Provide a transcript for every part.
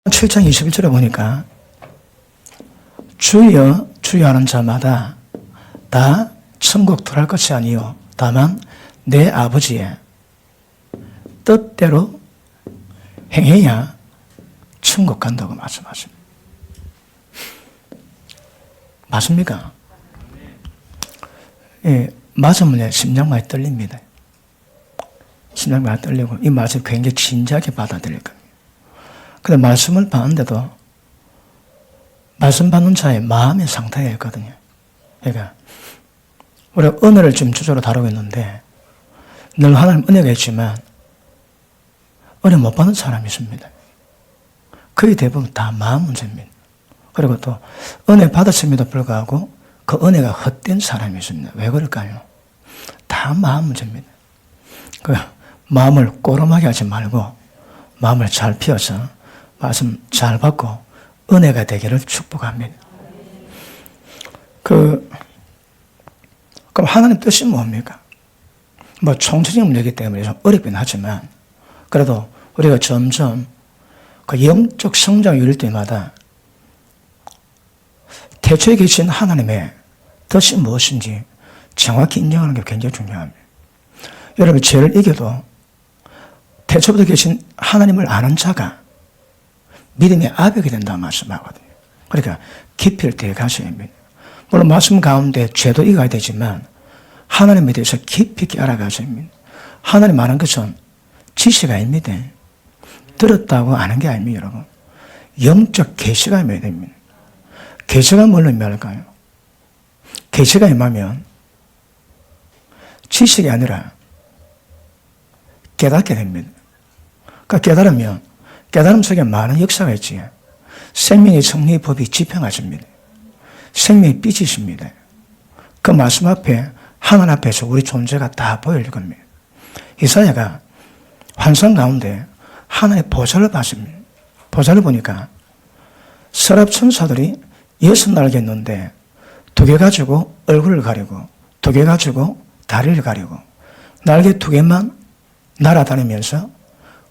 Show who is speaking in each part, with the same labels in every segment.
Speaker 1: 7장 21절에 보니까 주여 주여 하는 자마다 다 천국 들어갈 것이 아니요 다만 내 아버지의 뜻대로 행해야 천국 간다고 말씀하십니다. 맞습니까? 예, 맞으면 심장 많이 떨립니다. 심장 많이 떨리고 이 말씀 굉장히 진지하게 받아들일 겁니다. 근데 말씀을 받는데도 말씀 받는 자의 마음의 상태가 있거든요. 그러니까 우리가 은혜를 지금 주제로 다루고 있는데 늘 하나님 은혜가 있지만 은혜 못 받는 사람이 있습니다. 거의 대부분 다 마음 문제입니다. 그리고 또 은혜 받았음에도 불구하고 그 은혜가 헛된 사람이 있습니다. 왜 그럴까요? 다 마음 문제입니다. 그 마음을 꼬름하게 하지 말고 마음을 잘 피워서 말씀 잘 받고 은혜가 되기를 축복합니다. 그럼 하나님 뜻이 뭡니까? 뭐 총체적인 문제이기 때문에 좀 어렵긴 하지만 그래도 우리가 점점 그 영적 성장이 이룰 때마다 태초에 계신 하나님의 뜻이 무엇인지 정확히 인정하는 게 굉장히 중요합니다. 여러분 죄를 이겨도 태초부터 계신 하나님을 아는 자가 믿음의 아비가 된다고 말씀하거든요. 그러니까 깊이 있게 가셔야 합니다. 물론 말씀 가운데 죄도 이겨야 되지만 하나님에 대해서 깊이 있게 알아가셔야 합니다. 하나님 아는 것은 지식이 아닙니다. 들었다고 아는 게 아닙니다, 여러분. 영적 계시가 임해야 됩니다. 계시가 뭘로 임할까요? 계시가 임하면 지식이 아니라 깨닫게 됩니다. 그러니까 깨달으면 깨달음 속에 많은 역사가 있지. 생명의 정리의 법이 지평하십니다. 생명의 빛이십니다. 그 말씀 앞에 하나님 앞에서 우리 존재가 다 보일 겁니다. 이사야가 환상 가운데 하나의 보좌를 봤습니다. 보좌를 보니까 서랍 천사들이 6날개 있는데 2개 가지고 얼굴을 가리고 2개 가지고 다리를 가리고 날개 2개만 날아다니면서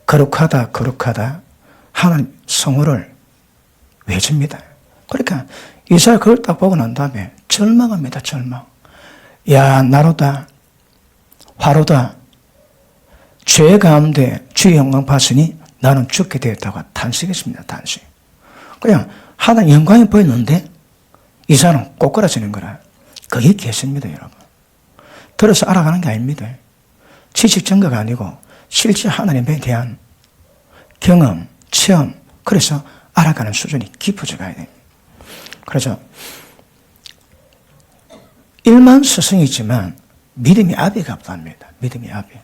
Speaker 1: 거룩하다 거룩하다 하나님 성호를 외칩니다. 그러니까 이사야 그걸 딱 보고 난 다음에 절망합니다. 절망. 야 나로다 화로다 죄 가운데 주의 영광 봤으니 나는 죽게 되었다고 탄식했습니다. 탄식. 그냥 하나님 영광이 보였는데 이사야는 꼬꾸라지는 거라. 그게 계십니다, 여러분. 들어서 알아가는 게 아닙니다. 지식 증거가 아니고 실제 하나님에 대한 경험, 체험, 그래서 알아가는 수준이 깊어져 가야 됩니다. 그래서 일만 스승이 있지만 믿음이 아비가 없답니다. 믿음이 아비.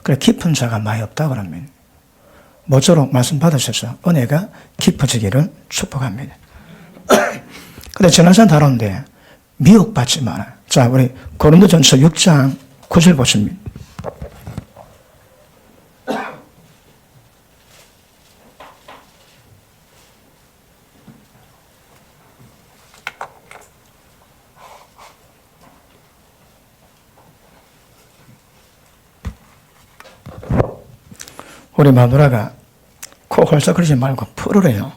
Speaker 1: 그래 깊은 자가 많이 없다고 합니다. 모쪼록 말씀 받으셔서 은혜가 깊어지기를 축복합니다. 근데 지난시간 다뤘는데 미혹받지 마라. 자, 우리 고린도전서 6장 9절 보십니다. 우리 마누라가 코 홀썩 그러지 말고 풀으래요.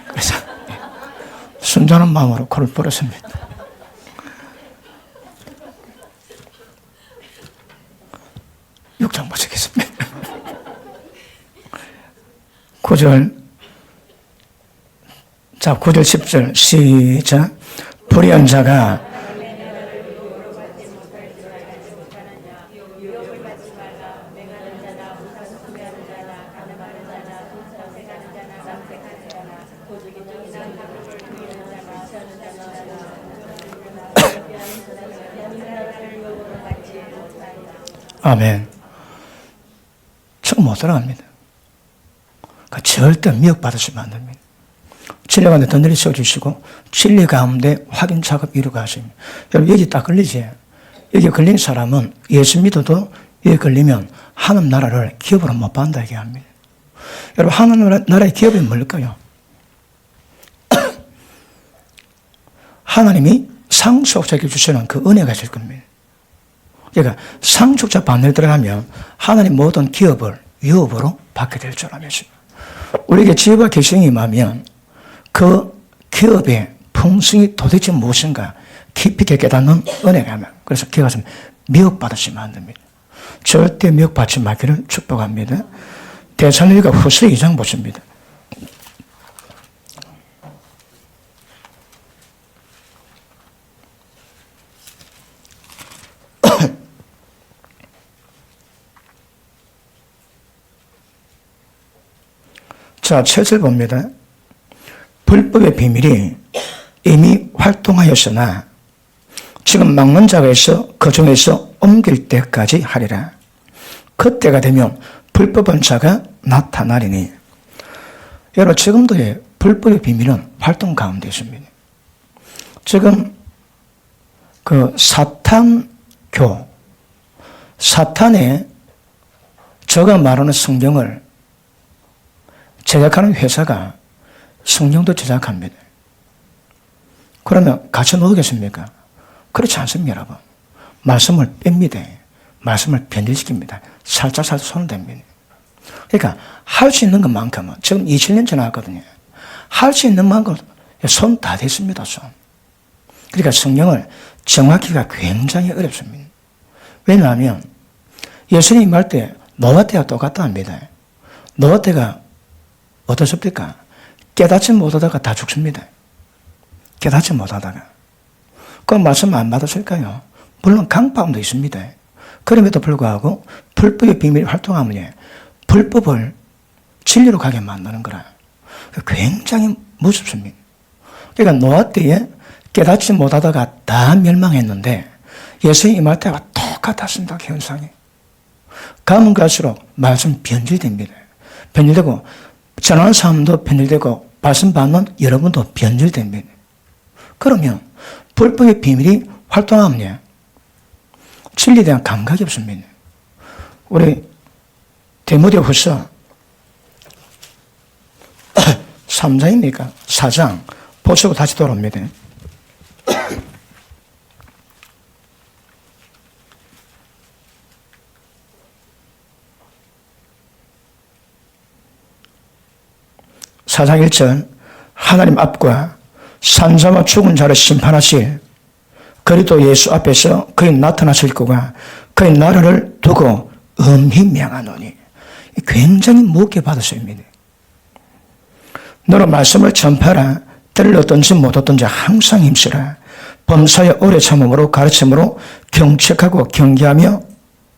Speaker 1: 그래서 순전한 마음으로 코를 풀었습니다. 육장 보시겠습니다. 9절. 자, 9절 10절 시작. 불의한 자가 아멘. 처음 못 들어갑니다. 그러니까 절대 미혹받으시면 안 됩니다. 진리 가운데 던들이 써주시고 진리 가운데 확인 작업 이루고 하십니다. 여러분 여기 딱 걸리지? 여기 걸린 사람은 예수 믿어도 여기 걸리면 하나님 나라를 기업으로 못 받는다 얘기합니다. 여러분 하나님 나라의 기업이 뭘까요? 하나님이 상속자에게 주시는 그 은혜가 있을 겁니다. 그러니까 상속자 반대로 들어가면 하나님 모든 기업을 유업으로 받게 될 줄 알았습니다. 우리에게 지혜와 계시이 임하면 그 기업의 풍성이 도대체 무엇인가 깊이 있게 깨닫는 은혜가 있습니다. 그래서 기업가 좀 미혹받으시면 안 됩니다. 절대 미혹받지 말기를 축복합니다. 데살로니가 후서 2장 보십니다. 자, 7절 봅니다. 불법의 비밀이 이미 활동하였으나 지금 막는 자가 있어 그 중에서 옮길 때까지 하리라. 그때가 되면 불법한 자가 나타나리니. 여러분, 지금도 불법의 비밀은 활동 가운데 있습니다. 지금 그 사탄교, 사탄의 저가 말하는 성경을 제작하는 회사가 성경도 제작합니다. 그러면 같이 놓겠습니까? 그렇지 않습니다, 여러분. 말씀을 뺍니다. 말씀을 변질시킵니다. 살짝 손을 댑니다. 그러니까 할 수 있는 것만큼은 지금 27년 지나갔거든요. 할 수 있는 만큼 손 다 댔습니다, 손. 그러니까 성경을 정확히가 굉장히 어렵습니다. 왜냐하면 예수님이 말 때 노아 때와 똑같다 합니다. 노아 때가 어떻습니까? 깨닫지 못하다가 다 죽습니다. 깨닫지 못하다가. 그 말씀 안 받았을까요? 물론 강파음도 있습니다. 그럼에도 불구하고 불법의 비밀이 활동하면 불법을 진리로 가게 만드는 거라. 굉장히 무섭습니다. 그러니까 노아 때에 깨닫지 못하다가 다 멸망했는데 예수님이 말 때와 똑같았습니다. 현상이. 가면 갈수록 말씀 변질됩니다. 변질되고 전하는 사람도 변질되고 말씀 받는 여러분도 변질됩니다. 그러면 불법의 비밀이 활동하면 진리에 대한 감각이 없습니다. 우리 디모데후서 3장입니까? 4장 보시고 다시 돌아옵니다. 사장 1절 하나님 앞과 산자와 죽은 자를 심판하실 그리스도 예수 앞에서 그의 나타나실 거가 그의 나라를 두고 엄히 명하노니. 굉장히 무겁게 받으십니다. 너로 말씀을 전파하라. 때를 얻든지 못 얻든지 항상 힘쓰라. 범사에 오래 참음으로 가르침으로 경책하고 경계하며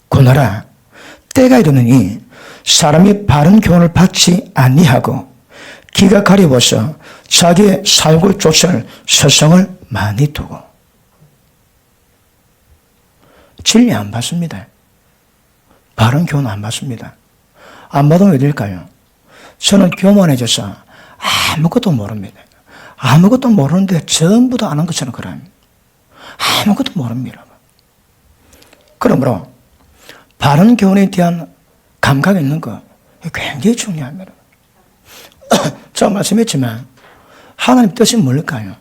Speaker 1: 권하라. 때가 이르느니 사람이 바른 교훈을 받지 아니하고 기가 가려워서 자기의 살골 쫓을 서성을 많이 두고. 진리 안 받습니다. 바른 교훈 안 받습니다. 안 받으면 왜 될까요? 저는 교만해져서 아무것도 모릅니다. 아무것도 모르는데 전부 다 아는 것처럼 그럽니다. 아무것도 모릅니다. 그러므로 바른 교훈에 대한 감각이 있는 거 굉장히 중요합니다. 제가 말씀했지만 하나님 뜻이 뭘까요?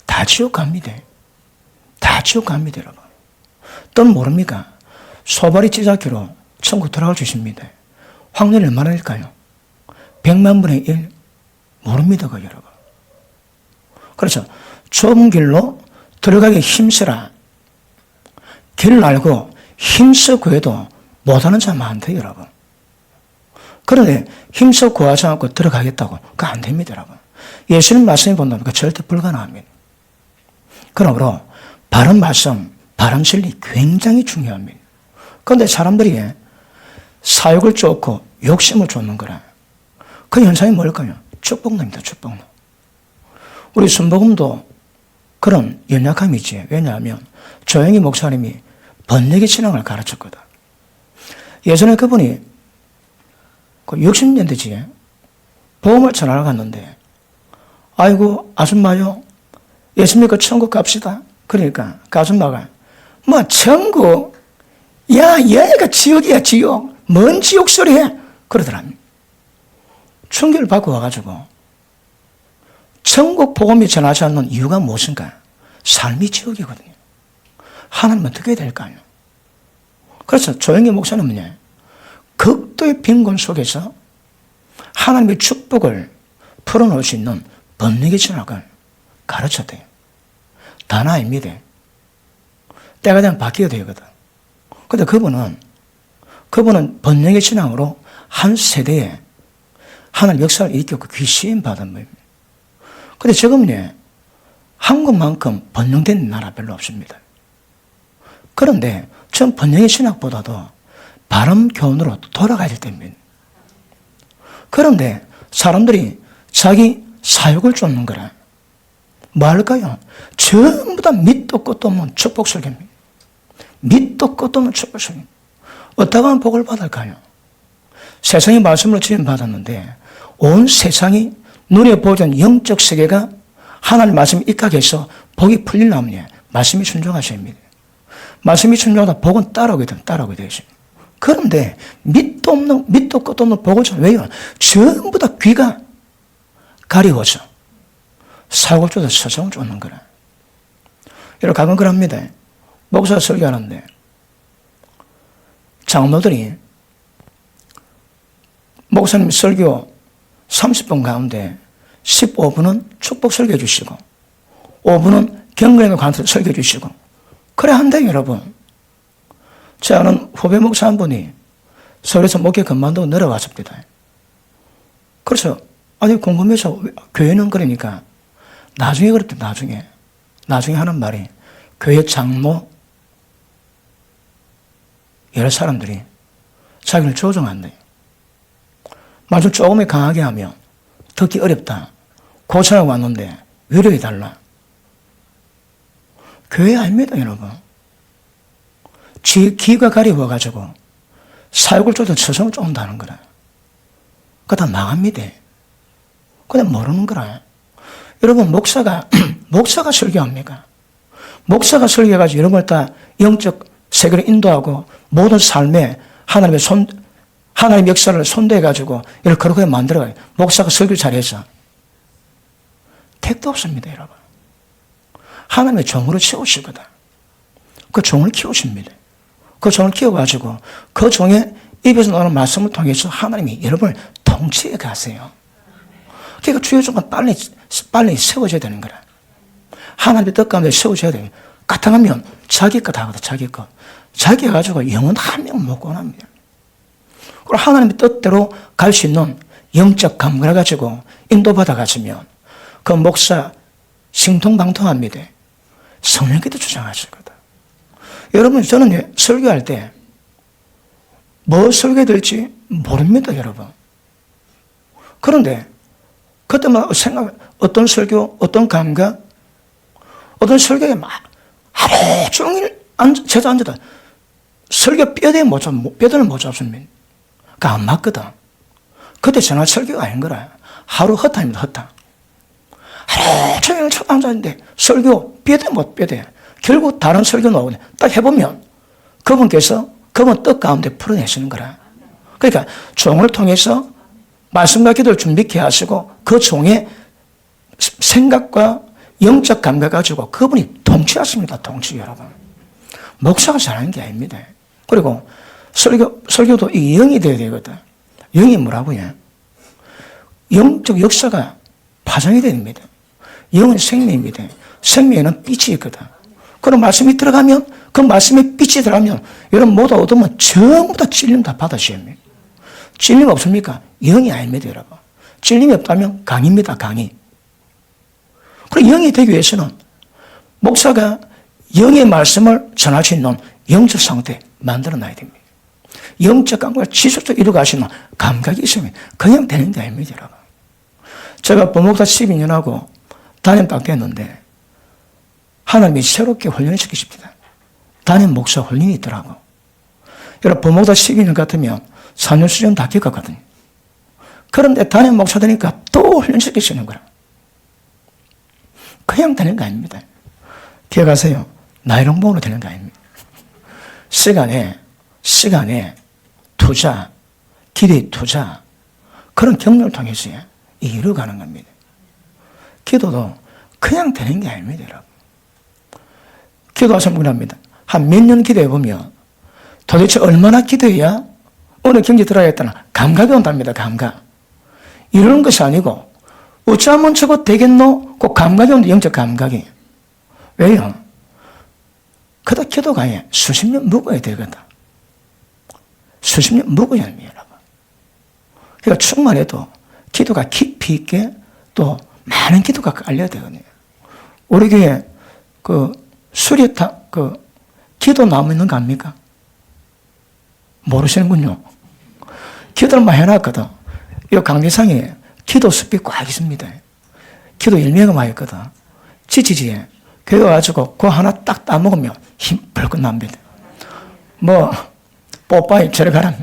Speaker 1: 다 지옥 갑니다. 다 지옥 갑니다, 여러분. 뜻 모릅니까? 소발이 찢어기로 천국 들어갈 수 있습니다. 확률이 얼마나 될까요? 100만 분의 1 모릅니다, 그 여러분. 그래서 좁은 길로 들어가기 힘쓰라. 길을 알고 힘써 구해도 못하는 자 많대요, 여러분. 그런데 힘써 구하지 않고 들어가겠다고 그거 안 됩니다, 여러분. 예수님 말씀이 본다면 절대 불가능합니다. 그러므로 바른 말씀, 바른 진리 굉장히 중요합니다. 그런데 사람들이 사욕을 쫓고 욕심을 쫓는 거라. 그 현상이 뭘까요? 축복론입니다, 축복론. 우리 순복음도 그런 연약함이 있지. 왜냐하면 조영희 목사님이 번역의 신앙을 가르쳤거든. 예전에 그분이 60년대지 복음을 전하러 갔는데 아이고 아줌마요 예수 믿고 천국 갑시다. 그러니까 그 아줌마가 뭐 천국 야 여기가 지옥이야 지옥 뭔 지옥 소리 해 그러더랍니다. 충격을 받고 와가지고 천국 복음이 전하지 않는 이유가 무엇인가? 삶이 지옥이거든요. 하나님은 어떻게 해야 될까요? 그래서 조영기 목사님은요, 극도의 빈곤 속에서 하나님의 축복을 풀어놓을 수 있는 번뇌의 신학을 가르쳤대요. 단 아닙니다. 때가 되면 바뀌어야 되거든. 근데 그분은 번뇌의 신앙으로 한 세대에 하나님 역사를 일으켰고 귀신 받은 분입니다. 근데 지금은요, 한국만큼 번영된 나라 별로 없습니다. 그런데 전 번영의 신학보다도 바른 교훈으로 돌아가야 될 때입니다. 그런데 사람들이 자기 사욕을 쫓는 거라. 뭐 할까요? 전부 다 밑도 끝도 없는 축복 설교입니다. 밑도 끝도 없는 축복 설교. 어떻게 하면 복을 받을까요? 세상이 말씀을 주임 받았는데 온 세상이 눈에 보이는 영적 세계가 하나님 말씀에 입각해서 복이 풀리려면 말씀이 순종하셔야 합니다. 말씀이 순종하다 복은 따라오게 되어 있습니다. 그런데 밑도 끝도 없는 복을 쫓는, 왜요? 전부 다 귀가 가리워서 사고를 쫓아 서성을 쫓는 거라. 여러분, 가끔 그럽니다. 목사가 설교하는데 장로들이 목사님 설교 30분 가운데 15분은 축복 설교해 주시고 5분은 경건에 관해서 설교해 주시고 그래 한대요, 여러분. 제 아는 후배 목사 한 분이 서울에서 목회 그만두고 내려왔습니다. 그래서 아니 궁금해서 교회는 그러니까 나중에 그랬대. 나중에 하는 말이 교회 장로 여러 사람들이 자기를 조종한대요. 말좀 조금이 강하게 하면 듣기 어렵다. 고쳐하고 왔는데 위로해달라. 교회 아닙니다, 여러분. 귀가 가리워가지고 사역을 쫓아 서성을 쫓는다는 거라. 그거 다 망합니다. 그냥 모르는 거라. 여러분, 목사가 설교합니까? 목사가 설교해가지고 여러분을 다 영적 세계를 인도하고 모든 삶에 하나님의 역사를 손대가지고 이렇게 그렇게 만들어가요. 목사가 설교 잘해서. 택도 없습니다, 여러분. 하나님의 종으로 채우시거든. 그 종을 키우십니다. 그 종을 키워가지고 그 종의 입에서 나오는 말씀을 통해서 하나님이 여러분을 통치해 가세요. 그러니까 주의 종은 빨리 세워져야 되는 거라. 하나님의 뜻 가운데 세워져야 돼요. 까딱하면 자기 것 하거든, 자기 것. 자기 가지고 영혼 한 명 못 구원합니다. 그리고 하나님의 뜻대로 갈 수 있는 영적 감각을 가지고 인도받아 가시면 그 목사 신통방통합니다. 성령께도 주장하시거든. 여러분, 저는 설교할 때 뭐 설교해야 될지 모릅니다, 여러분. 그런데 그때마다 어떤 설교, 어떤 감각, 어떤 설교에 막 하루 종일 제자 앉아다 설교 뼈대는 못 잡습니다. 그거 안 맞거든. 그때 전화 설교가 아닌 거라. 하루 허탕입니다, 허탕. 하루 종일 앉았는데 설교 뼈대. 결국 다른 설교 나오네. 딱 해보면 그분 뜻 가운데 풀어내시는 거라. 그러니까 종을 통해서 말씀과 기도를 준비케 하시고 그 종의 생각과 영적 감각 가지고 그분이 통치하십니다. 통치, 여러분. 목사가 잘하는 게 아닙니다. 그리고 설교도 이 영이 되어야 되거든. 영이 뭐라고요? 영적 역사가 파생이 됩니다. 영은 생명입니다. 생명에는 빛이 있거든. 그런 말씀이 들어가면, 그 말씀에 빛이 들어가면, 여러분 모두 얻으면 전부 다 찔림 다 받으셔야 합니다. 찔림 없습니까? 영이 아닙니다, 여러분. 찔림이 없다면 강입니다, 강의. 그리고 영이 되기 위해서는 목사가 영의 말씀을 전할 수 있는 영적 상태 만들어 놔야 됩니다. 영적 감각을 지속적으로 이루어가시는 감각이 있으면 그냥 되는 게 아닙니다, 여러분. 제가 부목사 12년하고 담임 딱 됐는데 하나님이 새롭게 훈련을 시키십니다. 담임 목사 훈련이 있더라고. 여러분, 부목사 12년 같으면 4년 수련 다 겪었거든요. 그런데 담임 목사 되니까 또 훈련시키시는 거라. 그냥 되는 거 아닙니다. 기억하세요. 나이롱봉으로 되는 거 아닙니다. 시간에 투자, 기도의 투자, 그런 경력을 통해서 이루어가는 겁니다. 기도도 그냥 되는 게 아닙니다, 여러분. 기도하시면 그럽니다. 한 몇 년 기도해보면 도대체 얼마나 기도해야 어느 경지 들어야겠다는 감각이 온답니다, 감각. 이러는 것이 아니고 어찌하면 저거 되겠노? 그 감각이 오는데 영적 감각이. 왜요? 그다 기도가 수십 년 묵어야 되거든. 수십 년 묵어야 합니다. 그러니까 충만해도 기도가 깊이 있게 또 많은 기도가 깔려야 되거든요. 우리 교회 수리타 기도 나무 있는 거 압니까? 모르시는군요. 기도를 많이 해놨거든. 이 강대상에 기도 숲이 꽉 있습니다. 기도 열매가 많이 있거든. 지치지에 교회 와가지고 그거 하나 딱 따먹으면 힘 벌컥 납니다. 뽀빠이 저리 가라.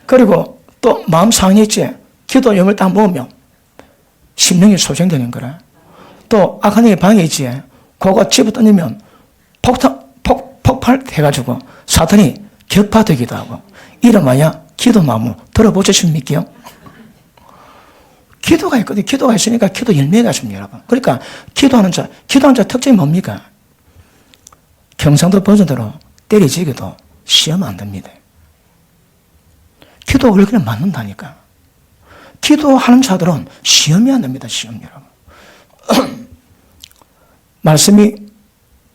Speaker 1: 그리고 또 마음 상했지. 기도 열매를 딱 먹으면 심령이 소생되는 거라. 또 악한 영의 방해 있지. 그거 집어 던지면 폭발해가지고 사탄이 격파되기도 하고. 이름하여 기도나무 들어보셨습니까? 기도가 있거든요. 기도가 있으니까 기도 열매가 있습니다, 여러분. 그러니까 기도하는 자 특징이 뭡니까? 경상도 버전대로 때리지기도 시험 안 됩니다. 기도 얼굴에 맞는다니까. 기도하는 자들은 시험이 안 됩니다, 시험, 여러분. 말씀이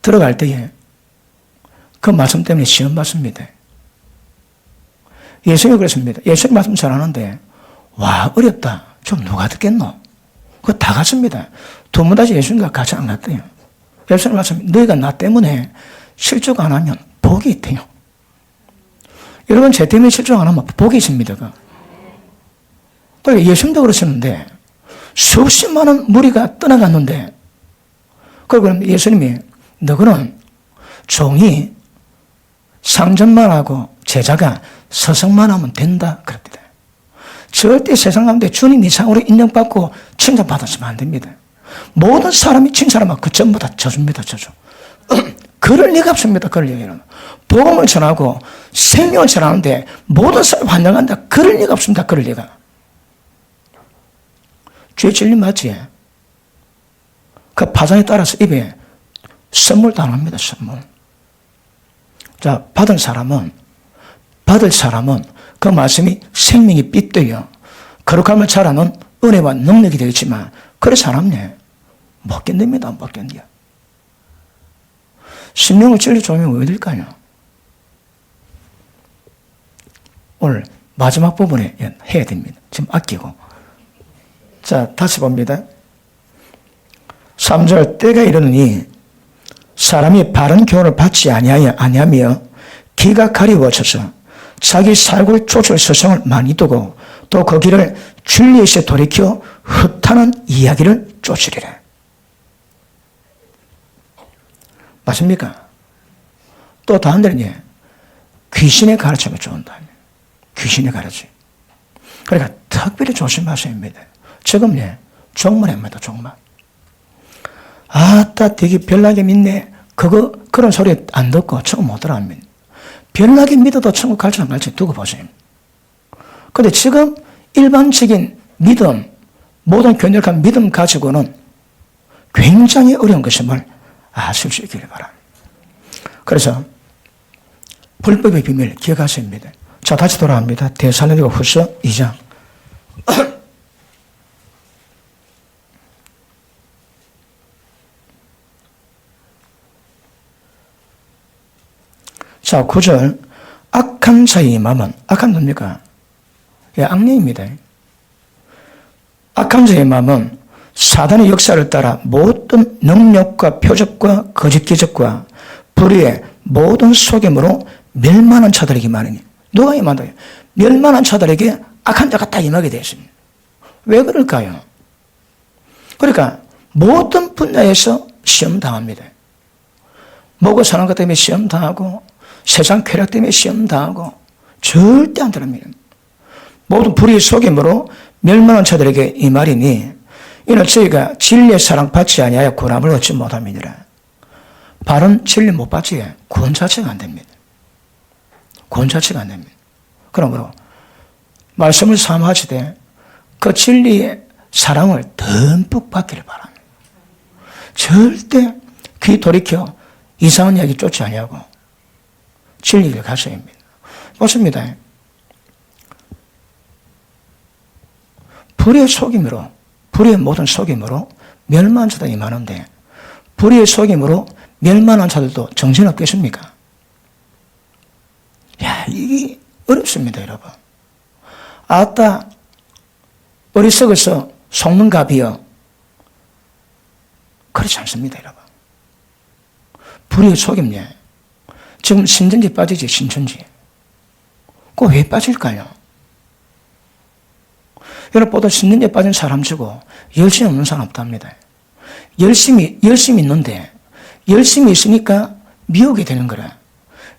Speaker 1: 들어갈 때에 그 말씀 때문에 시험 받습니다. 예수님이 그랬습니다. 예수님 말씀 잘하는데, 와, 어렵다. 좀 누가 듣겠노? 그거 다 갔습니다. 두 분 다시 예수님과 같이 안 갔대요. 예수님 말씀, 너희가 나 때문에 실족 안 하면 복이 있대요. 여러분, 제 때문에 실족 안 하면 복이 있습니다. 그러니까 예수님도 그러시는데, 수십 많은 무리가 떠나갔는데, 그리고 예수님이, 너희는 종이 상전만 하고 제자가 서성만 하면 된다. 그럽니다. 절대 세상 가운데 주님 이상으로 인정받고 칭찬받았으면 안 됩니다. 모든 사람이 칭찬하면 그 전부 다 저주입니다. 저주. 그럴 리가 없습니다. 그럴 리가. 복음을 전하고 생명을 전하는데 모든 사람이 환영한다. 그럴 리가 없습니다. 그럴 리가. 죄 질림 맞지? 그 파장에 따라서 입에 선물도 안 합니다. 선물. 자, 받을 사람은 그 말씀이 생명이 빗대요. 거룩함을 자라는 은혜와 능력이 되겠지만, 그래서 안 합네. 못 견딥니다. 못 견뎌. 심령을 진리 조명이 왜 될까요? 오늘 마지막 부분에 해야 됩니다. 지금 아끼고. 자, 다시 봅니다. 3절, 때가 이르느니 사람이 바른 교훈을 받지 아니하며 귀가 가리워져서 자기 살골 쫓을 서성을 많이 두고 또 그 길을 진리에서 돌이켜 흩하는 이야기를 쫓으리라. 맞습니까? 또 다른 데는 귀신의 가르침을 쫓는다. 귀신의 가르침. 그러니까 특별히 조심하셔야 합니다. 지금 종말입니다. 종말. 아따 되게 별나게 믿네. 그런 소리 안 듣고 천국 못 들어갑니다. 별나게 믿어도 천국 갈지 안 갈지 두고 보세요. 그런데 지금 일반적인 믿음, 모든 견력한 믿음 가지고는 굉장히 어려운 것임을 아실 수 있기를 바랍니다. 그래서 불법의 비밀 기억하셔야 합니다. 자, 다시 돌아갑니다. 데살로니가 후서 2장. 자, 9절. 악한 자의 마음은, 악한 뭡니까? 악령입니다. 악한 자의 마음은 사단의 역사를 따라 모든 능력과 표적과 거짓 기적과 불의의 모든 속임으로 멸망한 자들에게 말이니. 누가 임한다요? 멸망한 자들에게 악한 자가 딱 임하게 되었습니다. 왜 그럴까요? 그러니까 모든 분야에서 시험당합니다. 먹고 사는 것 때문에 시험당하고 세상 쾌락 때문에 시험당하고 절대 안 들합니다. 모든 불의의 속임으로 멸망한 자들에게 이 말이니 이는 저희가 진리의 사랑 받지 아니하여 구원함을 얻지 못함이니라. 바른 진리 못 받지 구원 자체가 안 됩니다. 구원 자체가 안 됩니다. 그러므로 말씀을 삼하시되 그 진리의 사랑을 듬뿍 받기를 바랍니다. 절대 귀 돌이켜 이상한 이야기 쫓지 아니하고 진리를 가셔야 합니다. 보십니다. 불의 속임으로, 불의 모든 속임으로 멸망한 자들이 많은데 불의 속임으로 멸망한 자들도 정신없겠습니까? 야, 이게 어렵습니다, 여러분. 아따, 어리석어서 속는 갑이여. 그렇지 않습니다, 여러분. 불의 속임네. 지금 신천지 빠지지, 신천지. 그거 왜 빠질까요? 여러분, 보다 신천지에 빠진 사람 치고 열심히 없는 사람 없답니다. 열심히 있는데, 열심히 있으니까 미혹이 되는 거라.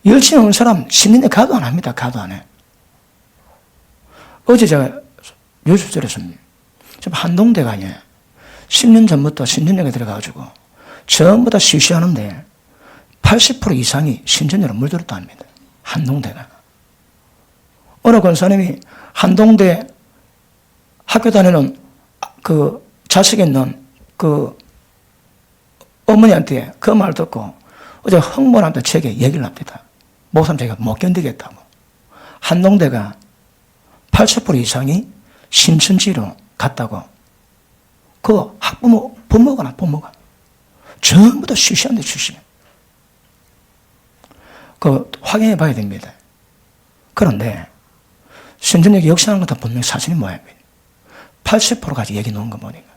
Speaker 1: 열심히 없는 사람 신천지에 가도 안 합니다, 가도 안 해. 어제 제가 뉴스 들었습니다. 지금 한동대가 10년 전부터 신천지에 들어가가지고 전부 다 쉬쉬하는데 80% 이상이 신천지로 물들었다 합니다. 한동대가. 어느 권사님이 한동대 학교 다니는 그 자식 있는 그 어머니한테 그 말 듣고 어제 흥분한테 책에 얘기를 합니다. 목사님 제가 못 견디겠다고. 한동대가 80% 이상이 신천지로 갔다고. 그 학부모, 부모가 전부 다 쉬쉬한데 쉬쉬. 그 확인해 봐야 됩니다. 그런데 신천지가 역사하는 것도 분명히 사실이 모양입니다. 80%까지 얘기 놓은 거 보니까.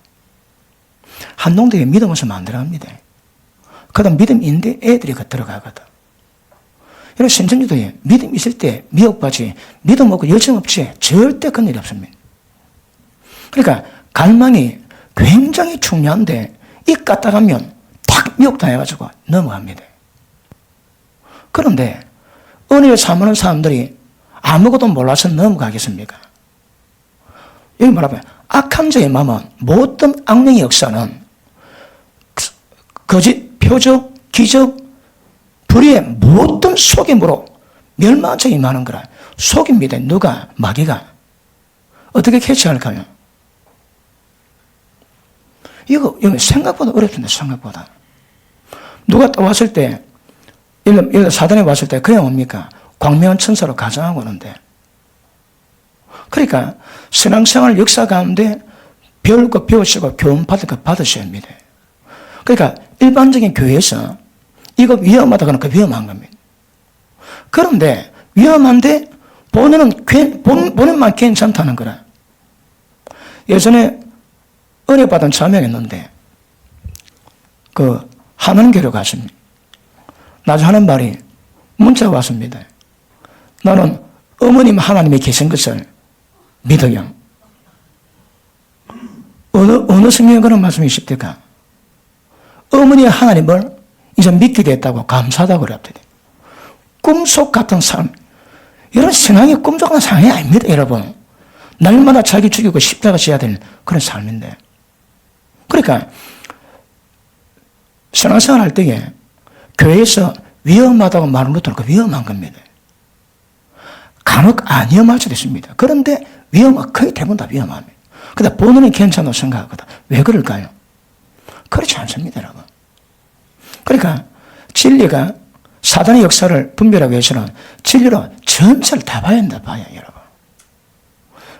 Speaker 1: 한동대에 믿음 없으면 안 들어갑니다. 그 다음 믿음 있는데 애들이 들어가거든. 여러분, 신천지도 믿음 있을 때 미혹받지, 믿음 없고 열정 없지, 절대 그런 일이 없습니다. 그러니까 갈망이 굉장히 중요한데, 이 까딱하면 탁 미혹당해가지고 넘어갑니다. 그런데, 은혜를 사모하는 사람들이 아무것도 몰라서 넘어가겠습니까? 여기 말하면, 악한 자의 마음은 모든 악령의 역사는 거짓, 표적, 기적, 불의의 모든 속임으로 멸망한 자가 임하는 거라. 속입니다. 누가? 마귀가. 어떻게 캐치할까요? 이거 생각보다 어렵습니다. 생각보다. 누가 또 왔을 때, 예를 들어 사단이 왔을 때 그냥 옵니까? 광명한 천사로 가정하고 오는데. 그러니까 신앙생활 역사 가운데 배울 거 배우시고 교훈 받을 거 받으셔야 합니다. 그러니까 일반적인 교회에서 이거 위험하다고는 그 위험한 겁니다. 그런데 위험한데 본인만 괜찮다는 거라. 예전에 은혜 받은 자매가 있는데 그 한원교로 갔습니다. 나중에 하는 말이 문자가 왔습니다. 나는 어머님 하나님이 계신 것을 믿어요. 어느 성경에 그런 말씀이 있습니까? 어머니 하나님을 이제 믿게 됐다고 감사하다고 그랬대요. 꿈속 같은 삶. 이런 신앙이 꿈속같은 삶이 아닙니다, 여러분. 날마다 자기 죽이고 십자가 져야 되는 그런 삶인데. 그러니까 신앙생활 할 때에 교회에서 위험하다고 말하는 것도 그 위험한 겁니다. 간혹 안 위험할 수도 있습니다. 그런데 거의 대부분 다 위험합니다. 근데 본인은 괜찮다고 생각하거든. 왜 그럴까요? 그렇지 않습니다, 여러분. 그러니까 진리가 사단의 역사를 분별하기 위해서는 진리로 전체를 다 봐야 한다, 여러분.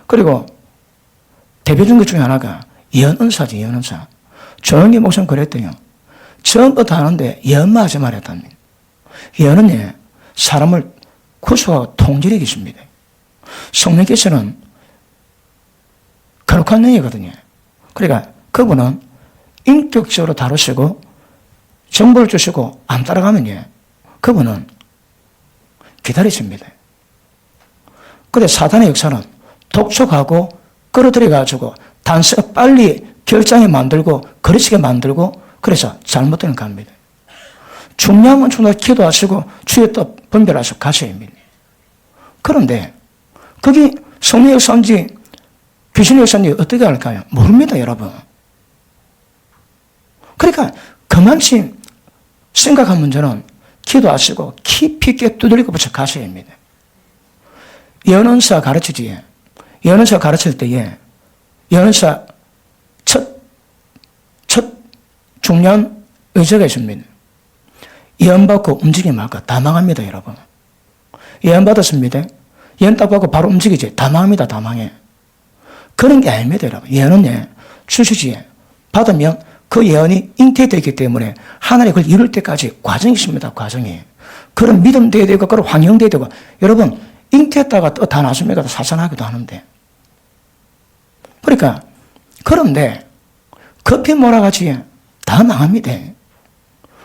Speaker 1: 그리고 대표적인 것 중에 하나가 예언은사지, 예언은사. 조영기 목사님 그랬대요. 전부 다 하는데 예언만 하지 말았답니다. 예언은 사람을 구속하고 통제력이 있습니다. 성령께서는 거룩한 영이거든요. 그러니까 그분은 인격적으로 다루시고 정보를 주시고 안 따라가면 그분은 기다리십니다. 그런데 사단의 역사는 독촉하고 끌어들여가지고 단순히 빨리 결장에 만들고 거리치게 만들고 그래서 잘못되는 겁니다. 중요하면 중요하게 기도하시고 주의 뜻 분별하시고 가셔야 합니다. 그런데 거기 성령의 역사인지 귀신의 역사인지 어떻게 할까요? 모릅니다, 여러분. 그러니까 그만치 심각한 문제는 기도하시고 깊이 있게 두드리고 붙여 가셔야 합니다. 예언은사 가르치지. 예언은사 가르칠 때에 예언은사 첫 중요한 의제가 있습니다. 예언받고 움직이지 말까? 다 망합니다, 여러분. 예언받았습니다. 예언 딱 받고 바로 움직이지. 다 망합니다, 다 망해. 그런 게 아닙니다, 여러분. 예언은 주시지 받으면 그 예언이 잉태되기 때문에 하나님 그걸 이룰 때까지 과정이 있습니다, 과정이. 그런 믿음 돼야 되고, 그런 환경 돼야 되고. 여러분, 잉태했다가 또 다 나중에 사산하기도 하는데. 그러니까, 그런데, 급히 몰아가지 다 망합니다.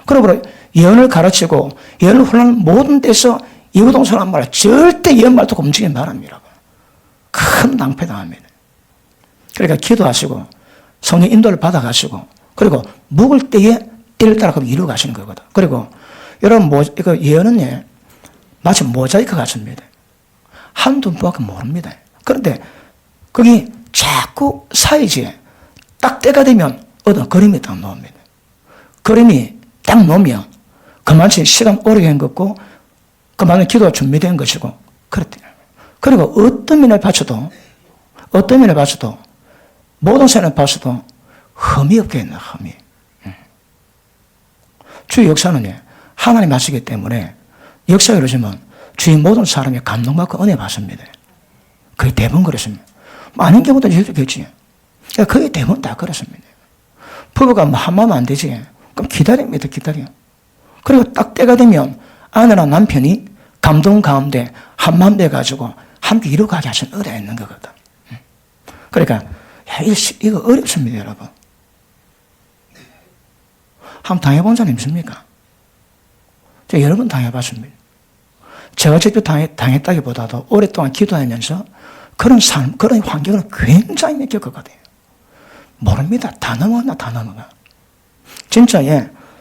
Speaker 1: 그러므로 예언을 가르치고, 예언을 훈련하는 모든 데서 이구동성한 말, 절대 예언 말 듣고 움직이지 말합니다. 큰 낭패당합니다. 그러니까 기도하시고, 성령 인도를 받아가시고, 그리고 묵을 때에 때를 따라 이루어 가시는 거거든. 그리고 여러분, 이거 예언은 마치 모자이크 같습니다. 한두 번밖에 모릅니다. 그런데 거기 자꾸 사이즈에 딱 때가 되면 어떤 그림이 딱 나옵니다. 그림이 딱 나오면 그만치 시간 오래 간 것고, 그만한 기도가 준비된 것이고, 그렇대요. 그리고 어떤 면을 봐서도 모든 사람을 봐서도 흠이 없겠네, 흠이. 주의 역사는 하나님 하시기 때문에 역사에 이러시면 주의 모든 사람이 감동받고 은혜 받습니다. 거의 대부분 그렇습니다. 많은 경우도 있겠지. 거의 대부분 다 그렇습니다. 부부가 뭐 한마음 안 되지. 그럼 기다립니다, 기다려. 그리고 딱 때가 되면 아내나 남편이 감동 가운데 한마음 돼가지고 함께 이루어가게 하신 은혜가 있는 거거든. 그러니까 이거 어렵습니다, 여러분. 한번 당해본 사람 있습니까? 제가 여러 번 당해봤습니다. 제가 직접 당했다기보다도 오랫동안 기도하면서 그런 삶, 그런 환경을 굉장히 많이 겪었거든요. 모릅니다. 다 넘어가. 진짜,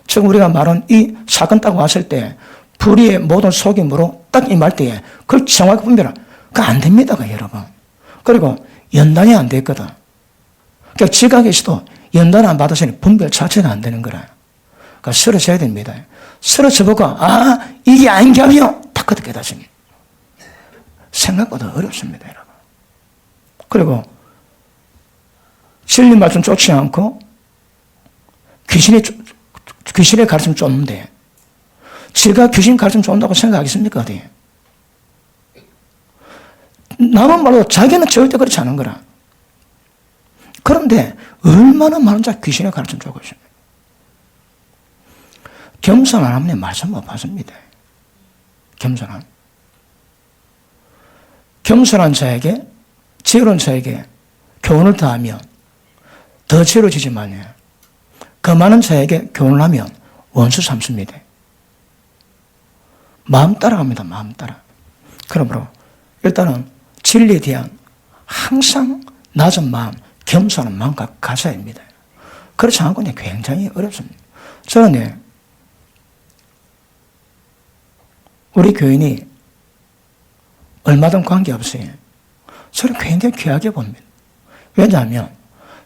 Speaker 1: 지금 우리가 말한 이 사건 딱 왔을 때, 불의의 모든 속임으로 딱 임할 때에, 그걸 정확히 분별하, 그거 안 됩니다, 여러분. 그리고 연단이 안 됐거든. 그러니까 지각에서도 연단 안 받으시니 분별 자체가 안 되는 거라. 그러니까 쓰러져야 됩니다. 쓰러져보고, 이게 아닌가요? 딱 그때 깨닫습니다. 생각보다 어렵습니다, 여러분. 그리고 진리 말씀 쫓지 않고 귀신의 가르침 쫓는데, 지가 귀신 가르침 쫓는다고 생각하겠습니까? 어디? 남은 말로 자기는 절대 그렇지 않은 거라. 그런데 얼마나 많은 자 귀신의 가르침 쫓고 있습니다. 겸손한 하나님 말씀 못 받습니다. 겸손한 자에게, 지혜로운 자에게 교훈을 더하면 더 지혜로워지지만, 그 많은 자에게 교훈을 하면 원수 삼습니다. 마음 따라갑니다, 마음 따라. 그러므로 일단은 진리에 대한 항상 낮은 마음, 겸손한 마음과 가져야 합니다. 그렇지 않고는 굉장히 어렵습니다. 저는 우리 교인이 얼마든 관계없어요. 저는 굉장히 귀하게 봅니다. 왜냐하면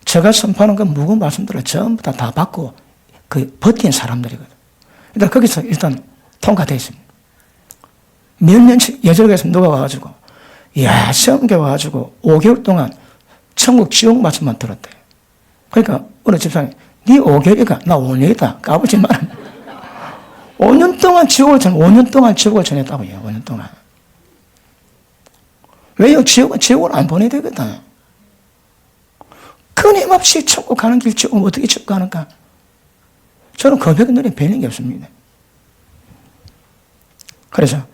Speaker 1: 제가 선포하는 그 무거운 말씀들을 전부 다 받고 버틴 사람들이거든. 일단 거기서 통과되어 있습니다. 몇 년씩 예절교에서 누가 와가지고, 시험교 와가지고 5개월 동안 천국 지옥 말씀만 들었대. 그러니까 어느 집사람이, 네 5개월이가 나 5년이다. 까불지 마라. 5년 동안 지옥을 5년 동안 지옥을 전했다고요. 5년 동안. 왜요? 지옥을 안 보내야 되거든. 끊임없이 천국 가는 길 지옥 어떻게 천국 가는가? 저는 거백의 눈에 뵈는 게 없습니다. 그래서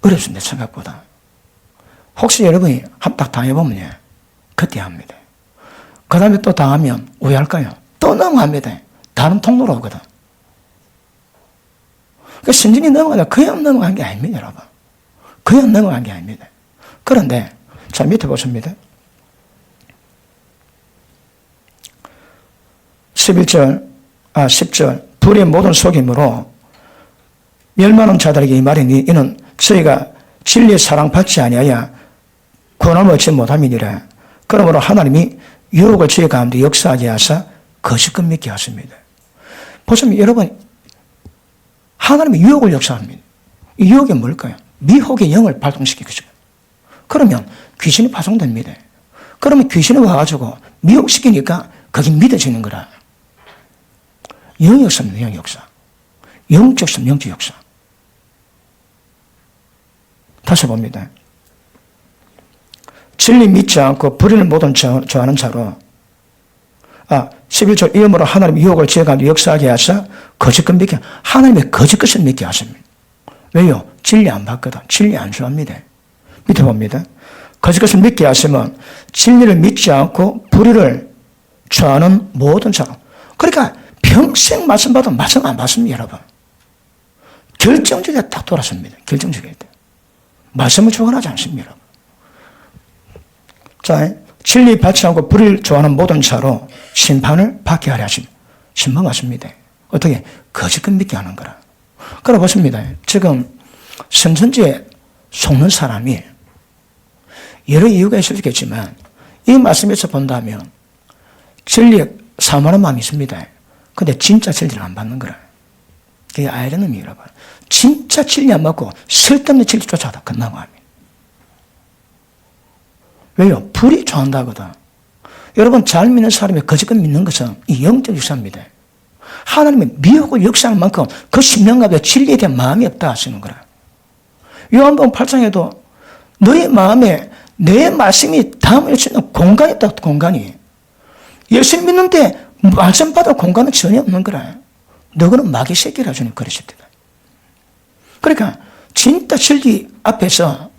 Speaker 1: 어렵습니다, 생각보다. 혹시 여러분이 한 딱 당해보면 그때 합니다. 그 다음에 또 당하면 왜 할까요? 또 넘어갑니다. 다른 통로로 오거든. 그 신진이 넘어가다 그냥 넘어간 게 아닙니다, 여러분. 그냥 넘어간 게 아닙니다. 그런데 자, 밑에 보십니다. 10절 불의 모든 속임으로 멸망하는 자들에게 이 말이니 이는 저희가 진리의 사랑받지 아니하여 구원을 얻지 못함이니라. 그러므로 하나님이 유혹을 저희 가운데 역사하게 하사 거짓것 믿게 하십니다. 보시면 여러분, 하나님이 유혹을 역사합니다. 이 유혹이 뭘까요? 미혹의 영을 발동시키고 있어요. 그러면 귀신이 파송됩니다. 그러면 귀신이 와가지고 미혹시키니까 그게 믿어지는 거라. 영 역사입니다, 영 역사. 영적 역사, 영적 역사. 다시 봅니다. 진리 믿지 않고 불의를 모든 좋아하는 자로 11절 이름으로 하나님의 유혹을 제어하며 역사하게 하사 거짓 것 믿게 하나님의 거짓 것을 믿게 하십니다. 왜요? 진리 안 받거든. 진리 안 좋아합니다. 밑에 봅니다. 거짓 것을 믿게 하시면 진리를 믿지 않고 불의를 좋아하는 모든 자로. 그러니까 평생 말씀 받아도 말씀 안 받습니다, 여러분. 결정적에 딱 돌아섭니다. 결정적일 때. 말씀을 좋아하지 않습니다, 여러분. 자, 진리 받지 않고 불의를 좋아하는 모든 자로 심판을 받게 하려 하십니다. 심판 맞습니다. 어떻게? 거짓것 믿게 하는 거라. 그래 보십니다. 지금 성천지에 속는 사람이 여러 이유가 있을 수 있겠지만 이 말씀에서 본다면 진리에 사모하는 마음이 있습니다. 근데 진짜 진리를 안 받는 거라. 그게 아이러니입니다, 여러분. 진짜 진리 안 받고 쓸데없는 진리 쫓아가다 끝나고 합니다. 왜요? 불이 좋아한다거든. 여러분, 잘 믿는 사람이 거짓것 믿는 것은 이 영적 역사입니다. 하나님의 미혹을 역사할 만큼 그 신명가에 진리에 대한 마음이 없다 하시는 거라. 요한복음 8장에도 너의 마음에 내 말씀이 담을 수 있는 공간이 있다, 공간이. 예수 믿는데 말씀 받을 공간은 전혀 없는 거라. 너는 마귀 새끼라 주님 그러십니다. 그러니까 진짜 진리 앞에서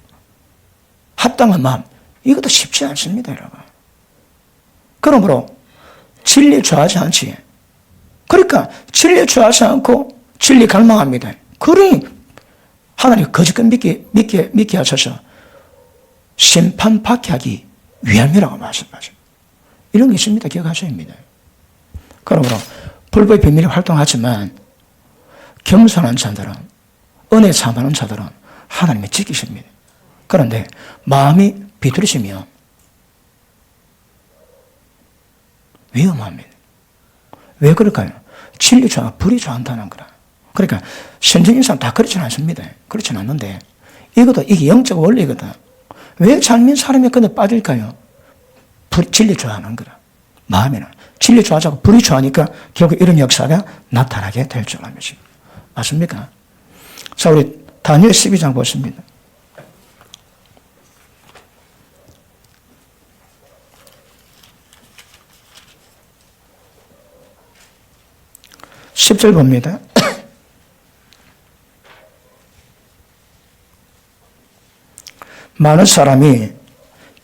Speaker 1: 합당한 마음, 이것도 쉽지 않습니다, 여러분. 그러므로 진리 좋아하지 않지. 그러니까 진리 좋아하지 않고 진리 갈망합니다. 그러니 하나님 거짓것 믿게 하셔서 심판받게 하기 위함이라고 말씀하죠. 이런 게 있습니다. 기억하셔야 합니다. 그러므로 불법의 비밀이 활동하지만 겸손한 자들은, 은혜 사모하는 자들은 하나님이 지키십니다. 그런데 마음이 비뚤어지면 위험합니다. 왜 그럴까요? 진리 좋아, 불이 좋아한다는 거라. 그러니까 선진인 사람 다 그렇지는 않습니다. 그렇지는 않는데 이게 영적 원리거든. 왜 잘 믿는 사람이 근데 빠질까요? 진리 좋아하는 거라. 마음에는 진리 좋아하자고 불이 좋아하니까 결국 이런 역사가 나타나게 될 줄 알면서. 맞습니까? 자, 우리 다니엘 12장 보십니다. 10절 봅니다. 많은 사람이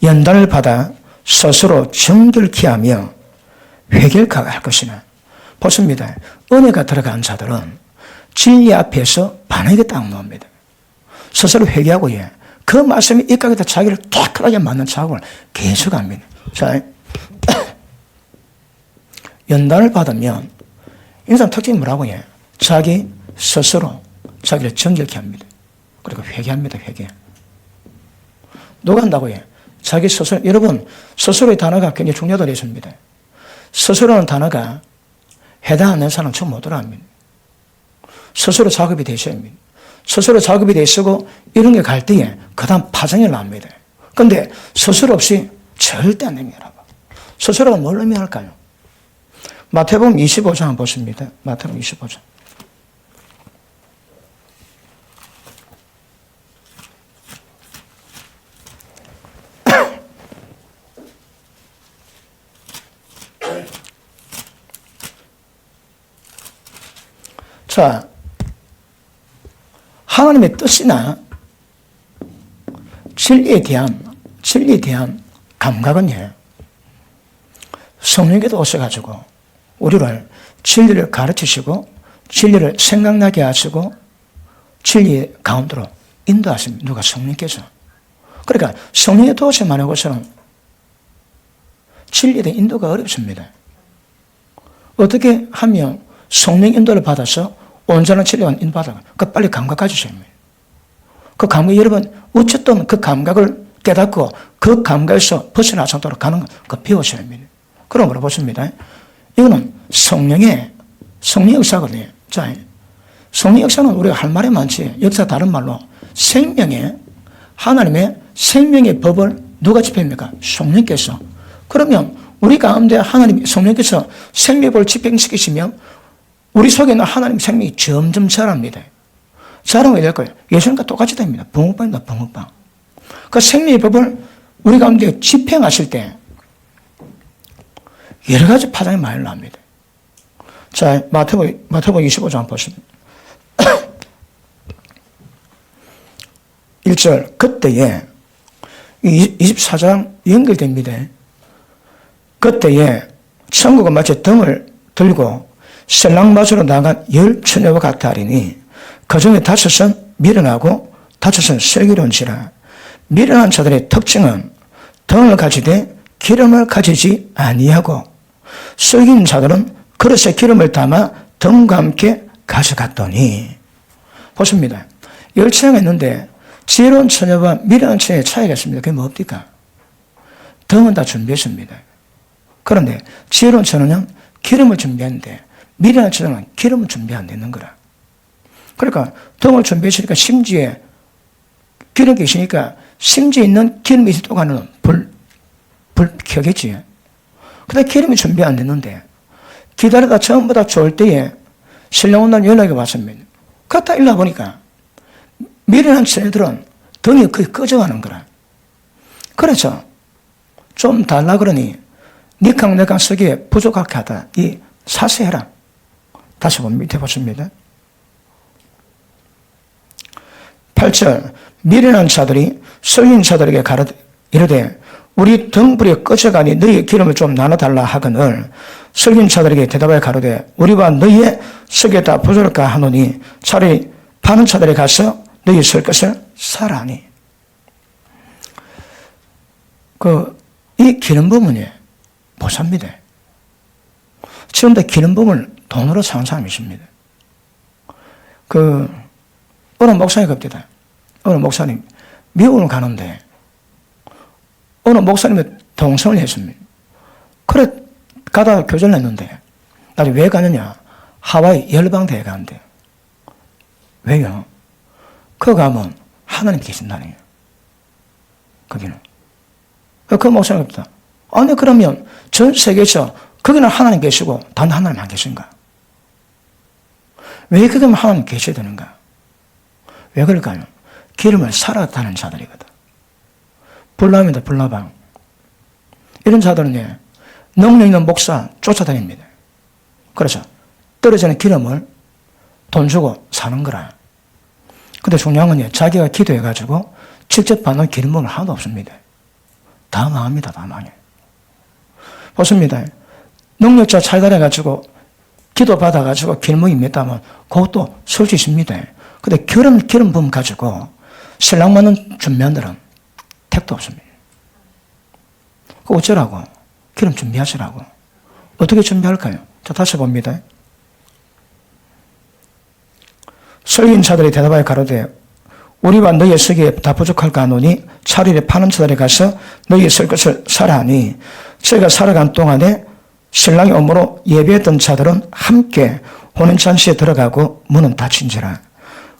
Speaker 1: 연단을 받아 스스로 정결케 하며 회개할 것이나. 보십니다. 은혜가 들어간 자들은 진리 앞에서 반하게 딱 놓습니다. 스스로 회개하고 그 말씀이 입각에다 자기를 깨끗하게 맞는 작업을 계속 합니다. 자, 연단을 받으면 인상 특징이 뭐라고 해요? 자기 스스로 자기를 정결케 합니다. 그리고 회개합니다. 회개. 누가 한다고 해요? 자기 스스로. 여러분, 스스로의 단어가 굉장히 중요하다고 했습니다. 스스로는 단어가 해당하는 사람은 처음 못 들어갑니다. 스스로 작업이 되셔야 합니다. 스스로 작업이 되시고 이런 게 갈 때에 그 다음 파장이 납니다. 그런데 스스로 없이 절대 안 됩니다. 스스로가 뭘 의미할까요? 마태복음 25장 한번 보십니다. 마태복음 25장. 자, 하나님의 뜻이나 진리에 대한 감각은요, 성령께서 오셔가지고 우리를 진리를 가르치시고 진리를 생각나게 하시고 진리의 가운데로 인도하십니다. 누가? 성령께서. 그러니까 성령의 도우심 안 하는 것은 진리에 대한 인도가 어렵습니다. 어떻게 하면 성령 인도를 받아서 온전한 진리와 인도받아. 그 빨리 감각 가지셔야 합니다. 그 감각, 여러분, 어쨌든 그 감각을 깨닫고 그 감각에서 벗어나지 않도록 가는 거, 그 배우셔야 합니다. 그런 걸 보십니다. 이거는 성령의 역사거든요. 자, 성령 역사는 우리가 할 말이 많지. 역사 다른 말로 하나님의 생명의 법을 누가 집행합니까? 성령께서. 그러면 우리 가운데 하나님, 성령께서 생명법을 집행시키시면 우리 속에 있는 하나님 생명이 점점 자랍니다. 자라면 왜 될까요? 예수님과 똑같이 됩니다. 붕어빵입니다. 붕어빵. 그 생명의 법을 우리 가운데 집행하실 때 여러 가지 파장이 많이 납니다. 자, 마태복음 25장 보십니다. 1절, 그때에 24장 연결됩니다. 그때에 천국은 마치 등을 들고 신랑 맞으러 나간 10처녀와 같아 하리니 그 중에 5은 미련하고 5은 슬기로운지라. 미련한 자들의 특징은 등을 가지되 기름을 가지지 아니하고, 슬기는 자들은 그릇에 기름을 담아 등과 함께 가져갔더니. 보십니다. 10처녀가 있는데 지혜로운 처녀와 미련한 처녀의 차이가 있습니다. 그게 뭡니까? 등은 다 준비했습니다. 그런데 지혜로운 처녀는 기름을 준비했는데 미련한 처녀는 기름을 준비 안 되는 거라. 그러니까 등을 준비했으니까 심지에 기름이 계시니까 심지에 있는 기름이 있을 동안은 불 켜겠지. 근데 기름이 준비 안 됐는데 기다리다 전부 다 좋을 때에 신랑 온다는 연락이 왔습니다. 그렇다 일러 보니까 미련한 처녀들은 등이 거의 꺼져가는 거라. 그래서 좀 달라 그러니 니캉 내캉 쓰기에 부족하게 하다. 이 사세해라. 다시 보면 밑에 보십니다. 8절, 미련한 자들이 슬긴 자들에게 이르되 우리 등불이 꺼져가니 너희의 기름을 좀 나눠달라 하거늘, 슬긴 자들에게 대답하여 가로되 우리와 너희의 석에 다 부족할까 하노니 차라리 파는 자들에 가서 너희 쓸 것을 사라니. 이 기름 부분이 못 삽니다. 지금도 기름 부분을 돈으로 사는 사람이 있습니다. 어느 목사님 겁니다. 어느 목사님 미국을 가는데 어느 목사님이 동성을 했습니다. 그래 가다가 교전을 했는데 나중에 왜 가느냐? 하와이 열방대에 가는데. 왜요? 그 가면 하나님 계신다네요. 거기는. 그 목사님입니다. 아니 그러면 전 세계에서 거기는 하나님 계시고 단 하나님 안 계신가? 왜 거기만 하나님 계셔야 되는가? 왜 그럴까요? 기름을 살아다는 자들이거든. 불나입니다. 불나방. 이런 자들은 능력 있는 목사 쫓아다닙니다. 그래서 떨어지는 기름을 돈 주고 사는 거라. 근데 중요한 건 자기가 기도해가지고 직접 받는 기름은 하나도 없습니다. 다 망합니다. 다 망해. 보십니다. 능력자 차이달해가지고 기도 받아가지고 기름이 맺다면 그것도 쓸 수 있습니다. 근데 기름 부음 가지고 신랑 맞는 준비한들은 택도 없습니다. 그 어쩌라고? 기름 준비하시라고. 어떻게 준비할까요? 자, 다시 봅니다. 슬긴 자들이 대답하여 가로되 우리와 너희의 석에 다 부족할까 하노니 차라리 파는 자들에 가서 너희의 쓸 것을 사라 하니, 저희가 살아간 동안에 신랑이 오므로 예배했던 자들은 함께 혼인잔치에 들어가고 문은 닫힌지라.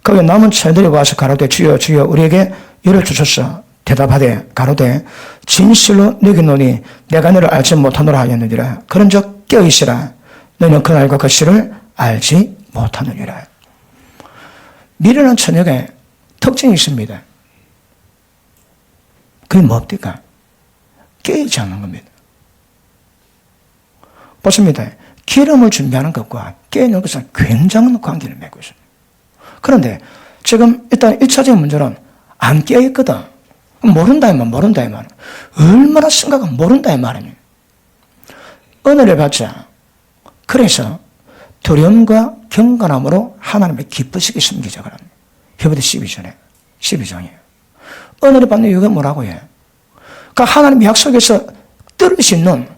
Speaker 1: 거기 남은 처녀들이 와서 가로되 주여 주여 우리에게 열어주소서. 대답하되 가로되 진실로 너희노니 내가 너를 알지 못하노라 하였느니라. 그런즉 깨어있으라. 너희는 그날과 그 시를 알지 못하느니라. 미련한 처녀의 특징이 있습니다. 그게 뭡니까? 깨어있지 않는 겁니다. 보십니다. 기름을 준비하는 것과 깨어있는 것은 굉장한 관계를 맺고 있습니다. 그런데 지금 일단 1차적인 문제는 안 깨어있거든. 모른다 이 말, 모른다 이 말. 얼마나 심각한 모른다 이 말이니. 은혜를 받자. 그래서 두려움과 경건함으로 하나님의 기쁘시게 섬기자 그럽니다. 히브리 12장이에요. 은혜를 받는 이유가 뭐라고 해? 그러니까 하나님의 약속에서 떨어질 수 있는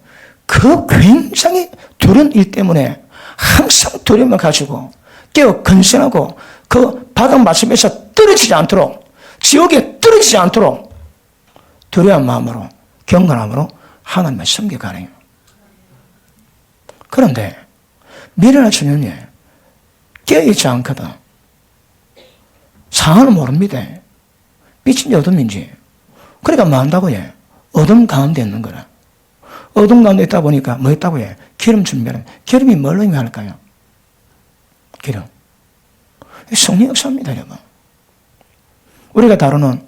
Speaker 1: 그 굉장히 두려운 일 때문에 항상 두려움을 가지고 깨어 근신하고 그 받은 말씀에서 떨어지지 않도록, 지옥에 떨어지지 않도록 두려운 마음으로, 경건함으로 하나님을 섬겨가네요. 그런데 미련한 처녀는 깨어있지 않거든. 상황을 모릅니다. 빛인지 어둠인지. 그러니까 뭐 한다고 해? 어둠 가운데 있는 거라. 어둠 가운데 있다 보니까 뭐 있다고 해? 기름 준비하는. 기름이 뭘 의미할까요? 기름. 성령 역사입니다, 여러분. 우리가 다루는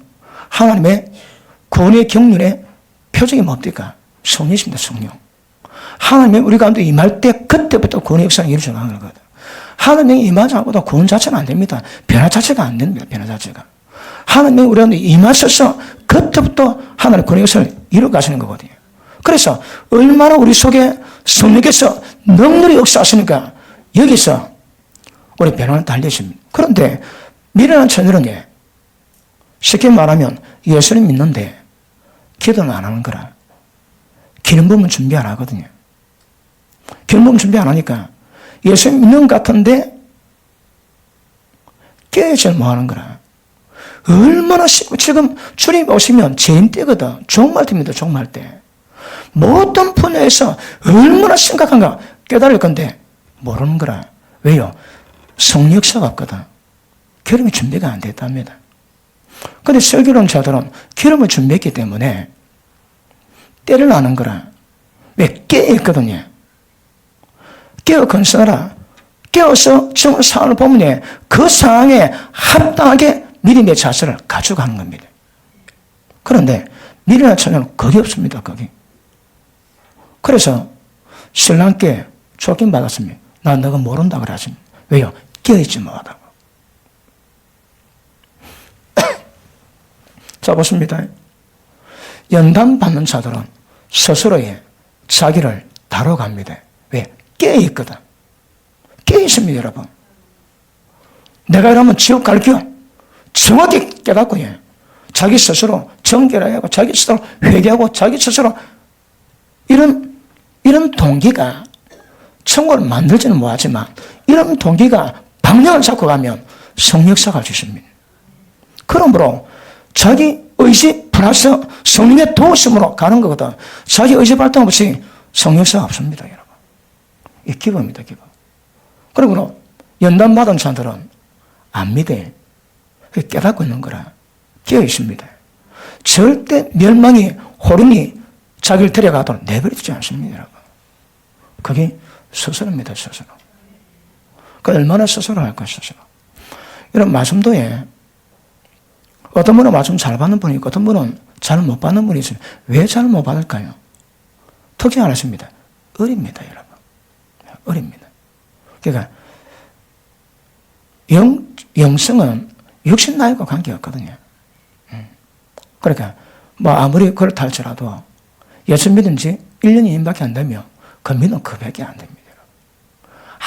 Speaker 1: 하나님의 구원의 경륜의 표적이 뭡니까? 성령이십니다, 성령. 하나님이 우리 가운데 임할 때 그때부터 구원의 역사가 이루어져가는 거거든. 하나님이 임하지 않고도 구원 자체가 안 됩니다. 변화 자체가 안 됩니다, 변화 자체가. 하나님이 우리 가운데 임하셔서 그때부터 하나님의 구원의 역사를 이루어가시는 거거든요. 그래서 얼마나 우리 속에 성령께서 넉넉히 역사하시니까 여기서 우리 변화를 달리십니다. 그런데 미련한 처녀는 쉽게 말하면 예수님 믿는데 기도는 안 하는 거라. 기름 부으면 준비 안 하거든요. 기름 부으면 준비 안 하니까 예수님 믿는 것 같은데 깨질 뭐 하는 거라. 얼마나 쉽고 지금 주님 오시면 재임 때거든. 종말 때입니다. 종말 때. 모든 분야에서 얼마나 심각한가 깨달을 건데 모르는 거라. 왜요? 성령 역사가 없거든. 기름이 준비가 안 됐답니다. 그런데 설교론자들은 기름을 준비했기 때문에 때를 아는 거라. 왜? 깨어있거든요. 깨어 건설하라. 깨어서 지금 상황을 보면 그 상황에 합당하게 믿음의 자세를 가지고 가는 겁니다. 그런데 미련한 처녀는 거기 없습니다. 거기. 그래서 신랑께 쫓김 받았습니다. 난 너가 모른다 그러십니다. 왜요? 깨어있지 못하다고. 자, 보십니다. 연단 받는 자들은 스스로의 자기를 다뤄갑니다. 왜? 깨어있거든. 깨어있습니다, 여러분. 내가 이러면 지옥 갈게요. 정확히 깨닫고, 자기 스스로 정결하고, 자기 스스로 회개하고, 자기 스스로 이런 동기가 천국을 만들지는 못하지만, 이런 동기가 방향을 잡고 가면 성역사가 주십니다. 그러므로 자기 의지 플러스 성령의 도우심으로 가는 거거든. 자기 의지 발동 없이 성역사가 없습니다, 여러분. 이 기본입니다, 기본. 그리고 연단 받은 자들은 안 믿어요. 깨닫고 있는 거라. 깨어 있습니다. 절대 멸망이 호름이 자기를 데려가도록 내버려두지 않습니다, 여러분. 그게 스스로입니다, 스스로. 그 얼마나 스스로 할까, 스스로. 이런 말씀도 어떤 분은 말씀 잘 받는 분이 있고 어떤 분은 잘 못 받는 분이 있어요. 왜 잘 못 받을까요? 특징 알았습니다. 어립니다, 여러분. 어립니다. 그러니까 영성은 육신 나이와 관계없거든요. 그러니까 뭐 아무리 그렇다 할지라도 예수 믿은 지 1년이 임밖에 안 되면 그 믿음 그 밖에 안 됩니다.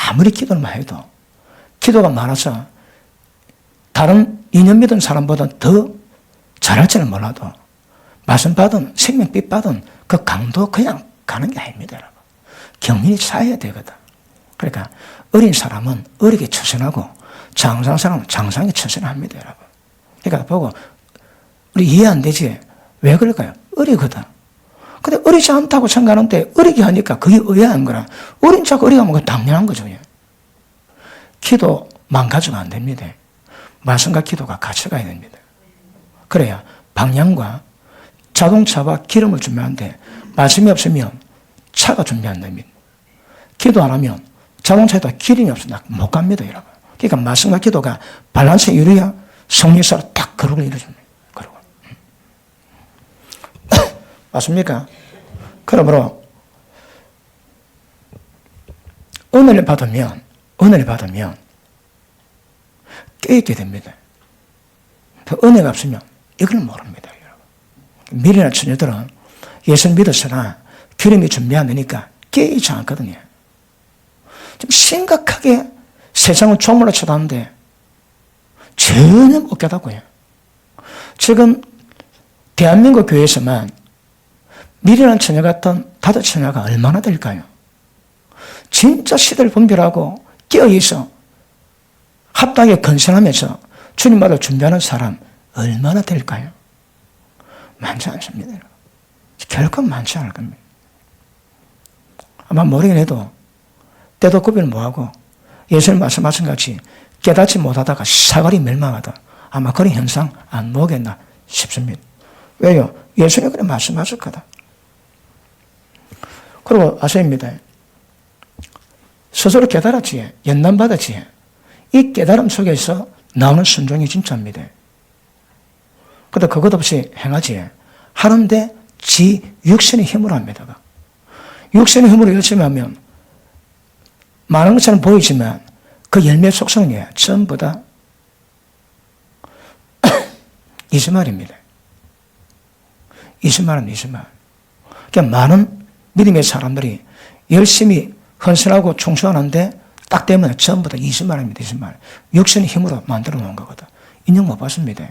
Speaker 1: 아무리 기도를 해도 기도가 많아서 다른 2년 믿은 사람보다 더 잘할지는 몰라도 말씀 받은 생명빛 받은 그 강도 그냥 가는 게 아닙니다, 여러분. 경륜이 쌓여야 되거든. 그러니까 어린 사람은 어리게 처신하고 장성한 사람은 장성하게 처신합니다, 여러분. 그러니까 보고 우리 이해 안 되지? 왜 그럴까요? 어리거든. 근데 어리지 않다고 생각하는데 어리게 하니까 그게 의아한 거라. 어린 자가 어리게 하면 그건 당연한 거죠. 기도만 가지고 안 됩니다. 말씀과 기도가 같이 가야 됩니다. 그래야 방향과 자동차와 기름을 준비하는데 말씀이 없으면 차가 준비 안 됩니다. 기도 안 하면 자동차에다 기름이 없으면 못 갑니다, 여러분. 그러니까 말씀과 기도가 밸런스에 이루어야 성령사로 딱 거룩을 이루어줍니다. 거룩을. 맞습니까? 그러므로 은혜를 받으면 깨있게 됩니다. 은혜가 없으면 이걸 모릅니다, 여러분. 미련한 처녀들은 예수 믿었으나 기름이 준비 안 되니까 깨있지 않거든요. 좀 심각하게 세상을 조물러 쳐다보는데 전혀 못 깨닫고요. 지금 대한민국 교회에서만 미련한 처녀 같은 다섯 처녀가 얼마나 될까요? 진짜 시대를 분별하고 깨어있어 합당하게 건설하면서 주님마다 준비하는 사람 얼마나 될까요? 많지 않습니다. 결코 많지 않을 겁니다. 아마 모르긴 해도 때도 구별 못하고 예수님 말씀하신 같이 깨닫지 못하다가 사거리 멸망하다. 아마 그런 현상 안 나오겠나 싶습니다. 왜요? 예수님이 그래 말씀하셨거든. 그리고 아십니다. 스스로 깨달았지, 연단받았지. 이 깨달음 속에서 나오는 순종이 진짜입니다. 근데 그것 없이 행하지. 하는데 지 육신의 힘으로 합니다. 육신의 힘으로 열심히 하면 많은 것처럼 보이지만 그 열매 속성이 전부 다 이스마엘입니다. 이스마엘은 이스마엘. 그러니까 많은 믿음의 사람들이 열심히 헌신하고 충성하는데 딱 되면 전부 다 이스마엘입니다. 이스마엘. 육신의 힘으로 만들어 놓은 거거든. 인정 못 받습니다.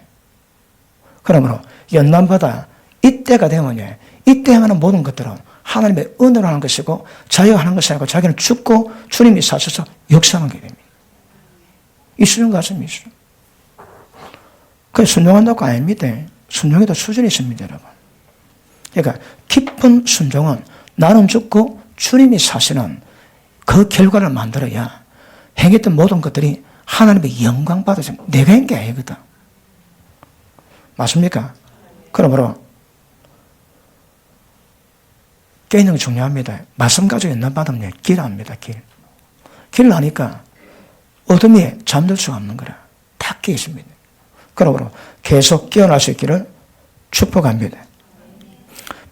Speaker 1: 그러므로 연단받아 이때가 되면 이때 하는 모든 것들은 하나님의 은혜로 하는 것이고 자기가 하는 것이 아니고 자기는 죽고 주님이 사셔서 역사하는 게 됩니다. 이 순종 가슴이 있어요. 그래서 순종한다고 아닙니다. 순종에도 수준이 있습니다, 여러분. 그러니까 깊은 순종은 나는 죽고 주님이 사시는 그 결과를 만들어야 행했던 모든 것들이 하나님의 영광 받아서 내가 한 게 아니거든. 맞습니까? 그러므로 깨는 게 중요합니다. 말씀 가지고 연단받으면 길 압니다. 길을 하니까 어둠이 잠들 수가 없는 거라. 다 깨 있습니다. 그러므로 계속 깨어날 수 있기를 축복합니다.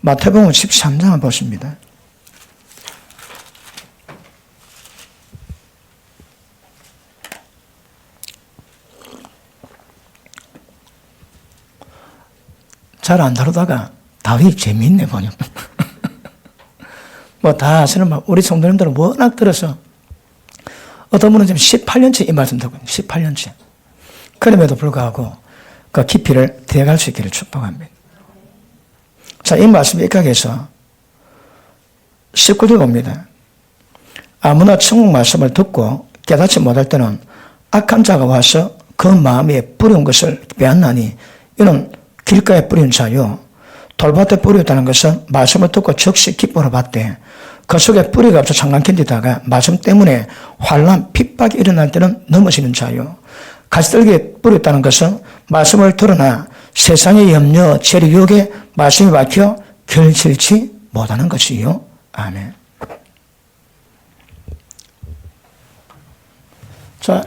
Speaker 1: 마태복음 13장을 보십니다. 잘 안 다루다가 다윗 재미있네 보니. 뭐 다 아시는 말, 우리 성도님들은 워낙 들어서 어떤 분은 지금 18년째 이 말씀 듣고 18년째. 그럼에도 불구하고 그 깊이를 대갈 수 있기를 축복합니다. 자, 이 말씀 입각해서 19절 봅니다. 아무나 천국 말씀을 듣고 깨닫지 못할 때는 악한 자가 와서 그 마음에 뿌려온 것을 빼앗나니 이는 길가에 뿌린 자요. 돌밭에 뿌렸다는 것은 말씀을 듣고 즉시 기쁨으로 받되 그 속에 뿌리가 없어 잠깐 견디다가 말씀 때문에 환난, 핍박이 일어날 때는 넘어지는 자요. 가시떨기에 뿌렸다는 것은 말씀을 들으나 세상의 염려, 재리, 유혹에 말씀이 박혀 결실치 못하는 것이요. 아멘. 자,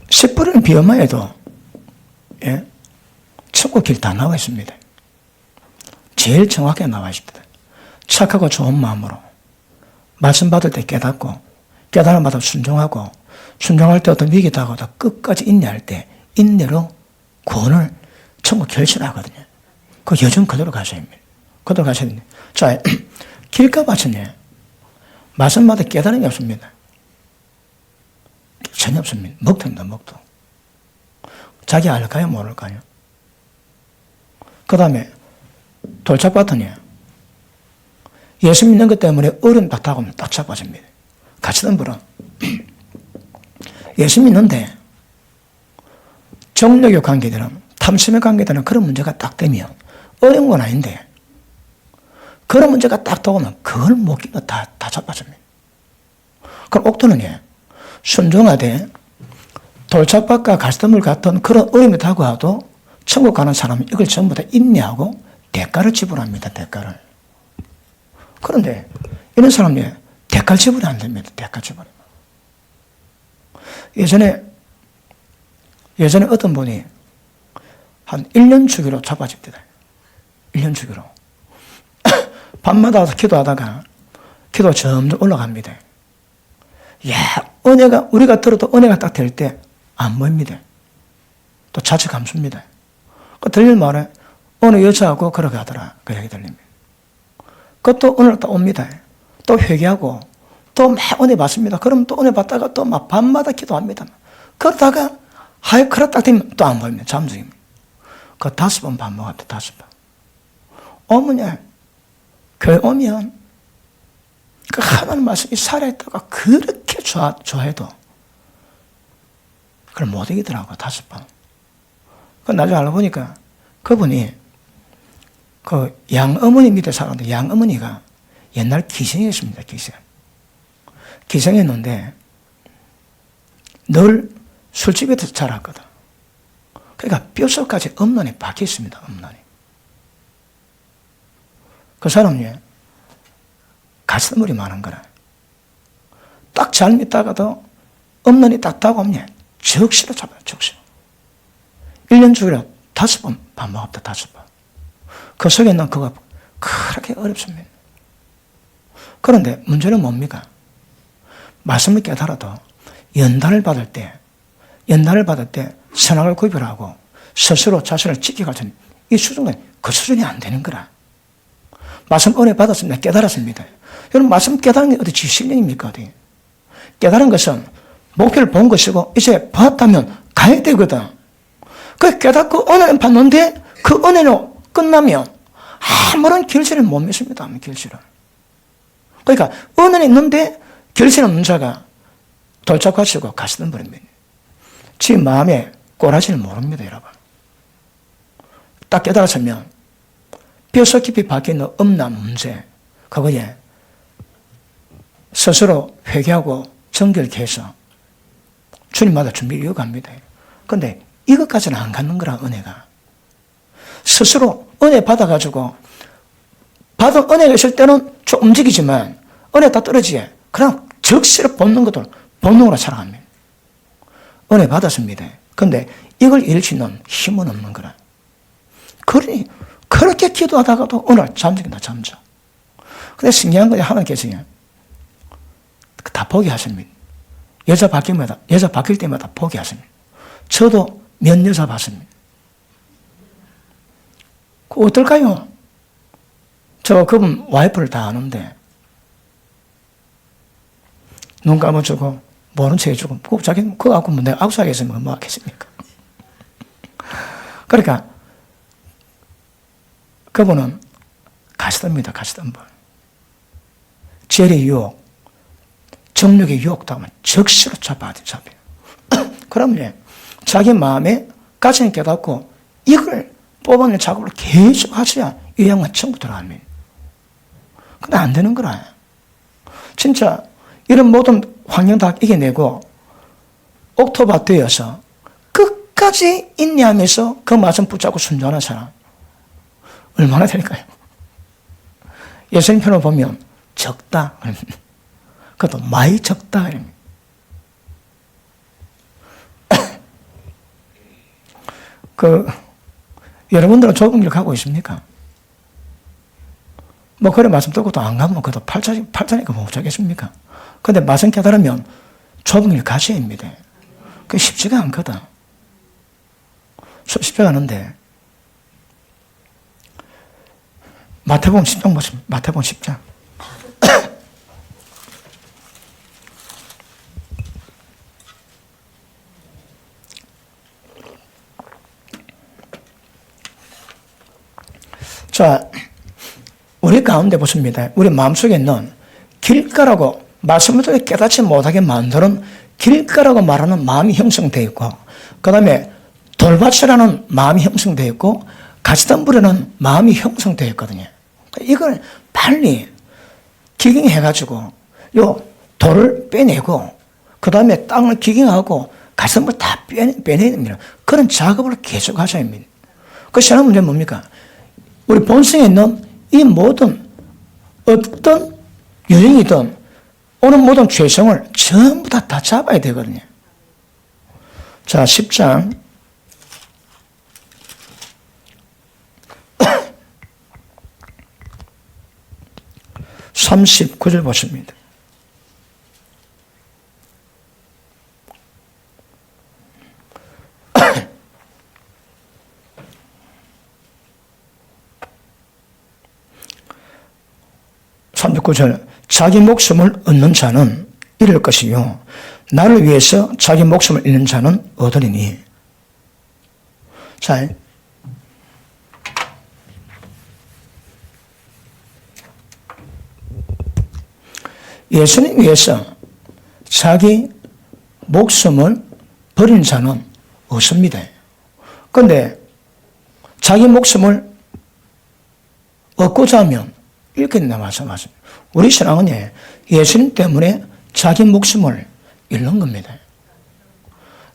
Speaker 1: 씨 뿌리는 비엄만 해도 천국 길 다 나와 있습니다. 제일 정확하게 나와 있습니다. 착하고 좋은 마음으로 말씀 받을 때 깨닫고 깨달음 받아 순종하고 순종할 때 어떤 위기 다가오다 끝까지 인내할 때 인내로 구원을 천국 결실하거든요. 그 여정 그대로 가셔야 합니다. 그대로 가셔야 됩니다. 자, 길가밭은 말씀마다 깨달음이 없습니다. 전혀 없습니다. 먹통입니다, 먹통. 자기 알까요, 모를까요? 그 다음에 돌짝밭은 예수 믿는 것 때문에 어려움 딱 다가오면 딱 잡아집니다. 같이던 분은 예수 믿는데 정력의 관계들은 탐심의 관계들은 그런 문제가 딱 되면 어려운 건 아닌데 그런 문제가 딱 다가오면 그걸 못 끼면 다 잡아집니다. 그럼 옥토는 순종하되 돌짝밭과 가시덤불 같은 그런 어려움이 다가와도 천국 가는 사람은 이걸 전부 다 인내하고 대가를 지불합니다. 대가를. 그런데 이런 사람이 대가 지불이 안 됩니다. 대가 지불이. 예전에 어떤 분이 한 1년 주기로 잡아집니다. 1년 주기로. 밤마다 기도하다가 기도가 점점 올라갑니다. 은혜가, 우리가 들어도 은혜가 딱 될 때 안 보입니다. 또 자체 감춥니다. 그 들릴 말에 어느 여자하고 그렇게 하더라. 그 얘기 들립니다. 그것도 오늘 또 옵니다. 또 회개하고 또 막 은혜 받습니다. 그럼 또 은혜 받다가 또 막 밤마다 기도합니다. 그러다가 하여 그렇다 딱 되면 또 안 보입니다. 잠적입니다. 그 5번 반복합니다. 5번. 어머니, 교회 오면 그 하나님 말씀이 살아있다가 그렇게 좋아해도 그걸 못 이기더라고요. 5번. 그 나중에 알고 보니까 그분이 그 양어머니 밑에 살았는데 양어머니가 옛날 기생이었습니다. 기생했는데 늘 술집에서 자랐거든. 그러니까 뼛속까지 엄란이 박혀 있습니다. 엄란이. 그 사람이 가시덤불이 많은 거라. 딱 잘못 있다가도 엄란이 딱 다가오면 적시로 잡아요. 적시로. 1년 주기로 5번 반복합니다. 5번. 그 속에 있는 그거 그렇게 어렵습니다. 그런데 문제는 뭡니까? 말씀을 깨달아도 연단을 받을 때 선악을 구별하고 스스로 자신을 지켜갈 때 이 수준은 그 수준이 안 되는 거라. 말씀 은혜 받았습니다. 깨달았습니다. 여러분 말씀 깨달은 게 어디 지식력입니까? 어디? 깨달은 것은 목표를 본 것이고 이제 봤다면 가야 되거든. 그 깨닫고 은혜를 받는데 그 은혜로 끝나면 아무런 결실을 못 맺습니다. 결실을. 그러니까 은혜는 있는데 결실 없는 자가 돌짝하시고 가시던 분입니다. 지 마음에 꼬라지를 모릅니다. 여러분. 딱 깨달았으면 뼈속 깊이 박혀있는 엄난 문제 그거에 스스로 회개하고 정결케 해서 주님마다 준비를 이어갑니다. 그런데 이것까지는 안 갖는 거라 은혜가. 스스로 은혜 받아가지고 받은 은혜가 있을 때는 좀 움직이지만 은혜 다 떨어지게 그냥 적시로 본능 것들 본능으로 살아갑니다. 은혜 받았습니다. 그런데 이걸 잃을 수 있는 힘은 없는 거라. 그러니 그렇게 기도하다가도 오늘 잠적이다 잠적. 근데 신기한 것이 하나 계세요. 다 포기하십니다. 여자 바뀔 때마다 포기하십니다. 저도 몇 여자 봤습니다. 그 어떨까요? 저 그분 와이프를 다 아는데 눈 감아주고 모른 척 해주고 자기는 그거 갖고 내가 악수하겠으면 뭐 하겠습니까? 그러니까 그분은 가시덤입니다. 가시덤 분. 죄의 유혹, 정욕의 유혹도 하면 적시로 잡아요. 그러면 자기 마음에 가진 깨닫고 이걸 뽑아내는 작업을 계속 하셔야 이 양반 전부 들어갑니다. 근데 안 되는 거라. 진짜 이런 모든 환경 다 이겨내고 옥토바 되어서 끝까지 인내하면서 그 말씀 붙잡고 순종하는 사람 얼마나 될까요? 예수님 편을 보면 적다. 그것도 많이 적다. 여러분들은 좁은 길 가고 있습니까? 뭐, 그래, 말씀 듣고도 안 가면 그래도 팔자니까 못 자겠습니까? 근데 말씀 깨달으면 좁은 길 가셔야 합니다. 그게 쉽지가 않거든. 쉽지가 않은데, 마태복음 10장 보시면, 마태복음 10장. 자, 우리 가운데 보십니다. 우리 마음속에 있는 길가라고, 말씀을 통해 깨닫지 못하게 만드는 길가라고 말하는 마음이 형성되어 있고, 그 다음에 돌밭이라는 마음이 형성되어 있고, 가시덤불이라는 마음이 형성되어 있거든요. 이걸 빨리 기경해가지고, 요 돌을 빼내고, 그 다음에 땅을 기경하고, 가시덤불 다 빼내야 됩니다. 그런 작업을 계속 하셔야 합니다. 그 시원한 문제는 뭡니까? 우리 본성에 있는 이 모든 어떤 유형이든 오는 모든 죄성을 전부 다 잡아야 되거든요. 자, 10장 39절 보십니다. 자기 목숨을 얻는 자는 잃을 것이요 나를 위해서 자기 목숨을 잃는 자는 얻으리니. 자, 예수님 위해서 자기 목숨을 버린 자는 없습니다. 그런데 자기 목숨을 얻고자 하면 이렇게 말씀하십니다. 우리 신앙은 예수님 때문에 자기 목숨을 잃는 겁니다.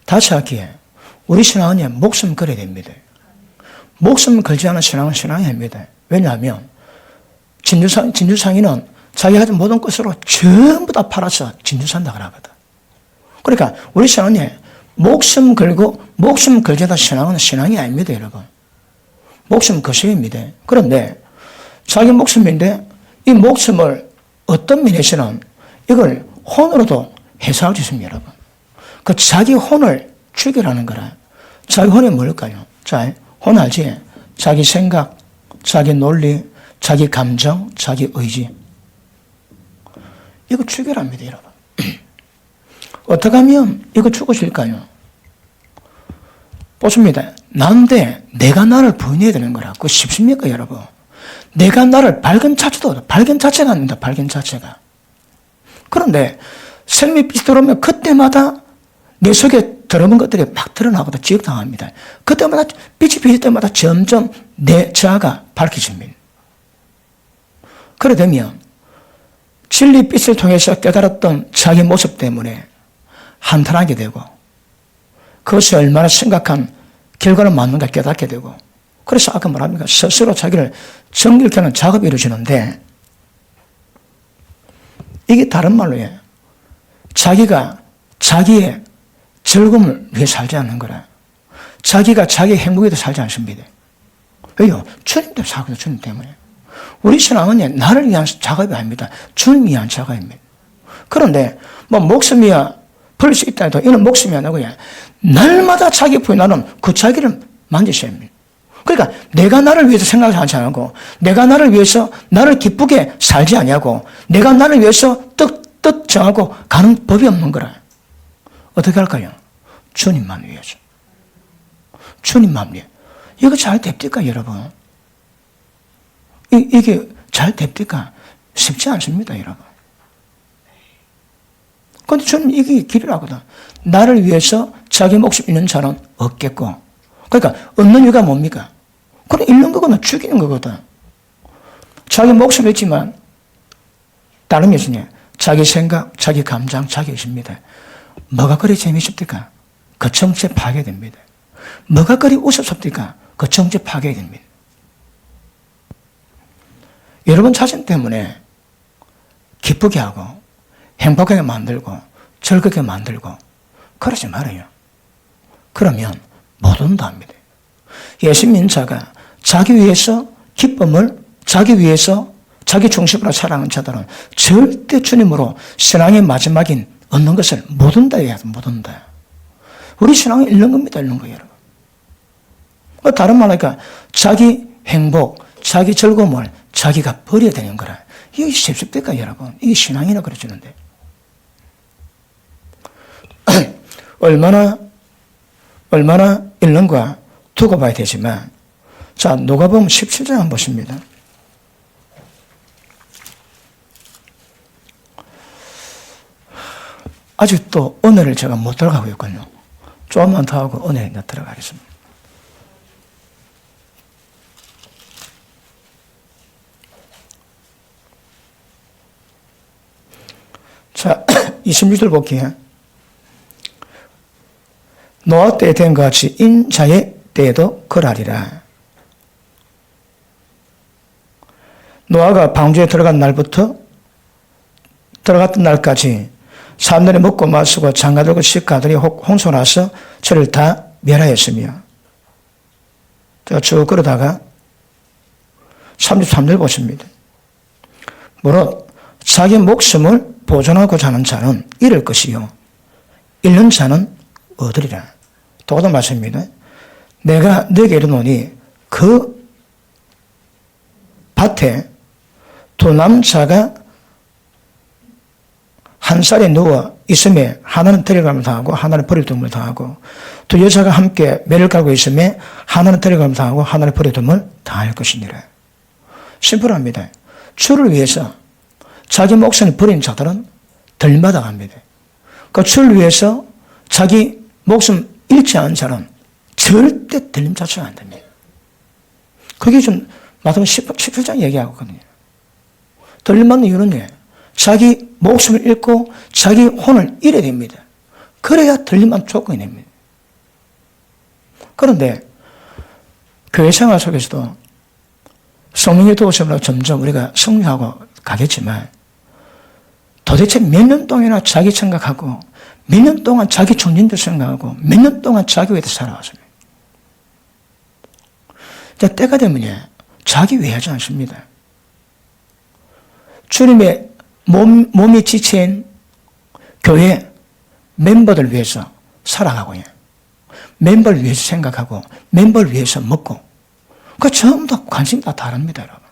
Speaker 1: 다시 할게요. 우리 신앙은 목숨 걸어야 됩니다. 목숨 걸지 않은 신앙은 신앙이 아닙니다. 왜냐하면 진주상인은 자기가 가진 모든 것으로 전부 다 팔아서 진주 산다 그러거든. 그러니까 우리 신앙은 목숨 걸고 목숨 걸자다 신앙은 신앙이 아닙니다, 여러분. 목숨 거세입니다. 그런데 자기 목숨인데 이 목숨을 어떤 면에서는 이걸 혼으로도 해석할 수 있습니다, 여러분. 그 자기 혼을 죽이라는 거라. 자기 혼이 뭘까요? 자, 혼 알지? 자기 생각, 자기 논리, 자기 감정, 자기 의지. 이거 죽이랍니다, 여러분. 어떻게 하면 이거 죽으실까요? 보십니다. 난데 내가 나를 부인해야 되는 거라. 그거 쉽습니까, 여러분? 내가 나를 발견 자체가 아닙니다, 발견 자체가. 그런데 생명빛이 들어오면 그때마다 내 속에 들어본 것들이 막 드러나거든, 지역당합니다. 그때마다 빛이 비칠 때마다 점점 내 자아가 밝혀집니다. 그래 되면 진리빛을 통해서 깨달았던 자기 모습 때문에 한탄하게 되고 그것이 얼마나 심각한 결과를 맞는가 깨닫게 되고 그래서 아까 말합니까? 스스로 자기를 정결케 하는 작업이 이루어지는데 이게 다른 말로요. 자기가 자기의 즐거움을 위해 살지 않는 거라. 자기가 자기의 행복에 대해 살지 않습니다. 왜요? 주님 때문에 살거든요. 주님 때문에. 우리 신앙은 나를 위한 작업이 아닙니다. 주님을 위한 작업입니다. 그런데 뭐 목숨이야 버릴 수 있다 해도 이는 목숨이 아니고요. 날마다 자기 부인하는 그 자기를 만지셔야 합니다. 그러니까 내가 나를 위해서 생각하지 않고 내가 나를 위해서 나를 기쁘게 살지 아니하고 내가 나를 위해서 뜻 정하고 가는 법이 없는 거라. 어떻게 할까요? 주님만 위해서. 주님만 위해. 이거 잘 됩니까, 여러분? 이게 잘 됩니까? 쉽지 않습니다, 여러분. 그런데 저는 이게 길이라거든. 나를 위해서 자기 목숨 잃는 자는 없겠고. 그러니까 얻는 이유가 뭡니까? 그럼 잃는 거거든, 죽이는 거거든. 자기 목숨 잃지만 다른 것이냐? 자기 생각, 자기 감정, 자기 의식입니다. 뭐가 그리 재미있습니까? 그 정체 파괴됩니다. 뭐가 그리 우습습니까? 그 정체 파괴됩니다. 여러분 자신 때문에 기쁘게 하고 행복하게 만들고 즐겁게 만들고 그러지 말아요. 그러면 못 온답니다. 예수 믿는 자가 자기 위해서 기쁨을 자기 위해서 자기 중심으로 살아가는 자들은 절대 주님으로 신앙의 마지막인 얻는 것을 못 온다 해야 못 온다. 우리 신앙은 잃는 겁니다. 잃는 거예요. 여러분. 다른 말하니까 자기 행복, 자기 즐거움을 자기가 버려야 되는 거라. 이게 쉽습니까, 여러분? 이게 신앙이라 그러시는데. 얼마나 잃는가 두고 봐야 되지만, 자, 누가복음 17장 한번 보십니다. 아직도 은혜를 제가 못 들어가고 있거든요. 조금만 더 하고 은혜에 들어가겠습니다. 자, 26절 볼게요. 노아 때에 된 것 같이 인자의 때에도 그러하리라. 노아가 방주에 들어간 날부터 들어갔던 날까지 사람들이 먹고 마시고 장가들고 시가들이 홍수 나서 저를 다 멸하였으며 제가 쭉 그러다가 33절 보십니다. 무릇 자기 목숨을 보존하고자 하는 자는 잃을 것이요 잃는 자는 얻으리라. 또한 말씀입니다. 내가 너에게 이르노니 그 밭에 두 남자가 한 쌀에 누워 있음에 하나는 데려감을 당하고 하나는 버려둠을 당하고 두 여자가 함께 매를 깔고 있음에 하나는 데려감을 당하고 하나는 버려둠을 당할 것이니라. 심플합니다. 주를 위해서 자기 목숨을 버린 자들은 덜 받아갑니다. 그 주를 위해서 자기 목숨 잃지 않은 자는 절대 들림 자체가 안 됩니다. 그게 좀 마태복음 17장 얘기하거든요. 들림 받는 이유는 자기 목숨을 잃고 자기 혼을 잃어야 됩니다. 그래야 들림만 조건이 됩니다. 그런데 교회 생활 속에서도 성령의 도우심으로 점점 우리가 성장하고 가겠지만 도대체 몇 년 동안이나 자기 생각하고 몇 년 동안 자기 존재도 생각하고 몇 년 동안 자기 위해서 살아왔습니다. 때가 되면 자기 위하지 않습니다. 주님의 몸이 지친 교회 멤버들 위해서 살아가고요. 멤버를 위해서 생각하고 멤버를 위해서 먹고 그 전부 다 관심 다 다릅니다, 여러분.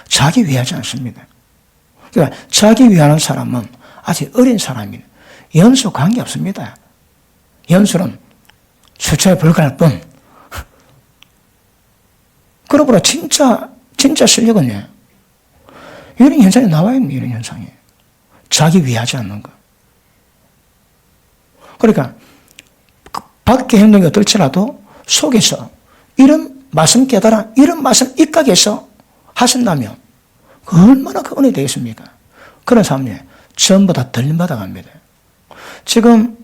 Speaker 1: 자기 위하지 않습니다. 그러니까 자기 위하는 사람은 아직 어린 사람입니다. 연수 관계 없습니다. 연수는 숫자에 불과할 뿐. 그러므로 진짜 실력은요. 이런 현상이 나와요, 이런 현상이. 자기 위하지 않는 거. 그러니까 밖의 행동이 어떨지라도 속에서 이런 말씀 깨달아, 이런 말씀 입각해서 하신다면 얼마나 그 은혜 되겠습니까? 그런 사람이 전부 다 들림받아 갑니다. 지금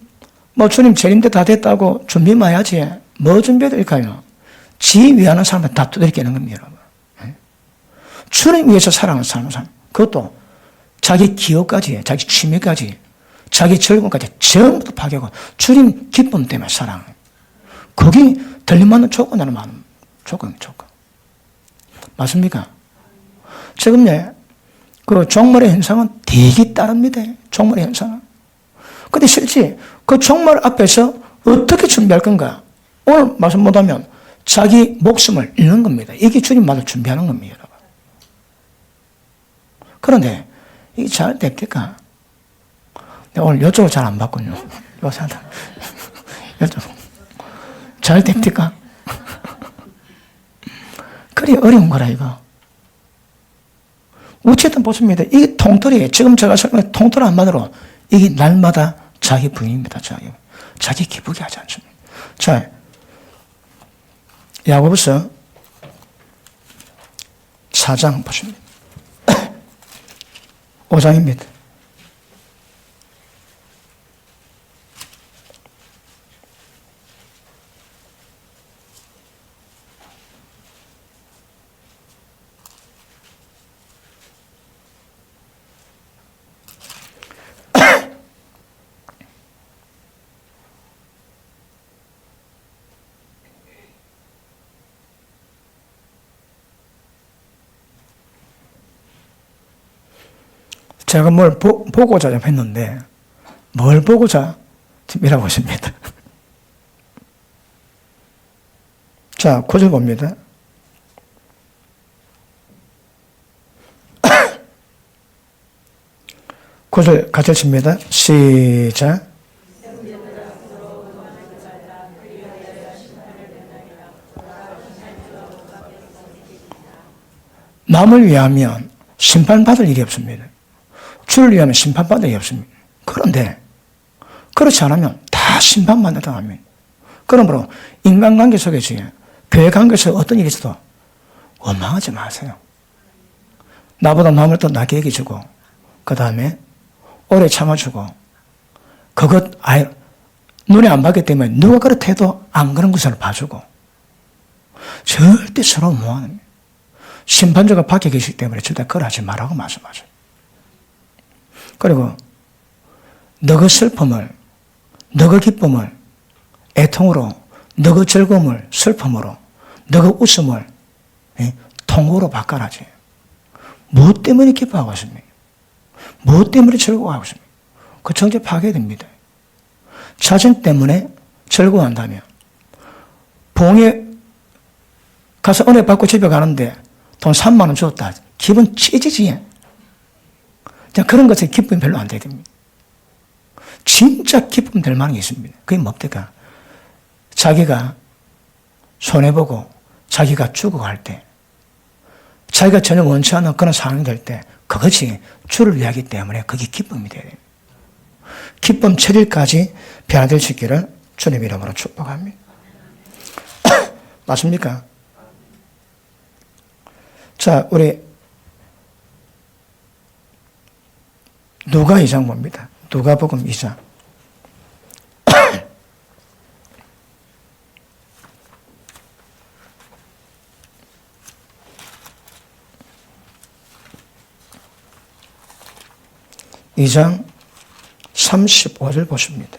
Speaker 1: 주님 재림대 다 됐다고 준비만 해야지 뭐 준비해드릴까요? 지 위하는 사람은 다 두드리는 겁니다, 여러분. 주님 위해서 살아가는 사람, 그것도 자기 기업까지, 자기 취미까지, 자기 즐거움까지 전부 다 파괴하고 주님 기쁨 때문에 살아가는 거예요. 거기 들림받는 조건으로 많은 조건. 맞습니까? 지금요, 그 종말의 현상은 되게 따릅니다. 종말의 현상은. 근데 실제 그 종말 앞에서 어떻게 준비할 건가? 오늘 말씀 못하면 자기 목숨을 잃는 겁니다. 이게 주님 말을 준비하는 겁니다, 여러분. 그런데 이게 잘 될까? 오늘 이쪽을 잘 안 봤군요. 요새 이쪽 잘 됩니까? 그리 어려운 거라 이거. 어쨌든 보십니다. 이게 통틀이에요. 지금 제가 설명한 통틀 한마디로 이게 날마다 자기 부인입니다. 자기 기쁘게 하지 않습니다. 자, 야고보서 4장 보십니다. 5장입니다. 제가 뭘 보고자 했는데 뭘 보고자 이라고 하십니다. 자, 9절 봅니다. 구절 같이 칩니다. 시작. 남을 위하면 심판받을 일이 없습니다. 주를 위하면 심판받을 일이 없습니다. 그런데 그렇지 않으면 다 심판받는다고 합니다. 그러므로 인간관계 속에서 교회 관계에서 어떤 일이 있어도 원망하지 마세요. 나보다 남을 더 나게 얘기해주고 그 다음에 오래 참아주고 그것 눈에 안 봤기 때문에 누가 그렇대도 안 그런 것을 봐주고 절대 서로 모아냅니다. 심판자가 밖에 계시기 때문에 절대 그걸 하지 말라고 말씀하세요. 그리고 너의 슬픔을, 너의 기쁨을 애통으로, 너의 즐거움을 슬픔으로, 너의 웃음을 통으로 바꿔라지. 무엇 때문에 기뻐하고 있습니까? 무엇 때문에 즐거워하고 있습니까? 그 정체 파괴됩니다. 자신 때문에 즐거워한다면 봉에 가서 은혜 받고 집에 가는데 돈 3만 원 줬다. 기분 찢어지지. 그런 것에 기쁨이 별로 안 되게 됩니다. 진짜 기쁨 될 만한 게 있습니다. 그게 뭡니까? 자기가 손해보고 자기가 죽어갈 때 자기가 전혀 원치 않는 그런 상황이 될 때 그것이 주를 위하기 때문에 그게 기쁨이 돼야 됩니다. 기쁨 7일까지 변화될 수 있기를 주님 이름으로 축복합니다. 맞습니까? 자, 우리 누가 2장 봅니다. 누가복음 2장. (2장) 35절 보십니다.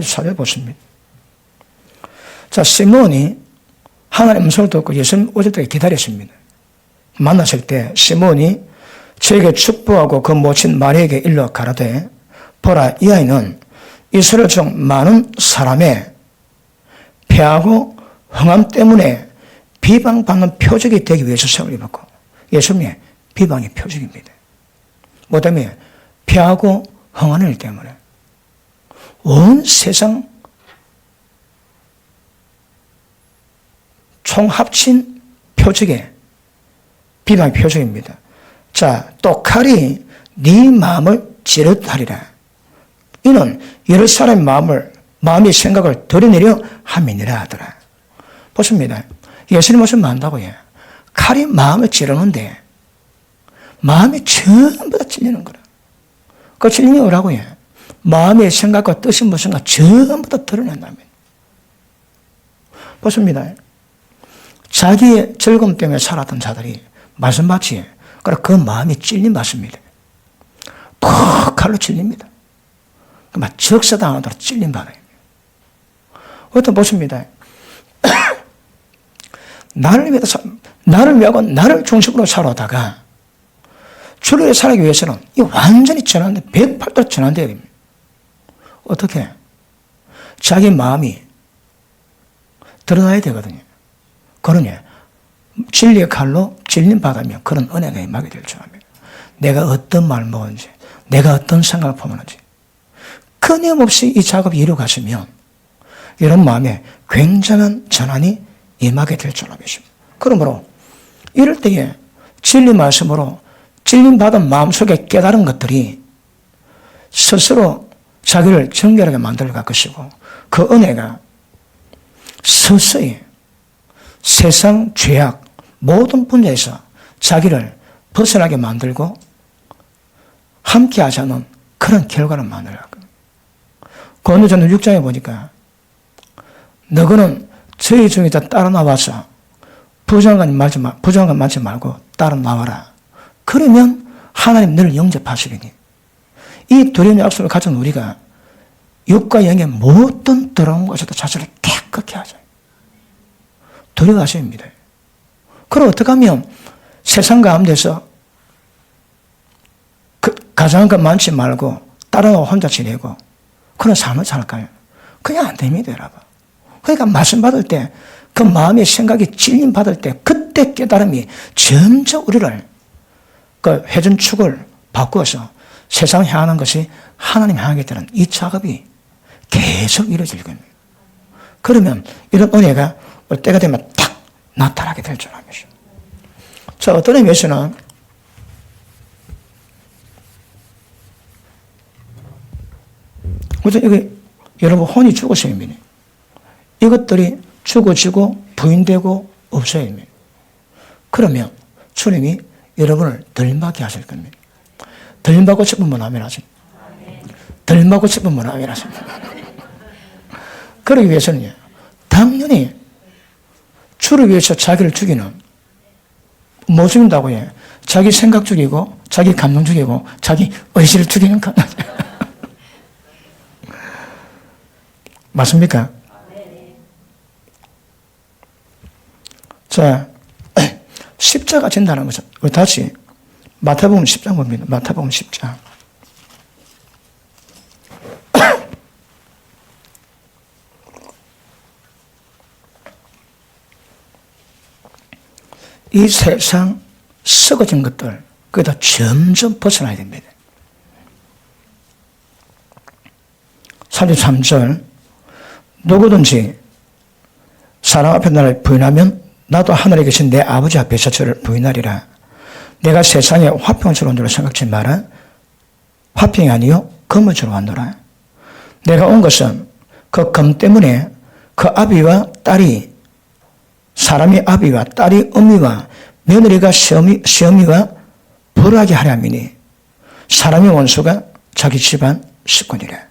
Speaker 1: 34절 보십니다. 자, 시몬이 하나님의 음성을 듣고 예수님 오실 때까지 기다렸습니다. 만났을 때 시몬이 저에게 축복하고 그 모친 마리에게 일러 가라되 보라, 이 아이는 이스라엘 중 많은 사람의 폐하고 흥함 때문에 비방받는 표적이 되기 위해서 세월 입었고, 예수님의 비방의 표적입니다. 뭐 때문에? 폐하고 흥하는 일 때문에. 온 세상 총 합친 표적의 비방의 표적입니다. 자, 또 칼이 네 마음을 찌르하리라. 이는 여러 사람의 마음의 생각을 들여내려 함이니라 하더라. 보십니다. 예수님 무슨 말한다고요? 칼이 마음을 찌르는데 마음이 전부 다 찔리는 거라. 그 찔림이 뭐라고요? 마음의 생각과 뜻이 무엇인가 전부 다 드러낸답니다. 보십니다. 자기의 즐거움 때문에 살았던 자들이 말씀같이 그 마음이 찔림 받습니다. 푹 칼로 찔립니다. 막 적사당하도록 찔림 받아요. 어떤 보십니다. 나를 위하고 나를 중심으로 살아다가 주를 위해 살기 위해서는 이 완전히 전환돼 180도 전환돼야 됩니다. 어떻게? 자기 마음이 드러나야 되거든요. 그러니 진리의 칼로 찔림 받으면 그런 은혜가 임하게 될 줄 압니다. 내가 어떤 말을 먹었는지, 내가 어떤 생각을 품었는지 끊임없이 이 작업이 이루어가시면 이런 마음에 굉장한 전환이 임하게 될 줄 믿습니다. 그러므로 이럴 때에 진리 말씀으로 찔림받은 마음속에 깨달은 것들이 스스로 자기를 정결하게 만들어갈 것이고, 그 은혜가 서서히 세상 죄악 모든 분야에서 자기를 벗어나게 만들고 함께 하자는 그런 결과를 만들어갈 겁니다. 고린도전서 6장에 보니까 너희는 저희 중에서 따라 나와서 부정한 많지 말고 따라 나와라. 그러면 하나님 너를 영접하시리니. 이 두려운 약속을 가진 우리가 육과 영의 모든 더러운 것에도 자신을 깨끗게 하자. 두려워하셔야 합니다. 그럼 어떻게 하면 세상 가운데서 가장한 것 많지 말고 따라와 혼자 지내고 그런 삶을 살까요? 그냥 안 됩니다, 여러분. 그러니까 말씀 받을 때 그 마음의 생각이 찔림 받을 때 그때 깨달음이 점점 우리를 그 회전축을 바꾸어서 세상 향하는 것이 하나님 향하게 되는 이 작업이 계속 이루어질 겁니다. 그러면 이런 은혜가 때가 되면 탁 나타나게 될 줄 압니다. 자, 어떤 의미에서는 이게 여러분 혼이 죽어서야 합니다. 이것들이 죽어지고 부인되고 없어야 합니다. 그러면 주님이 여러분을 덜 맞게 하실 겁니다. 덜 맞고 싶은 분 아멘 하십니다. 덜 맞고 싶은 분 아멘 하십니다. 그러기 위해서는요, 당연히 주를 위해서 자기를 죽이는, 뭐 죽인다고 해? 자기 생각 죽이고, 자기 감정 죽이고, 자기 의지를 죽이는 것. 맞습니까? 자, 십자가 진다는 것은, 다시 마태복음 10장 봅니다. 마태복음 10장. 이 세상 썩어진 것들, 그게 점점 벗어나야 됩니다. 33절, 누구든지 사람 앞에 나를 부인하면 나도 하늘에 계신 내 아버지 앞에서 저를 부인하리라. 내가 세상에 화평을 주러 온 줄 생각지 마라. 화평이 아니요 검을 주러 왔노라. 내가 온 것은 그 검 때문에 그 아비와 딸이, 사람이 아비와 딸이 어미와 며느리가 시어미와 벌하게 하려 함이니 사람의 원수가 자기 집안 식구니라.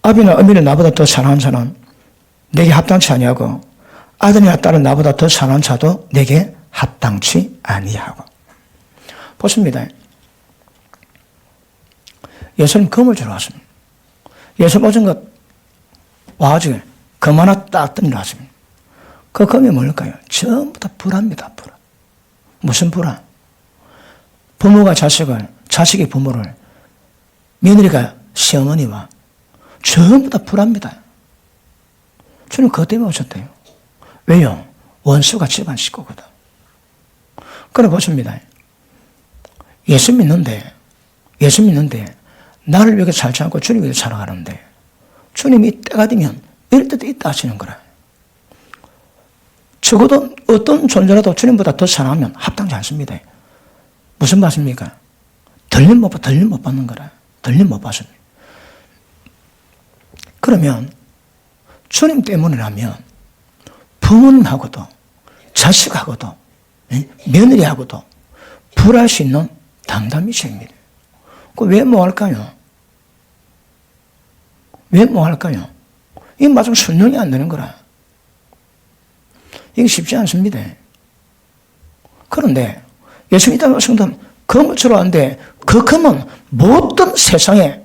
Speaker 1: 아비나 어미를 나보다 더 사랑하는 자는 내게 합당치 아니하고 아들이나 딸은 나보다 더 사랑하는 자도 내게 합당치 아니하고. 보십니다. 예수님 금을 주러 왔습니다. 예수님 오신 것 와가지고 금 하나 딱 던지러 왔습니다. 그 금이 뭘까요? 전부 다 불화입니다. 불화. 무슨 불화? 부모가 자식을, 자식이 부모를, 며느리가 시어머니와 전부 다 불화입니다. 주님 그것 때문에 오셨대요. 왜요? 원수가 집안 식구거든. 그래 보십니다. 예수 믿는데 나를 위해 살지 않고 주님 위해 살아가는데 주님이 때가 되면 이럴 때도 있다 하시는 거라. 적어도 어떤 존재라도 주님보다 더 사랑하면 합당치 않습니다. 무슨 말씀입니까? 들림 못 받는 거라. 들림 못 받습니다. 그러면 주님 때문이라면 부모님하고도 자식하고도 며느리하고도 불할 수 있는 담담이십니다. 왜 뭐 할까요? 왜 뭐 할까요? 이 마중 순종이 안 되는 거라. 이게 쉽지 않습니다. 그런데 예수님이 이 성도는 금을 주러 왔는데 그 금은 모든 세상에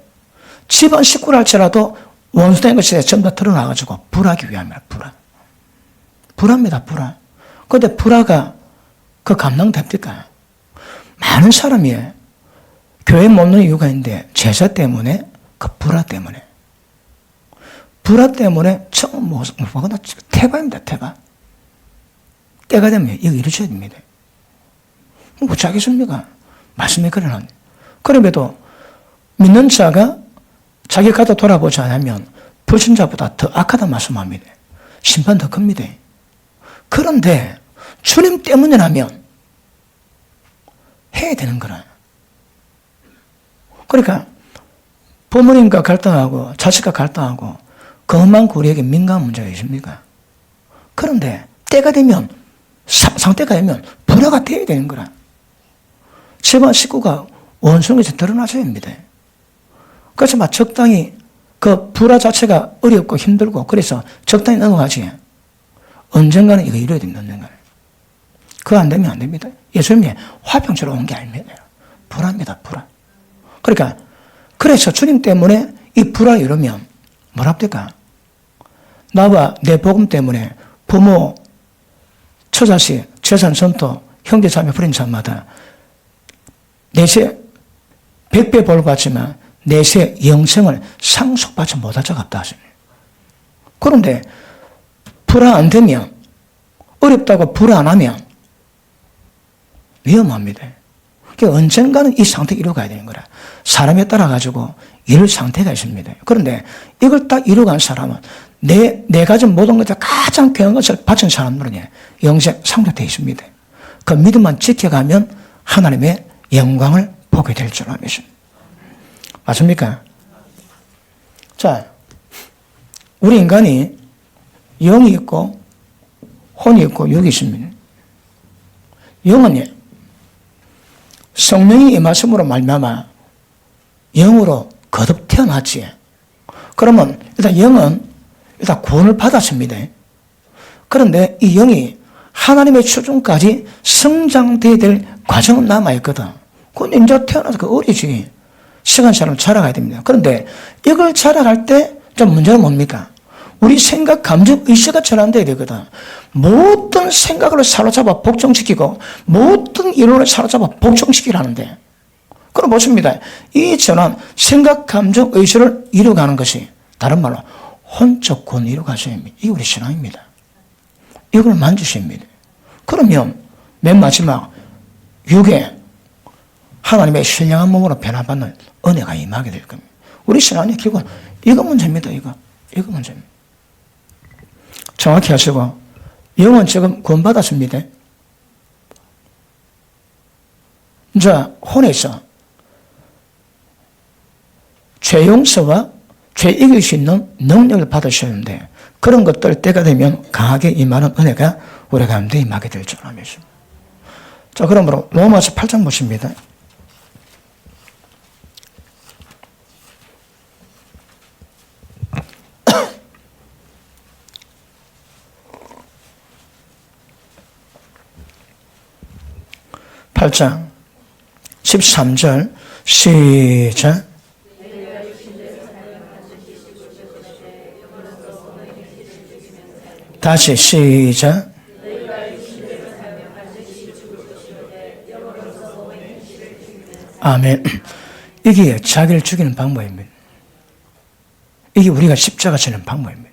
Speaker 1: 집안 식구라 할지라도 원수된 것이 전부 다 드러나가지고 불하기 위함이야. 불합니다. 불화. 그런데 불화가 그 감당됩니까? 많은 사람이 교회 못 오는 이유가 있는데 제사 때문에 그 불화 때문에 처음 뭐거나 태바입니다. 태바. 때가 되면 이거 이루셔야 됩니다. 어쩌겠습니까? 말씀이 그러는데. 그럼에도 믿는 자가 자기 가다 돌아보지 않으면 불신자보다 더 악하다 말씀합니다. 심판 더 큽니다. 그런데 주님 때문이라면 해야 되는 거라. 그러니까 부모님과 갈등하고 자식과 갈등하고 그것만 우리에게 민감한 문제가 있습니까? 그런데 때가 되면 상태가 되면 불화가 돼야 되는 거라. 집안 식구가 원수에서 드러나셔야 됩니다. 그래서 막 적당히 그 불화 자체가 어렵고 힘들고 그래서 적당히 넘어가지. 언젠가는 이거 이뤄야 된다는 거예요. 그거 안 되면 안 됩니다. 예수님이 화평처럼 온 게 아닙니다. 불화입니다. 불화. 그러니까 그래서 주님 때문에 이 불화 이루면 뭐랍니까? 나와 내 복음 때문에 부모, 처자식, 재산 전토, 형제 자매 부린 자마다 내세 100배 벌 받지만 내세 영생을 상속받지 못할 자가 없다 하십니다. 그런데 불화 안 되면 어렵다고 불화 안 하면 위험합니다. 그러니까 언젠가는 이 상태 이루어가야 되는 거라. 사람에 따라 가지고 이룰 상태가 있습니다. 그런데 이걸 딱 이루어간 사람은 내 가진 모든 것들 가장 귀한 것을 바친 사람들은 영생 상속되어 있습니다. 그 믿음만 지켜가면 하나님의 영광을 보게 될 줄 믿습니다. 맞습니까? 자, 우리 인간이 영이 있고 혼이 있고 육이 있습니다. 영은 성령이 임하심으로 말미암아 영으로 거듭 태어났지. 그러면 일단 영은 일단 구원을 받았습니다. 그런데 이 영이 하나님의 최종까지 성장되어야 될 과정은 남아있거든. 그건 이제 태어나서 그 어리지. 시간차로 자라가야 됩니다. 그런데 이걸 자라갈 때 좀 문제는 뭡니까? 우리 생각, 감정, 의식가 전환돼야 되거든. 모든 생각을 사로잡아 복종시키고 모든 이론을 사로잡아 복종시키라는데 그럼 보십니다. 이 전환, 생각, 감정, 의식을 이루어가는 것이 다른 말로 혼적 구원을 이루어가셔야 합니다. 이게 우리 신앙입니다. 이걸 만주셔야 합니다. 그러면 맨 마지막 육에 하나님의 신령한 몸으로 변화받는 은혜가 임하게 될 겁니다. 우리 신앙의 결국 이거 문제입니다. 이거 문제입니다. 정확히 하시고 영은 지금 구원받았습니다. 자, 혼에서 죄 용서와 죄 이길 수 있는 능력을 받으셨는데 그런 것들 때가 되면 강하게 임하는 은혜가 우리 가운데 임하게 될 줄 압니다. 자, 그러므로 로마서 8장 보십니다. (8장) 13절 시작. 다시 시작. 아멘. 이게 자기를 죽이는 방법입니다. 이게 우리가 십자가 지는 방법입니다.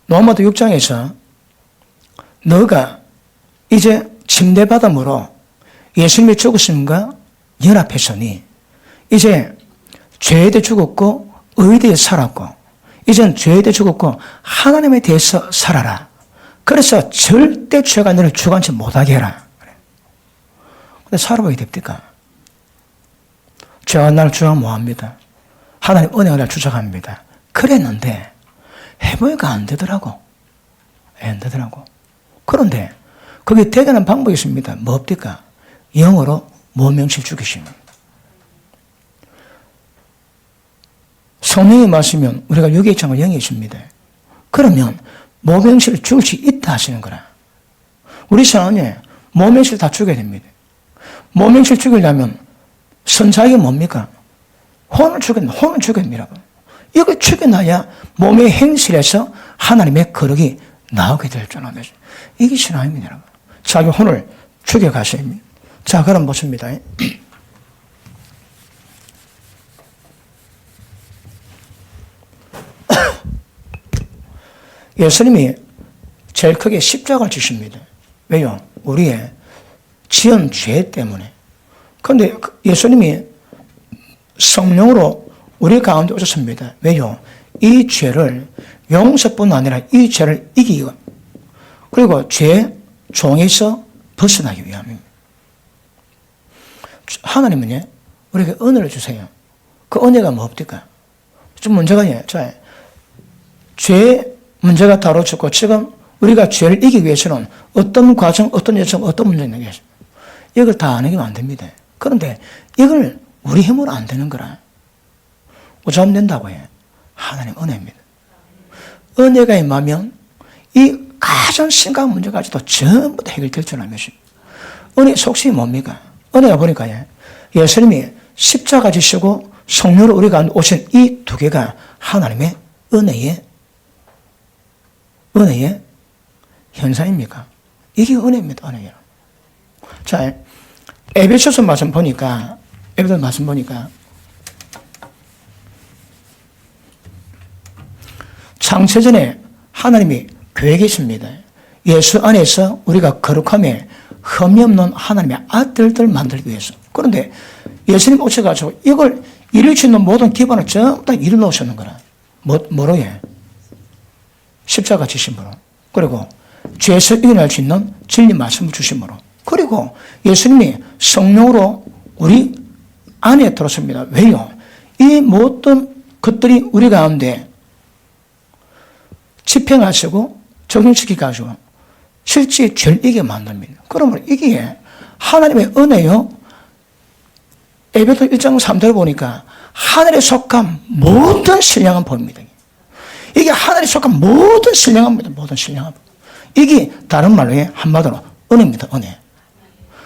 Speaker 1: 로마도 6장에서 너가 이제 침례받음으로 예수님이 죽으심과 연합했으니 이제 죄에 대해 죽었고 의에 대해 살았고 이젠 죄에 대해 죽었고 하나님에 대해서 살아라. 그래서 절대 죄가 너를 주관치 못하게 해라. 근데 살아보게 됩니까? 죄가 나를 주장 뭐합니다? 하나님 은혜가 나를 주장합니다. 그랬는데 해보니까 안 되더라고. 안 되더라고. 그런데 거기 되게는 방법이 있습니다. 뭡니까? 영어로 모명실 죽이십니다. 성령이 마시면 우리가 육의 입장을 영이 있습니다. 그러면 모명실을 죽일 수 있다 하시는 거라. 우리 신앙에 모명실 다 죽여야 됩니다. 모명실 죽이려면 선자가 뭡니까? 혼을 죽였느라고. 이걸 죽여놔야 몸의 행실에서 하나님의 거룩이 나오게 될 줄 알아요. 이게 신앙입니다, 여러분. 자기 혼을 죽여가셔야 합니다. 자, 그럼 보십니다. 예수님이 제일 크게 십자가를 지십니다. 왜요? 우리의 지은 죄 때문에. 그런데 예수님이 성령으로 우리 가운데 오셨습니다. 왜요? 이 죄를 용서뿐 아니라 이 죄를 이기고 그리고 죄 종에서 벗어나기 위함입니다. 하나님은요, 우리에게 은혜를 주세요. 그 은혜가 뭡니까? 좀 문제가 죄 문제가 다뤄졌고 지금 우리가 죄를 이기기 위해서는 어떤 과정, 어떤 여정, 어떤 문제가 있는 게 있습니다. 이걸 다 안 해결하면 안 됩니다. 그런데 이걸 우리 힘으로 안 되는 거라. 어쩌면 된다고 해. 하나님 은혜입니다. 은혜가 임하면 이 가장 심각한 문제까지도 전부 다 해결될 줄 알면서 은혜의 속성이 뭡니까? 은혜가 보니까 예수님이 십자가 지시고 성령으로 우리가 오신 이 두 개가 하나님의 은혜의 현상입니까? 이게 은혜입니다. 은혜예요. 자, 에베소서 말씀 보니까 창세전에 하나님이 계획이십니다. 예수 안에서 우리가 거룩함에 흠이 없는 하나님의 아들들 만들기 위해서. 그런데 예수님 오셔가지고 이걸 이룰 수 있는 모든 기반을 전부 다 이루놓으셨는 거라. 뭐로 해? 십자가 지심으로. 그리고 죄에서 이겨낼 수 있는 진리 말씀을 주심으로. 그리고 예수님이 성령으로 우리 안에 들어섭니다. 왜요? 이 모든 것들이 우리 가운데 집행하시고 적용시켜가지고 실제 죄를 이기게 만듭니다. 그러면 이게 하나님의 은혜요. 에베소 1장 3절을 보니까 하늘에 속한 모든 신령한 법입니다. 이게 하늘에 속한 모든 신령합니다. 모든 신령한 법. 이게 다른 말로 한마디로 은혜입니다. 은혜.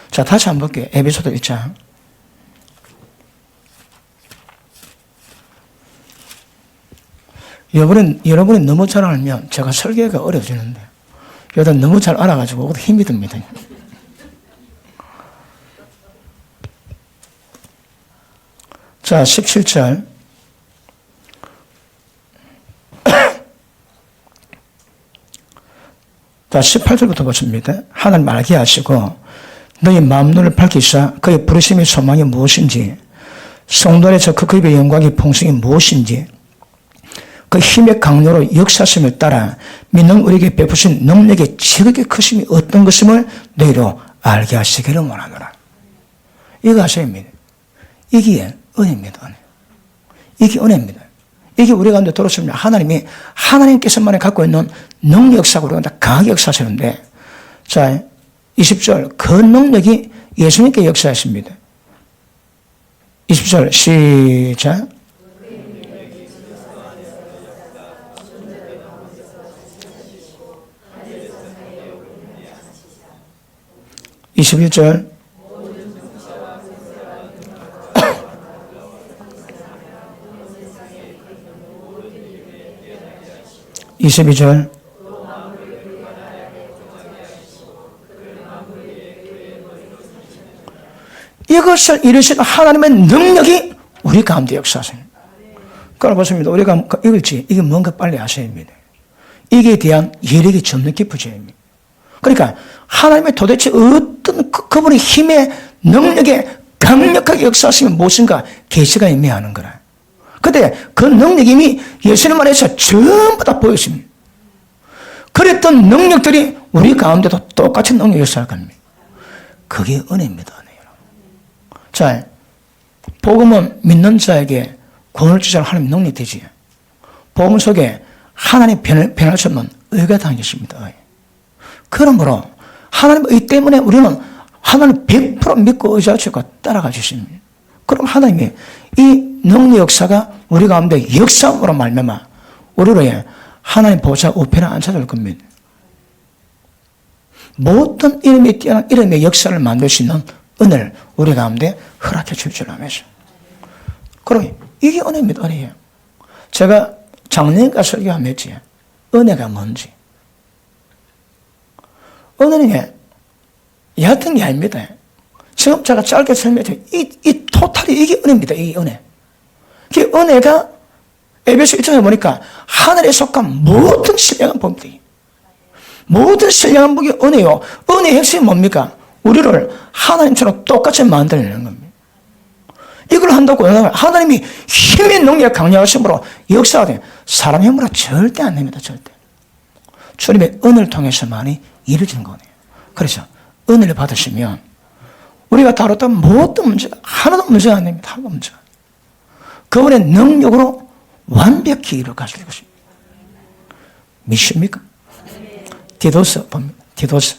Speaker 1: 자, 다시 한번 볼게요. 에베소서 1장. 여러분이 너무 잘 알면 제가 설계가 어려워지는데 여러분 너무 잘 알아가지고 힘이 듭니다. 자, 17절. 자, 18절부터 보십니다. 하나님 알게 하시고 너희 마음눈을 밝히사 그의 부르심의 소망이 무엇인지 성도 안에서 그 그의 영광의 풍성이 무엇인지 그 힘의 강요로 역사심을 따라 믿는 우리에게 베푸신 능력의 지극히 크심이 어떤 것임을 너희로 알게 하시기를 원하노라. 이거 하셔야 합니다. 이게 은혜입니다. 은혜. 이게 은혜입니다. 이게 우리 가운데 들어오시면 하나님께서만이 갖고 있는 능력 역사로 강하게 역사하시는데, 자, 20절, 그 능력이 예수님께 역사하십니다. 20절, 시작. 21절. 22절. 이것을 이루시는 하나님의 능력이 우리 가운데 역사하십니다. 그걸 보십니다. 우리가 읽을지 이게 뭔가 빨리 아셔야 합니다. 이게 대한 예력이 점점 깊어져야 합니다. 그러니까 하나님의 도대체 어떤 그분의 힘의 능력에 강력하게 역사하시면 무엇인가 계시가 임해하는 거라. 근데 그 능력이 이미 예수님 안에서 전부 다 보였습니다. 그랬던 능력들이 우리 가운데도 똑같이 능력이 역사할 겁니다. 그게 은혜입니다. 자, 복음은 믿는 자에게 구원을 주시는 하나님의 능력이 되지. 복음 속에 하나님 변할 수 없는 의가 담겨 있습니다. 그러므로 하나님의 의 때문에 우리는 하나님 100% 믿고 의지하고 따라가 주십니다. 그럼 하나님이 이 능력 역사가 우리 가운데 역사함으로 말미암아 우리로 하나님 보좌 우편에 앉혀줄 겁니다. 모든 이름이 뛰어난 이름의 역사를 만들 수 있는 은혜를 우리 가운데 허락해 줄 줄 알면서. 그럼 이게 은혜입니다. 은혜예요. 제가 작년까 설교하면지 은혜가 뭔지. 은혜는 얕은 게 아닙니다. 지금 제가 짧게 설명해 이 토탈이 이게 은혜입니다. 이 은혜. 그 은혜가 에베소 1장에 보니까 하늘에 속한 모든 신령한 법들이 모든 신령한 법이 은혜요. 은혜의 핵심이 뭡니까? 우리를 하나님처럼 똑같이 만들어내는 겁니다. 이걸 한다고 하나님이 힘의 능력 강력하심으로 역사가 돼. 사람 힘으로 절대 안 됩니다. 절대. 주님의 은혜를 통해서만이 이루어지는 거네요. 그래서 은혜를 받으시면 우리가 다뤘던 모든 문제가 하나도 문제가 안 됩니다. 하나도 문제가. 그분의 능력으로 완벽히 이루어 가실 것입니다. 믿습니까? 디도스 봅니다. 디도스.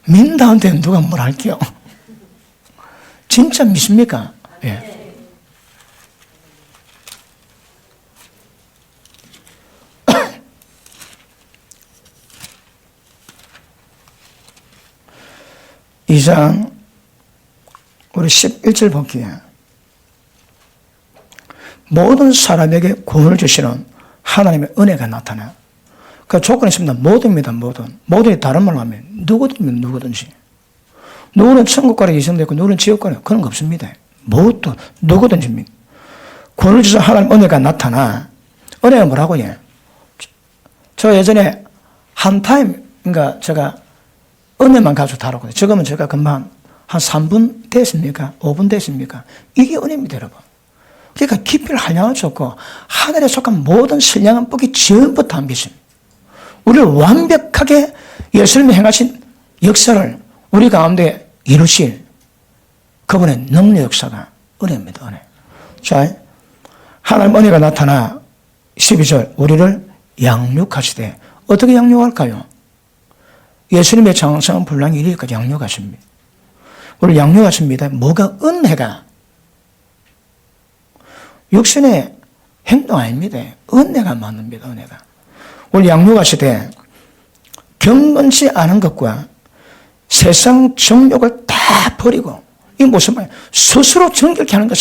Speaker 1: 민다한테 누가 뭘 할게요? 진짜 믿습니까? 예. 이 장 우리 11절 볼게요. 모든 사람에게 구원을 주시는 하나님의 은혜가 나타나. 그 조건이 있습니다. 모든입니다. 모든. 모든이 다른 말로 하면 누구든지. 누구는 천국가로 예정되고 누구는 지옥가로 그런 거 없습니다. 모두 누구든지입니다. 구원을 주신 하나님 은혜가 나타나. 은혜가 뭐라고요? 저 예전에 한 타임, 그러니까 제가 은혜만 가지고 다뤘거든요. 지금은 제가 금방 한 3분 됐습니까? 5분 됐습니까? 이게 은혜입니다, 여러분. 그러니까 깊이를 한량할 수 없고 하늘에 속한 모든 신령한 복이 전부 담겨 있습니다. 우리를 완벽하게 예수님이 행하신 역사를 우리 가운데 이루실 그분의 능력 역사가 은혜입니다. 은혜. 자, 하나님 은혜가 나타나 12절 우리를 양육하시되 어떻게 양육할까요? 예수님의 장성한 분량이 이르기까지 양육하십니다. 우리를 양육하십니다. 뭐가 은혜가 육신의 행동 아닙니다. 은혜가 맞습니다. 은혜가. 우리 양육하시되 경건치 않은 것과 세상 정욕을 다 버리고 이 무슨 말이에요? 스스로 정결케 하는 것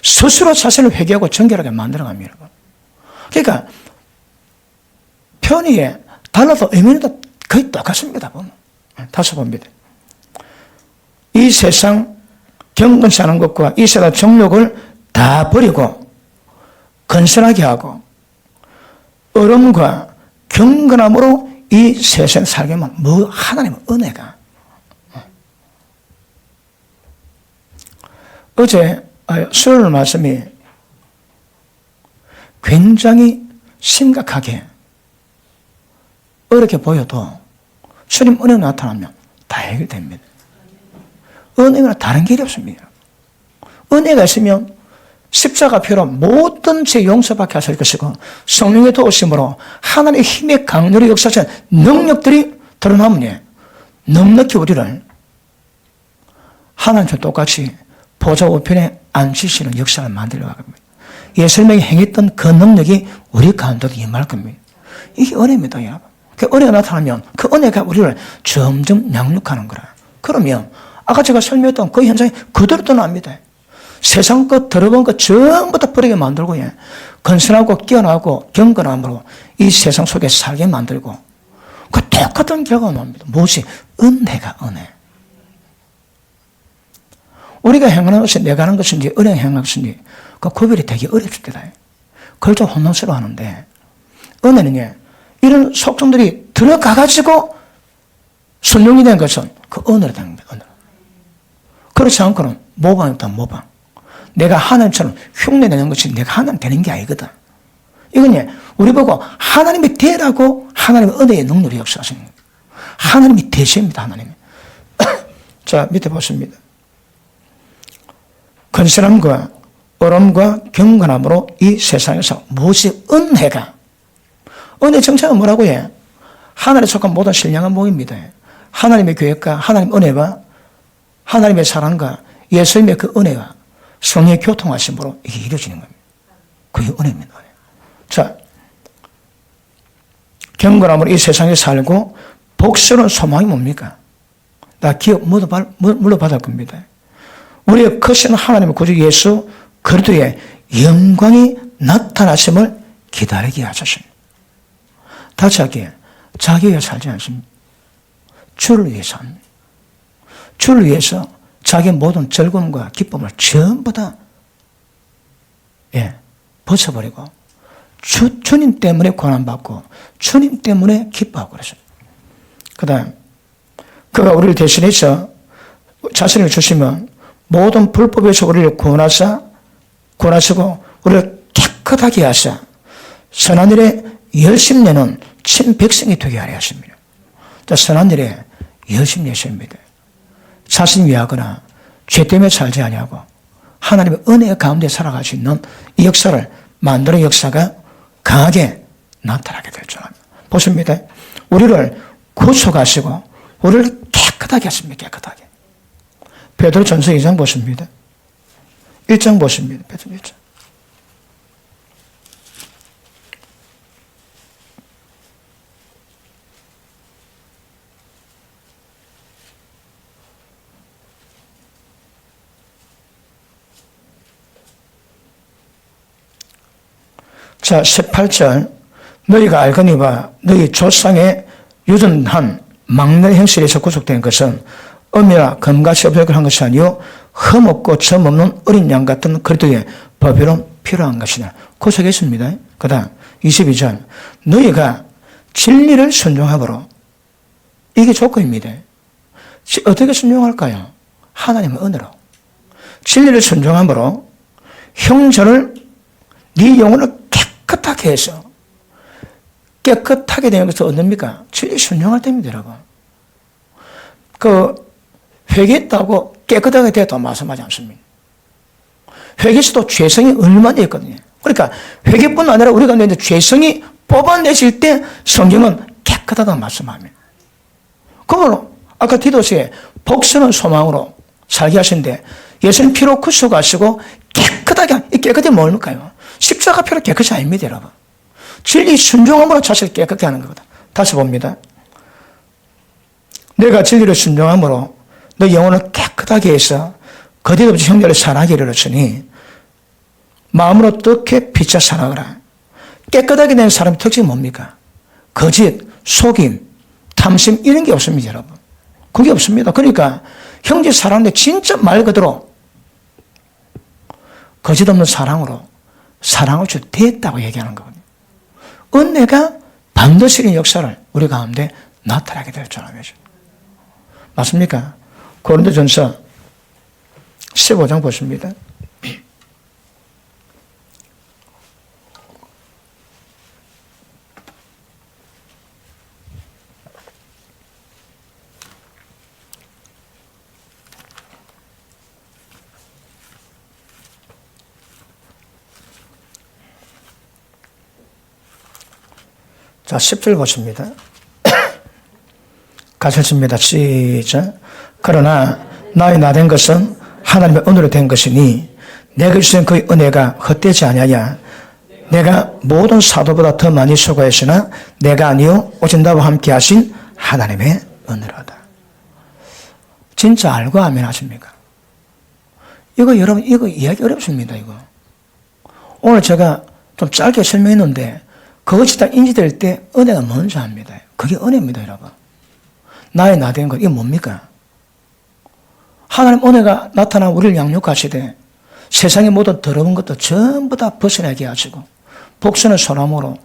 Speaker 1: 스스로 자신을 회개하고 정결하게 만들어갑니다. 그러니까 편의에 달라도 의미는 거의 똑같습니다. 보면. 다시 봅니다. 이 세상 경건치 않은 것과 이 세상 정욕을 다 버리고 건선하게 하고 얼음과 경건함으로 이 세상에 살게 하면 뭐 하나님의 은혜가. 어제 수요일 말씀이 굉장히 심각하게 어렵게 보여도 주님 은혜가 나타나면 다 해결됩니다. 은혜가 다른 길이 없습니다. 은혜가 있으면 십자가 피로 모든 죄 용서받게 하실 것이고 성령의 도우심으로 하나님의 힘의 강렬히 역사하신 능력들이 드러나면 넉넉히 우리를 하나님과 똑같이 보좌 우편에 앉히시는 역사를 만들어갈 겁니다. 예수님이 행했던 그 능력이 우리 가운데도 임할 겁니다. 이게 은혜입니다, 여러분. 그 은혜가 나타나면 그 은혜가 우리를 점점 양육하는 거라. 그러면 아까 제가 설명했던 그 현상이 그대로 또 납니다. 세상 것, 더러운 것 전부 다 버리게 만들고, 건설하고 끼어나고 경건함으로 이 세상 속에 살게 만들고 그 똑같은 결과가 옵니다. 무엇이? 은혜가 은혜. 우리가 행하는 것이 내가 하는 것인지 은혜가 행하는 것인지 그 구별이 되게 어렵을 때다. 그걸 좀 혼란스러워 하는데 은혜는 이런 속성들이 들어가가지고 순종이 된 것은 그 은혜로 된 겁니다. 은혜로. 그렇지 않고는 모방이다 모방. 내가 하나님처럼 흉내내는 것이 내가 하나님 되는 게 아니거든. 이건 우리 보고 하나님이 되라고 하나님의 은혜의 능력이 역사하시는 거예요. 하나님이 되십니다. 하나님이. 자, 밑에 보십니다. 건실함과 어려움과 경건함으로 이 세상에서 무엇이 은혜가. 은혜 정체가 뭐라고 해? 하나님에 속한 모든 신령한 모입니다. 하나님의 계획과 하나님의 은혜와 하나님의 사랑과 예수님의 그 은혜와 성령의 교통하심으로 이게 이루어지는 겁니다. 그게 은혜입니다. 자, 경건함으로 이 세상에 살고 복스러운 소망이 뭡니까? 나 기업 물러받을 겁니다. 우리의 크신 하나님의 구주 예수 그리스도의 영광이 나타나심을 기다리게 하셨습니다. 다시 할게요. 자기 위해 살지 않습니다. 주를 위해서 합니다. 주를 위해서 자기의 모든 즐거움과 기쁨을 전부 다 벗어버리고 주님 때문에 고난받고 주님 때문에 기뻐하고 그러죠. 그 다음 그가 우리를 대신해서 자신을 주시면 모든 불법에서 우리를 구원하시고 우리를 깨끗하게 하사 선한 일에 열심 내는 친백성이 되게 하려 하십니다. 자, 선한 일에 열심 내십니다. 자신 위하거나 죄 때문에 살지 아니하고 하나님의 은혜 가운데 살아갈 수 있는 이 역사를 만드는 역사가 강하게 나타나게 될 줄 압니다. 보십니다. 우리를 구속하시고 우리를 깨끗하게 하십니다. 깨끗하게. 베드로 전서 2장 보십니다. 1장 보십니다. 베드로 1장. 자, 18절. 너희가 알거니와 너희 조상의 유전한 막내 행실에서 구속된 것은 음이나 금같이 없애고 한 것이 아니요 흠없고 점없는 어린 양 같은 그리스도의 법이로 필요한 것이다. 구속했습니다. 그 다음 22절. 너희가 진리를 순종하므로 이게 조건입니다. 어떻게 순종할까요? 하나님의 은혜로. 진리를 순종하므로 형제를 네 영혼을 깨끗하게 해서 깨끗하게 되는 것은 어딥니까? 진리 순종할 때입니다, 여러분. 회개했다고 깨끗하게 되었다고 말씀하지 않습니다. 회개에서도 죄성이 얼마나 있거든요. 그러니까 회개뿐 아니라 우리가 이제 죄성이 뽑아내실 때 성경은 깨끗하다고 말씀합니다. 그걸로 아까 디도스에 복스러운 소망으로 살게 하신데 예수님 피로 구속하시고 깨끗하게 뭘까요? 십자가 피로 깨끗이 아닙니다, 여러분. 진리 순종함으로 자신을 깨끗게 하는 거거든. 다시 봅니다. 내가 진리를 순종함으로 너 영혼을 깨끗하게 해서 거짓 없이 형제를 사랑하게 이르렀으니 마음으로 어떻게 피차 사랑하라. 깨끗하게 된 사람의 특징이 뭡니까? 거짓, 속임, 탐심 이런 게 없습니다, 여러분. 그게 없습니다. 그러니까 형제 사랑하는데 진짜 말 그대로 거짓 없는 사랑으로 사랑을 주 됐다고 얘기하는 거거든요. 은혜가 반드시 이런 역사를 우리 가운데 나타나게 될 줄 알아야죠. 맞습니까? 고린도전서 15장 보십니다. 자, 10절 보십니다. 가셨습니다. 시작. 그러나 나의 나된 것은 하나님의 은혜로 된 것이니 내가 주신 그 은혜가 헛되지 아니하냐. 내가 모든 사도보다 더 많이 수고했으나 내가 아니요 오직 나와 함께 하신 하나님의 은혜로다. 진짜 알고 아멘 하십니까? 이거 여러분 이거 이야기 어렵습니다. 이거 오늘 제가 좀 짧게 설명했는데 그것이 다 인지될 때 은혜가 뭔지 압니다. 그게 은혜입니다, 여러분. 나의 나된 것, 이게 뭡니까? 하나님 은혜가 나타나 우리를 양육하시되 세상의 모든 더러운 것도 전부 다 벗어나게 하시고 복선의 소나무로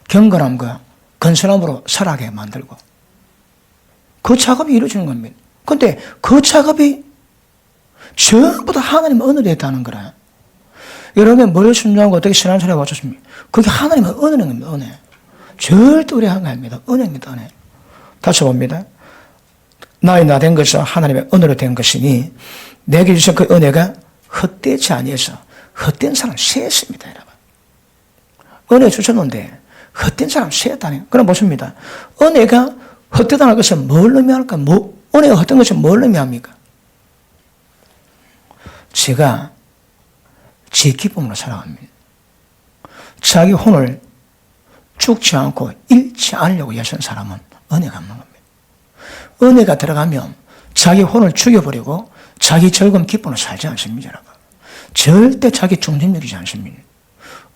Speaker 1: 경건함과 건설함으로 살아가게 만들고 그 작업이 이루어지는 겁니다. 그런데 그 작업이 전부 다 하나님의 은혜로 했다는 거라. 여러분이 뭘 순종하고 어떻게 신앙생활 해보셨습니까? 그게 하나님의 은혜는 겁니다. 은혜. 절대 우려한 거 아닙니다. 은혜입니다. 은혜. 다시 봅니다. 나의 나된 것은 하나님의 은혜로 된 것이니 내게 주신 그 은혜가 헛되지 아니해서 헛된 사람 세습니다. 여러분. 은혜 주셨는데 헛된 사람 세었다니. 그럼 보십니다. 은혜가 헛되다는 것은 뭘 의미할까? 은혜가 헛된 것은 뭘 의미합니까? 제가 제 기쁨으로 살아갑니다. 자기 혼을 죽지 않고 잃지 않으려고 애쓰는 사람은 은혜가 없는 겁니다. 은혜가 들어가면 자기 혼을 죽여버리고 자기 즐거움 기쁨으로 살지 않습니다. 여러분. 절대 자기 중심적이지 않습니다.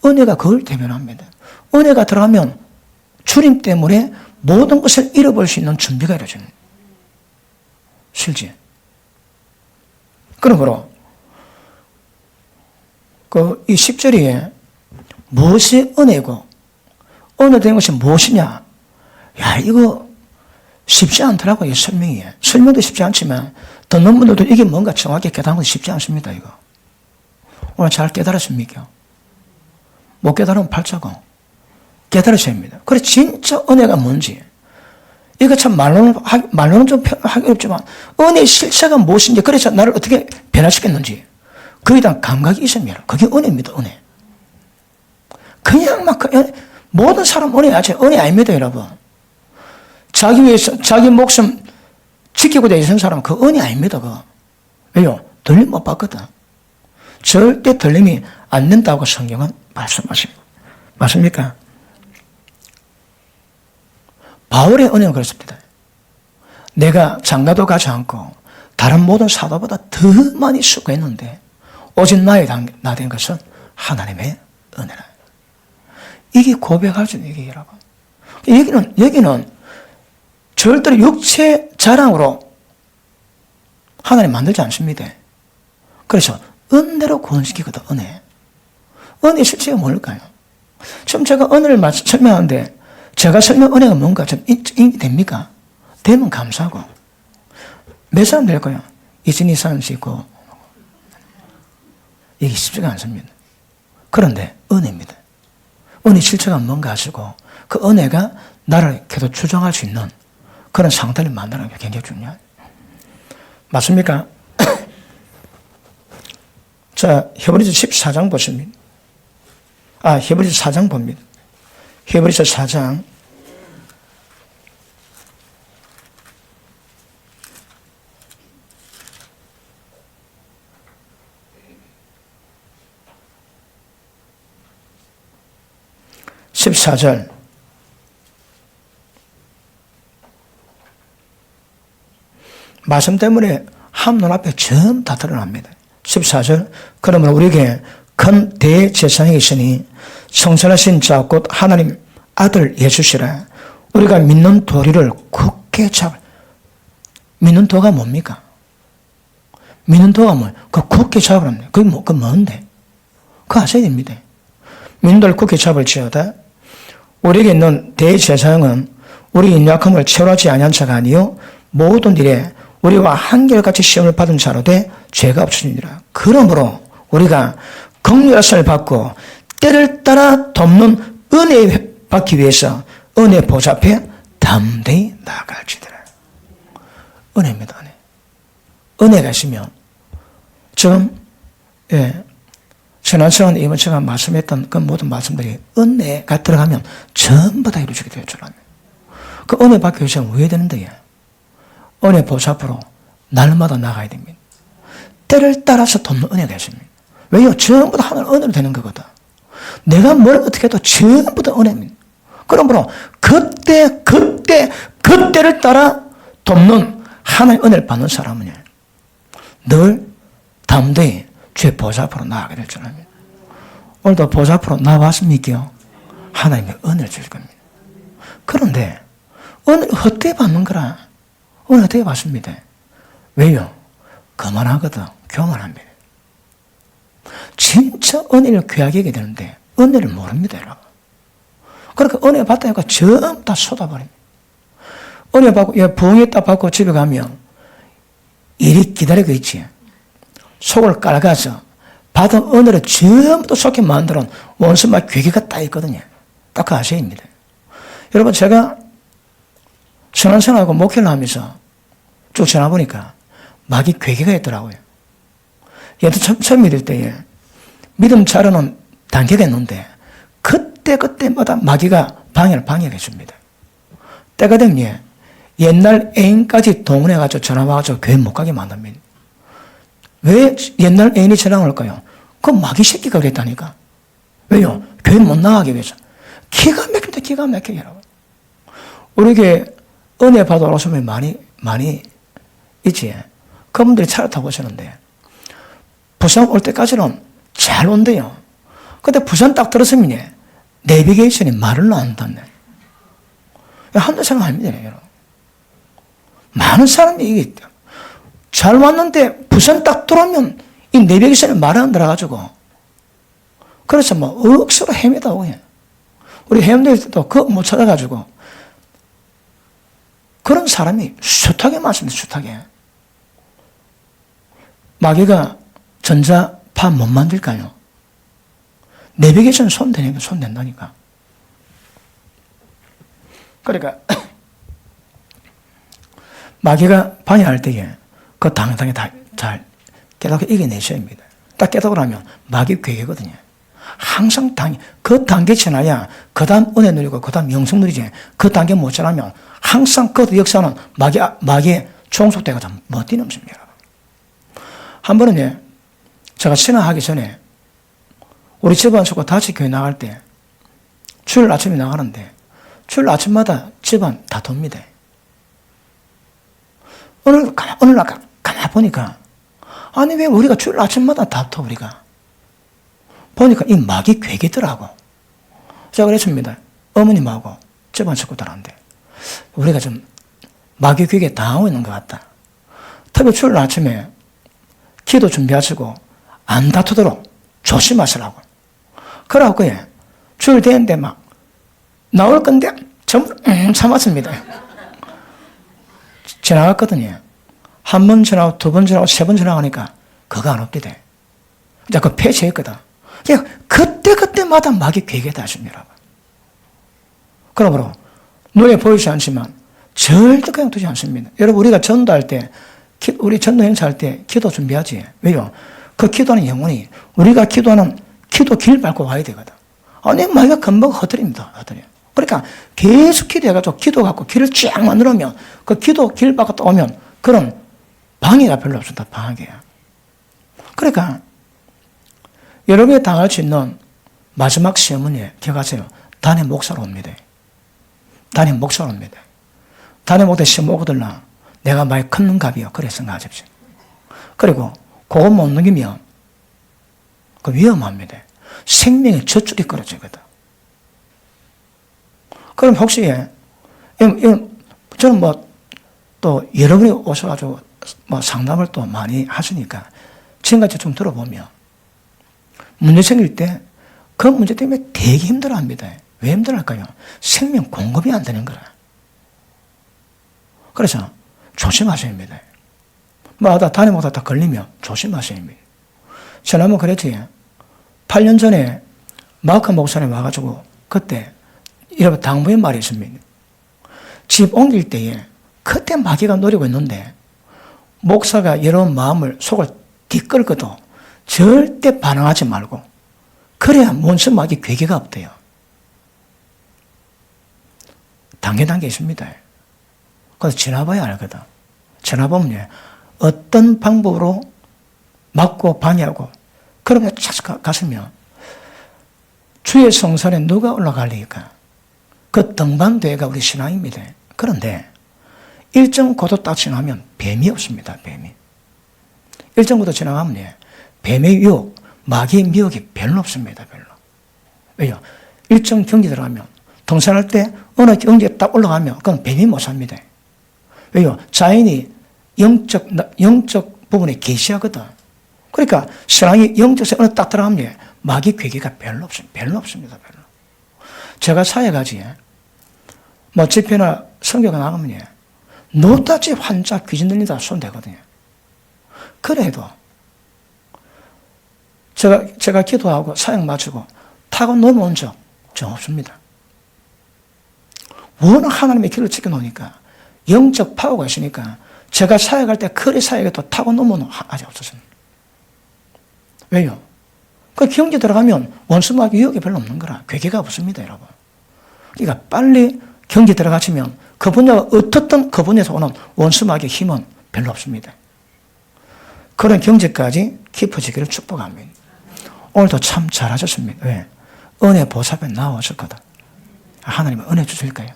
Speaker 1: 은혜가 그걸 대변합니다. 은혜가 들어가면 주님 때문에 모든 것을 잃어버릴 수 있는 준비가 이루어집니다. 실제. 그러므로 이 10절에 무엇이 은혜고 은혜된 것이 무엇이냐? 야, 이거 쉽지 않더라고요. 이 설명이. 설명도 쉽지 않지만 듣는 분들도 이게 뭔가 정확히 깨닫는 것이 쉽지 않습니다. 이거. 오늘 잘 깨달았습니까? 못 깨달으면 팔자고. 깨달으셔야 합니다. 그래 진짜 은혜가 뭔지. 이거 참 말로는 좀 하기 어렵지만 은혜의 실체가 무엇인지 그래서 나를 어떻게 변화시켰는지 그에 대한 감각이 있으면 그게 은혜입니다. 은혜. 그냥 막 모든 사람 은혜 아닙니다. 여러분. 자기 위해서 자기 목숨 지키고자 애쓰는 사람은 그 은혜 아닙니다. 그거. 왜요? 들림 못 받거든. 절대 들림이 안 된다고 성경은 말씀하십니다. 맞습니까? 바울의 은혜는 그렇습니다. 내가 장가도 가지 않고 다른 모든 사도보다 더 많이 수고했는데 오직 나 된 것은 하나님의 은혜라. 이게 고백하죠. 이게 여러분. 여기는 절대로 육체 자랑으로 하나님 만들지 않습니다. 그래서 은혜로 구원시키거든. 은혜 실체가 뭘까요? 지금 제가 은혜를 설명하는데 제가 설명 은혜가 뭔가 좀 인지됩니까? 되면 감사하고. 몇 사람 될 거예요? 22사람씩 있고. 이게 쉽지가 않습니다. 그런데 은혜입니다. 은혜 실체가 뭔가 하시고 그 은혜가 나를 계속 추정할 수 있는 그런 상태를 만드는 게 굉장히 중요해요. 맞습니까? 자, 히브리서 14장 보십니다. 히브리서 4장 봅니다. 히브리서 4장 14절 말씀 때문에 한 눈앞에 전부 다 드러납니다. 14절 그러므로 우리에게 큰 대제사장이 있으니 성천하신 자 곧 하나님 아들 예수시라. 우리가 믿는 도리를 굳게 믿는 도가 뭡니까? 믿는 도가 뭐예요? 그 굳게 잡으랍니다. 그게 뭔데? 그거 아셔야 됩니다. 믿는 도를 굳게 잡을지어다. 우리에게 있는 대제사장은 우리 인약함을 채울하지 아니한 자가 아니요 모든 일에 우리와 한결같이 시험을 받은 자로 돼 죄가 없으니라. 그러므로 우리가 긍휼하심을 받고 때를 따라 돕는 은혜 받기 위해서 은혜 보좌 앞에 담대히 나아갈지더라. 은혜입니다. 은혜. 은혜가 있으면 지금 지난시간 이번 시간 말씀했던 그 모든 말씀들이 은혜가 들어가면 전부 다 이루어지게 될 줄 압니다. 그 은혜 받기 위해서 왜 되는데 은혜 보좌 앞으로 날마다 나가야 됩니다. 때를 따라서 돕는 은혜가 있습니다. 왜요? 전부 다 하늘 은혜로 되는 거거든. 내가 뭘 어떻게 해도 전부 다 은혜입니다. 그러므로 그때를 따라 돕는 하나님의 은혜를 받는 사람은 늘 담대히 주의 보좌 앞으로 나아가게 될 줄 압니다. 오늘도 보좌 앞으로 나왔습니까? 하나님의 은혜를 주실 겁니다. 그런데 은혜를 헛되이 받는 거라. 은혜를 헛되이 받습니다. 왜요? 거만하거든. 교만합니다. 진짜 은혜를 귀하게 하게 되는데 은혜를 모릅니다. 여러분. 그러니까 은혜 받다니까 전부 다 쏟아버립니다. 은혜 받고 부흥이 딱 받고 집에 가면 일이 기다리고 있지. 속을 깔아서 받은 은혜를 전부 다 속에 만들어 원수막 괴기가 딱 있거든요. 딱 그 아셔입니다. 여러분 제가 선한선하고 목회를 하면서 쭉 지나보니까 마귀 괴기가 있더라고요. 얘도 처음 믿을 때에 믿음 자라는 단계가 있는데 그때마다 마귀가 방해를 줍니다. 때가 되면 옛날 애인까지 동원해가지고 전화 와가지고 교회 못 가게 만듭니다. 왜 옛날 애인이 전화 올까요? 그 마귀 새끼가 그랬다니까. 왜요? 교회 못 나가기 위해서. 기가 막힙니다. 기가 막혀요. 여러분. 우리에게 은혜 받아 오시면 많이 있지. 그분들이 차를 타고 오시는데 부산 올 때까지는 잘 온대요. 근데 부산 딱 들었으면 내비게이션이 말을 안 듣네. 한두 사람 아닙니다. 여러분. 많은 사람이 이게 있다. 잘 왔는데 부산 딱 들어오면 이 내비게이션이 말을 안 들어가지고 그래서 뭐 억수로 헤매다 오해. 우리 회원들도 그거 못 찾아가지고 그런 사람이 숱하게 많습니다. 숱하게. 마귀가 전자파 못 만들까요? 내비게이션 손대니까 손댄다니까. 그러니까 마귀가 방해할 때에 그 당당히 잘 깨닫고 이겨내셔야 합니다. 딱 깨닫고 나면 마귀 괴계거든요. 항상 그 단계 지나야 그 다음 은혜 누리고 그 다음 영성 누리지. 그 단계 못 지나면 항상 그 역사는 마귀의 종속대가 못 뛰넘습니다. 한 번은 제가 신앙하기 전에 우리 집안 식구 다시 교회 나갈 때 주일 아침에 나가는데 주일 아침마다 집안 다 돕니다. 어느 날 가만히 보니까 아니 왜 우리가 주일 아침마다 다퉈 우리가 보니까 이 마귀 괴기더라고. 제가 그랬습니다. 어머님하고 집안 식구들한테 우리가 좀 마귀 괴기에 당하고 있는 것 같다. 특히 주일 아침에 기도 준비하시고 안 다투도록 조심하시라고. 그러고 주일 되는데 막 나올 건데 전부 참았습니다. 지나갔거든요. 한 번 지나고 두 번 지나고 세 번 지나가니까 그거 안 없게 돼. 이제 그 폐쇄했거든. 그냥 그때마다 마귀 괴계다 하십니다. 그러므로 눈에 보이지 않지만 절대 그냥 두지 않습니다. 여러분 우리가 전도할 때 우리 전도 행사할 때 기도 준비하지. 왜요? 그 기도하는 영혼이 우리가 기도하는 기도 길 밟고 와야 되거든. 아니 마귀가 금방 허드립니다. 그러니까 계속 기도해가지고 기도 갖고 길을 쫙 만들어면 그 기도 길 밟고 오면 그런 방해가 별로 없습니다. 방해야. 그러니까 여러분이 당할 수 있는 마지막 시험은 기억하세요. 단의 목사로 옵니다. 단의 목사로 옵니다. 단의 목사 시험 오거들나 내가 많이 큰 값이요. 그래 생각하십시오. 그리고 그거 못 넘기면 그 위험합니다. 생명의 젖줄이 끊어지거든. 그럼 혹시 저는 또 여러분이 오셔가지고 상담을 또 많이 하시니까 지금까지 좀 들어보면 문제 생길 때 그 문제 때문에 되게 힘들어합니다. 왜 힘들어할까요? 생명 공급이 안 되는 거라. 그래서 조심하셔야 합니다. 다니면서 다 걸리면 조심하셔야 합니다. 지난번 그랬지. 8년 전에 마크 목사님 와가지고 그때 이런 당부의 말이 있습니다. 집 옮길 때에 그때 마귀가 노리고 있는데 목사가 여러분 마음을 속을 뒷끌거도 절대 반항하지 말고 그래야 원수 마귀 괴계가 없대요. 단계 있습니다. 그래서 지나봐야 알거든. 지나보면 어떤 방법으로 막고 방해하고 그러면 착 가시면 주의 성산에 누가 올라갈리까? 그 등반대가 우리 신앙입니다. 그런데 일정 고도 딱 지나면 뱀이 없습니다. 뱀이. 일정 고도 지나가면 뱀의 유혹, 마귀의 미혹이 별로 없습니다. 별로. 왜요? 일정 경지 들어가면, 등산할 때 어느 경지에 딱 올라가면 그건 뱀이 못 삽니다. 왜요? 자연이 영적 부분에 계시하거든. 그러니까 신앙이 영적에 어느 딱 들어가면 마귀 괴기가 별로 없습니다. 별로 없습니다. 별로. 제가 사회가지, 뭐 집회나 성교가 나가면 노다지 환자 귀신 들린다 손 대거든요. 그래도 제가 기도하고 사역 마치고 타고 넘어온 적 없습니다. 워낙 하나님의 길을 지켜놓으니까 영적 파워가 있으니까 제가 사역할 때 거리 사역에도 타고 넘어오는 아직 없었습니다. 왜요? 그 경지 들어가면 원수마귀 유혹이 별로 없는 거라. 괴계가 없습니다, 여러분. 그러니까 빨리 경지 들어가시면 그 분야가 어떻든 그 분야에서 오는 원수마귀의 힘은 별로 없습니다. 그런 경지까지 깊어지기를 축복합니다. 오늘도 참 잘하셨습니다. 왜? 은혜 보살에 나오셨거든. 하나님은 은혜 주실까요?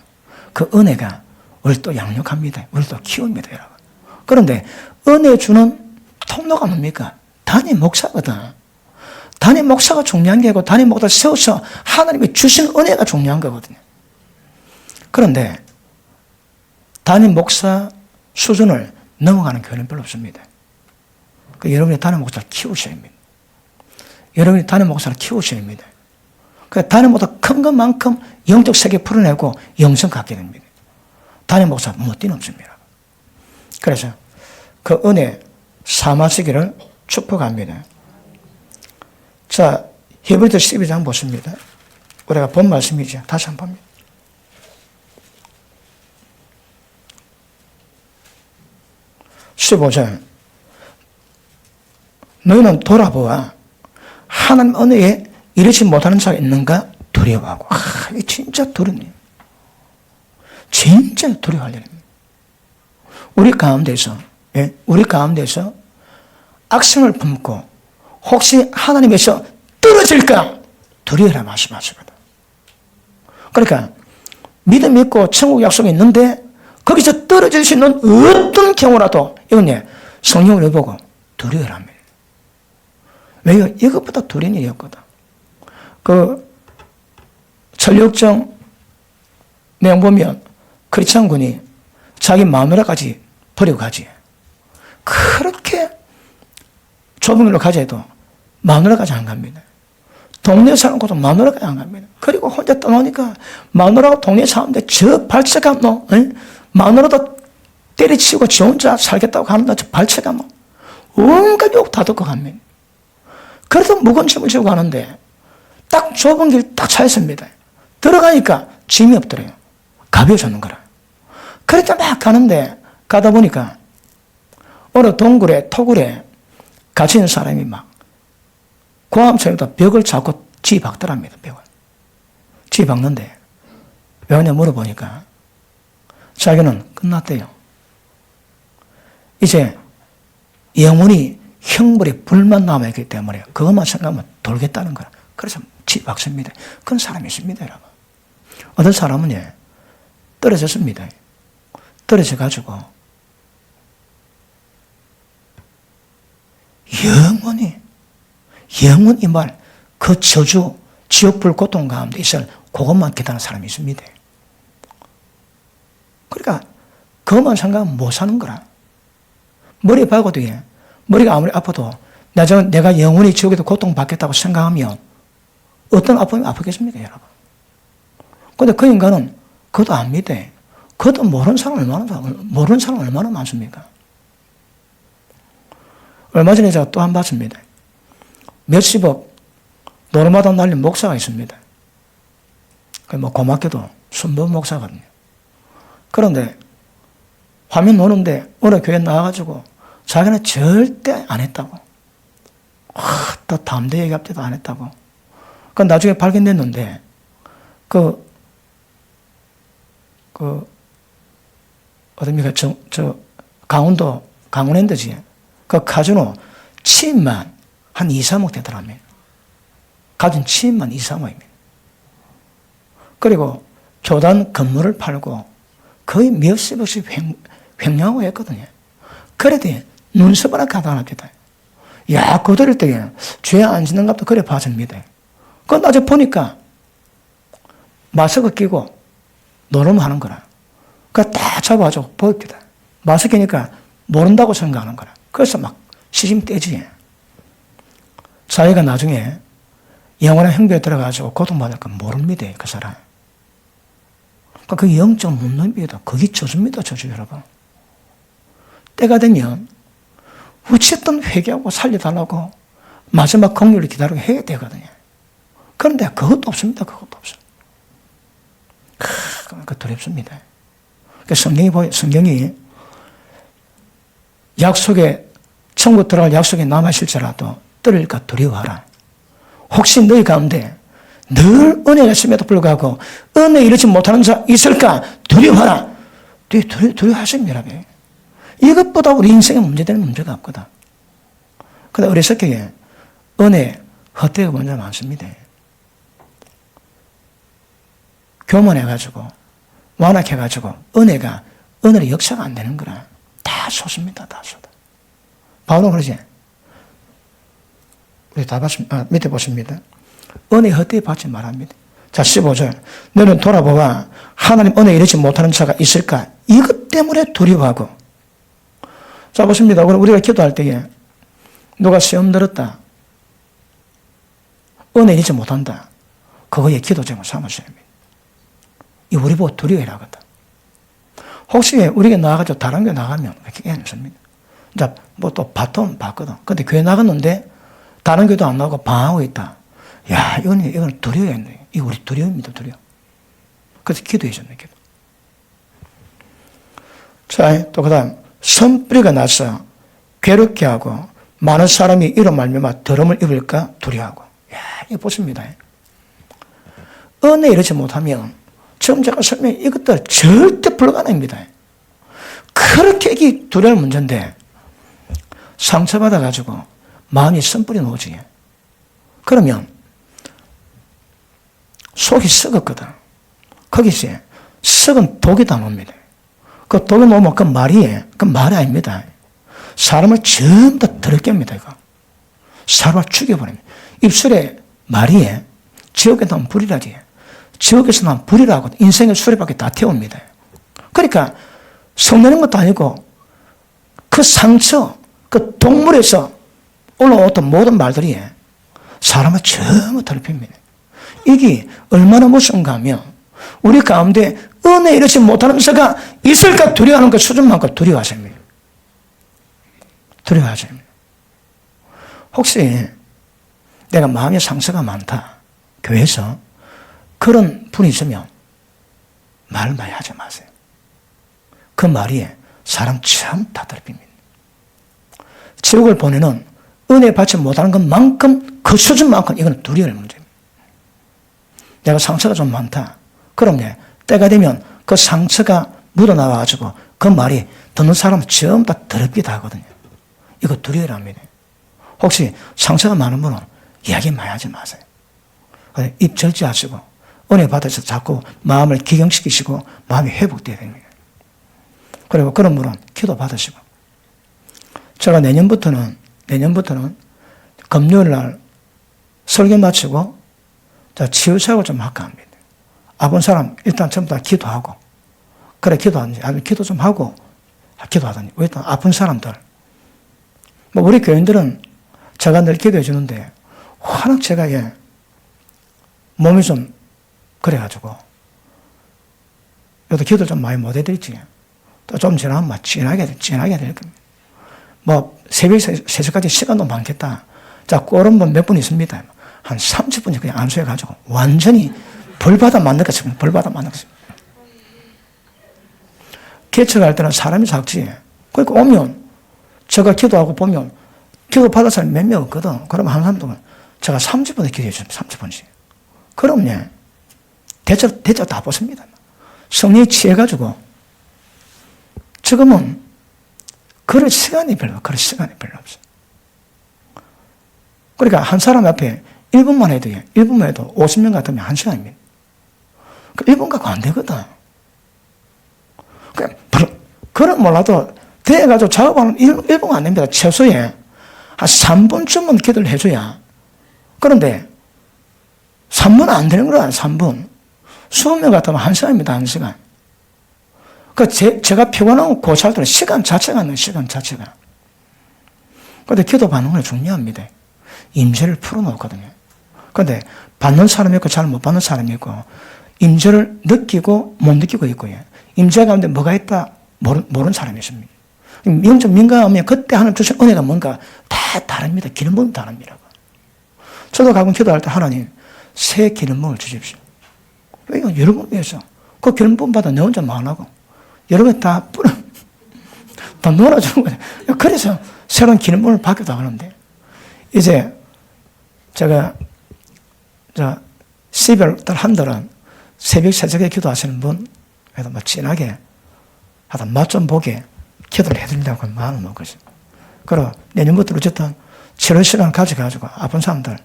Speaker 1: 그 은혜가 우리를 또 양육합니다. 우리를 또 키웁니다, 여러분. 그런데 은혜 주는 통로가 뭡니까? 담임 목사거든. 담임 목사가 중요한 게 아니고 담임 목사를 세워서 하나님이 주신 은혜가 중요한 거거든요. 그런데 담임 목사 수준을 넘어가는 교회는 별로 없습니다. 여러분이 담임 목사를 키우셔야 합니다. 여러분이 담임 목사를 키우셔야 합니다. 담임 목사 큰 것만큼 영적 세계 풀어내고 영성 갖게 됩니다. 담임 목사 못 뛰넘습니다. 그래서 그 은혜 삼하시기를 축복합니다. 자, 히브리서 12장 보십니다. 우리가 본 말씀이죠. 다시 한번 봅니다. 15절. 너희는 돌아보아 하나님 은혜에 이르지 못하는 자가 있는가 두려워하고. 이게 진짜 두렵네요. 진짜 두려워할 일입니다. 우리 가운데서 악성을 품고 혹시 하나님에서 떨어질까 두려워라 말씀하시거든. 그러니까 믿음 있고 천국 약속이 있는데 거기서 떨어질 수 있는 어떤 경우라도 이건 성령을 보고 두려워랍니다. 왜요? 이것보다 두려운 일이 없거든. 그 전력정 내용 보면 크리스찬군이 자기 마누라까지 버리고 가지. 그렇게 좁은 길로 가자 해도 마누라까지 안 갑니다. 동네 사람과도 마누라까지 안 갑니다. 그리고 혼자 떠나오니까 마누라가 동네 사람인데 저 발칙한 놈, 마누라도 때려치고 지 혼자 살겠다고 하는데 저 발칙한 놈, 온갖 욕 다 듣고 갑니다. 그래도 무거운 짐을 지고 가는데 딱 좁은 길 딱 차였습니다. 들어가니까 짐이 없더래요. 가벼워졌는 거라. 그래서 막 가는데 가다 보니까 어느 동굴에 토굴에 갇힌 사람이 막 고함처럼 벽을 잡고 지박더랍니다. 벽을. 지박는데 왜냐 물어보니까 자기는 끝났대요. 이제 영원히 형벌의 불만 남아있기 때문에 그것만 생각하면 돌겠다는 거라. 그래서 지박습니다. 그런 사람이 있습니다, 여러분. 어떤 사람은 떨어졌습니다. 떨어져가지고 영원히 그 저주, 지옥불 고통 가운데 있을 그것만 기다리는 사람이 있습니다. 그러니까 그것만 생각하면 못 사는 거라. 머리 박아도 머리가 아무리 아파도 내가 영원히 지옥에서 고통받겠다고 생각하면 어떤 아픔이 아프겠습니까, 여러분? 근데 그 인간은 그것도 안 믿대. 그것도 모르는 사람 얼마나 많습니까? 얼마 전에 제가 또 한 번 봤습니다. 몇십억 노르마다 날린 목사가 있습니다. 고맙게도 순범 목사거든요. 그런데 화면 노는데 어느 교회 나와가지고 자기는 절대 안 했다고. 또 담대 얘기할 때도 안 했다고. 그 나중에 발견됐는데 어딥니까? 강원랜드지. 그 카지노 침입만 한 2, 3억 되더라며. 가진 침입만 2, 3억입니다. 그리고 교단 건물을 팔고 거의 몇십억씩 횡령하고 했거든요. 그래도 눈썹 하나 가다 납니다. 야, 그들일 때 죄 안 짓는 값도 그래 봐줍니다. 그건 나중에 보니까 마스크 끼고 노름을 하는 거라. 그거 다 잡아가지고 보입니다. 마스크 끼니까 모른다고 생각하는 거라. 그래서 막 시심 떼지. 자기가 나중에 영원한 형벌에 들어가지고 고통받을 건 모릅니다. 그 사람. 그러니까 그 영적 문놈입니다. 그게 저주입니다. 저주 여러분. 때가 되면 어쨌든 회개하고 살려달라고 마지막 공률을 기다리고 해야 되거든요. 그런데 그것도 없습니다. 그것도 없어요. 그러니까 두렵습니다. 성경이 약속에, 천국 들어갈 약속에 남아있을지라도 떨릴까 두려워하라. 혹시 너희 가운데 늘 은혜가 있음에도 불구하고 은혜 이루지 못하는 자 있을까 두려워하라. 두려워하십니다. 이것보다 우리 인생에 문제되는 문제가 없거든. 근데 어리석게 은혜 헛되고 문제가 많습니다. 교만해가지고 완악해가지고 은혜의 역사가 안 되는 거라. 다 쏟습니다. 다 쏟아. 바울은 그러지. 우리 다 봤습니다. 밑에 보십니다. 은혜 헛되이 받지 말합니다. 자, 15절. 너는 돌아보아 하나님 은혜 이루지 못하는 자가 있을까? 이것 때문에 두려워하고. 자, 보십니다. 그럼 우리가 기도할 때에 누가 시험 들었다. 은혜 이루지 못한다. 그거에 기도 제목 삼으셔야 합니다. 이 우리 보고 두려워하거든. 혹시 우리가 나가가지고 다른 교회 나가면 괜찮습니다. 자, 뭐 또 바톤 받거든. 근데 교회 나갔는데 다른 교회도 안 나가고 방황하고 있다. 야, 이건 두려워했네. 이거 우리 두려움입니다. 두려워. 그래서 기도해 줬네. 기도. 자, 또 그 다음 선뿌리가 나서 괴롭게 하고 많은 사람이 이로 말미암아 더러움을 입을까 두려워하고. 야, 이거 보십니다. 은혜 이루지 못하면 지금 제가 설명한 이것들 절대 불가능합니다. 그렇게 이게 두려울 문제인데 상처받아가지고 마음이 선뿌리 놓지. 그러면 속이 썩었거든. 거기서 썩은 독이 다 놉니다. 그 독이 놓으면 그 말이 아닙니다. 사람을 전부 다 더럽게 합니다. 이거. 사람을 죽여버립니다. 입술에 말이 지옥에 나면 불이라지. 지옥에서 난 불이라고 인생의 수레바퀴 다 태웁니다. 그러니까 성내는 것도 아니고 그 상처, 그 동물에서 올라왔던 모든 말들이 사람을 전부 더럽힙니다. 이게 얼마나 무서운가 하면 우리 가운데 은혜 이루지 못하는 자가 있을까 두려워하는 그 수준만큼 두려워하십니다. 두려워하십니다. 혹시 내가 마음의 상처가 많다. 교회에서 그런 분이 있으면 말 많이 하지 마세요. 그 말이 사람 참 다 더럽힙니다. 지옥을 보내는 은혜 받지 못하는 것만큼 그 수준만큼 이건 두려울 문제입니다. 내가 상처가 좀 많다. 그럼 때가 되면 그 상처가 묻어나와가지고 그 말이 듣는 사람은 전부 다 더럽기도 하거든요. 이거 두려워합니다. 혹시 상처가 많은 분은 이야기 많이 하지 마세요. 입 절제하시고 은혜 받아서 자꾸 마음을 기경시키시고 마음이 회복되어야 됩니다. 그리고 그런 분은 기도 받으시고. 제가 내년부터는 금요일 날 설교 마치고 치유사역을 좀 할까 합니다. 아픈 사람 일단 전부 다 기도하고, 그래 기도하든지 아니면 기도 좀 하고 기도하든지. 일단 아픈 사람들. 뭐 우리 교인들은 제가 늘 기도해 주는데 워낙 제가 몸이 좀 그래가지고 여기도 기도 좀 많이 못 해드리지. 또 좀 지나면 진하게 될 겁니다. 뭐 새벽 3시까지 시간도 많겠다. 자, 그런 분 몇 분 있습니다. 한 30분이 그냥 안수해가지고 완전히 벌받아 만들겠습니다. 벌받아 만들겠습니다. 개척할 때는 사람이 작지. 그러니까 오면 제가 기도하고 보면 기도 받을 사람이 몇 명 없거든. 그러면 한 사람 동안 제가 30분에 기도해 줍니다. 30분씩. 그럼 대접 다 보십니다. 성령이 취해가지고 지금은 그럴 시간이 별로 없어요. 그러니까 한 사람 앞에 1분만 해도 50명 같으면 1시간입니다. 그 1분 갖고 안 되거든. 그럼 몰라도 대해가지고 작업하는 1분 안 됩니다. 최소에 한 3분쯤은 기도를 해줘야. 그런데 3분 안 되는 거야. 3분. 20명 같으면 1시간입니다, 1시간. 제가 피곤하고 고찰 때는 시간 자체가 안 나요, 시간 자체가. 근데 기도 받는 건 중요합니다. 임재를 풀어놓거든요. 근데 받는 사람이 있고 잘 못 받는 사람이 있고, 임재를 느끼고 못 느끼고 있고요. 임재 가운데 뭐가 있다 모르는 사람이 있습니다. 영적 민감하면 그때 하나님 주신 은혜가 뭔가 다 다릅니다. 기름 부음이 다릅니다. 저도 가끔 기도할 때 하나님 새 기름 부음을 주십시오. 왜 여러분 위해서 그 기름 부음 받아 내 혼자 망하고 여러분 다 뿌려 다 놀아주는 거예요. 그래서 새로운 기름 부음을 받기도 하는데 이제 제가 12월 달 한 달은 새벽 새벽에 기도하시는 분 그래도 뭐 진하게 하다 맛 좀 보게 기도를 해드린다고 마음을 먹었어요. 그리고 내년부터 어쨌든 치료 시간 가져가지고 아픈 사람들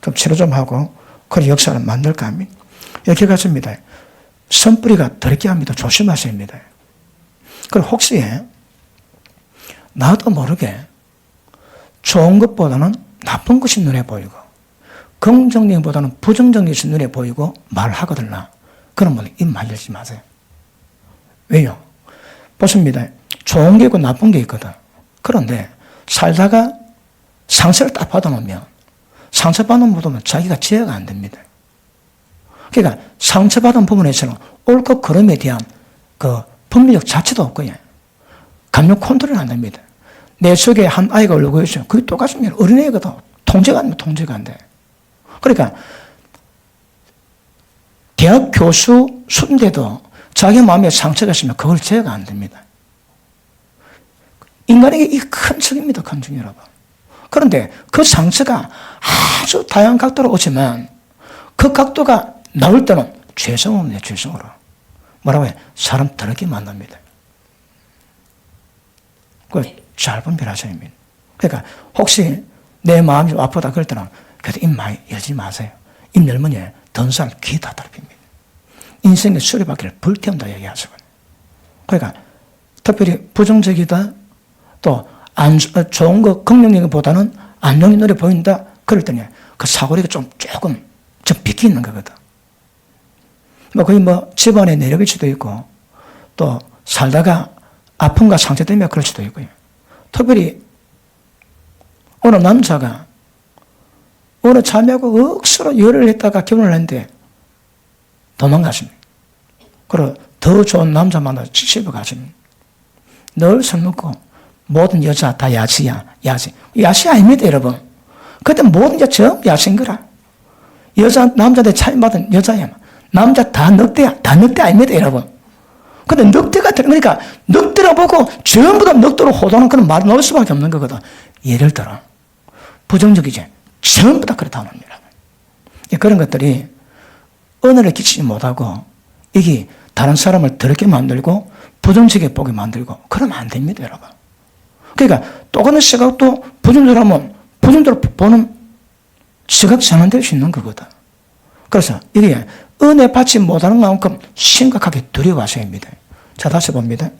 Speaker 1: 좀 치료 좀 하고 그런 역사를 만들까 합니다. 이렇게 갔습니다. 선뿌리가 더럽게 합니다. 조심하셔야 합니다. 그리고 혹시 나도 모르게 좋은 것보다는 나쁜 것이 눈에 보이고 긍정적보다는 부정적인 것이 눈에 보이고 말하거든요. 그런 분은 입 말리지 마세요. 왜요? 보십니다. 좋은 게 있고 나쁜 게 있거든. 그런데 살다가 상처를 딱 받아놓으면 상처받은 부분은 자기가 제어가 안 됩니다. 그러니까 상처받은 부분에서는 옳고 그름에 대한 그 분별력 자체도 없고요. 감정 컨트롤이 안 됩니다. 내 속에 한 아이가 울고 있어요. 그게 똑같습니다. 어린애거든. 통제가 안 되면 통제가 안 돼. 그러니까 대학 교수 수준인데도 자기 마음에 상처가 있으면 그걸 제어가 안 됩니다. 인간에게 이 큰 책입니다. 큰 책 여러분. 그런데 그 상처가 아주 다양한 각도로 오지만 그 각도가 나올 때는 죄성으로 죄성으로. 뭐라고 해? 사람 더럽게 만납니다. 잘 분별하셔야 합니다. 그러니까 혹시 내 마음이 좀 아프다 그럴 때는 그래도 입 많이 열지 마세요. 입 열면 던 사람 귀 다 더럽힙니다. 인생의 수레바퀴를 불태운다 얘기하시거든요. 그러니까 특별히 부정적이다 또 좋은 거 긍정적인 것보다는 안정이 눈에 보인다 그럴 때는 그 사고리가 조금 비키 있는 거거든. 거의 집안에 내력일 수도 있고 또 살다가 아픔과 상처 때문에 그럴 수도 있고요. 특별히 어느 남자가 어느 자매하고 억수로 열을 했다가 결혼을 했는데 도망갔습니다. 그리고 더 좋은 남자 만나서 집에 가십니다. 늘 술 먹고 모든 여자 다 야시야, 야시. 야시 아닙니다, 여러분. 그때 모든 여자 전부 야시인 거라. 남자들 차임받은 여자야. 남자 다 늑대야. 다 늑대 아닙니다, 여러분. 근데 늑대가, 그러니까 늑대라 보고 전부 다 늑대로 호도하는 그런 말이 나올 수밖에 없는 거거든. 예를 들어, 부정적이지. 전부 다 그렇다는 겁니다. 그런 것들이 은혜를 끼치지 못하고 이게 다른 사람을 더럽게 만들고 부정적이게 보게 만들고 그러면 안 됩니다, 여러분. 그러니까 똑같은 시각도 부정적으로 하면 부정적으로 보는 시각 전환될 수 있는 거거든. 그래서 이게 은혜 받지 못하는 만큼 심각하게 두려워하셔야 합니다. 자, 다시 봅니다.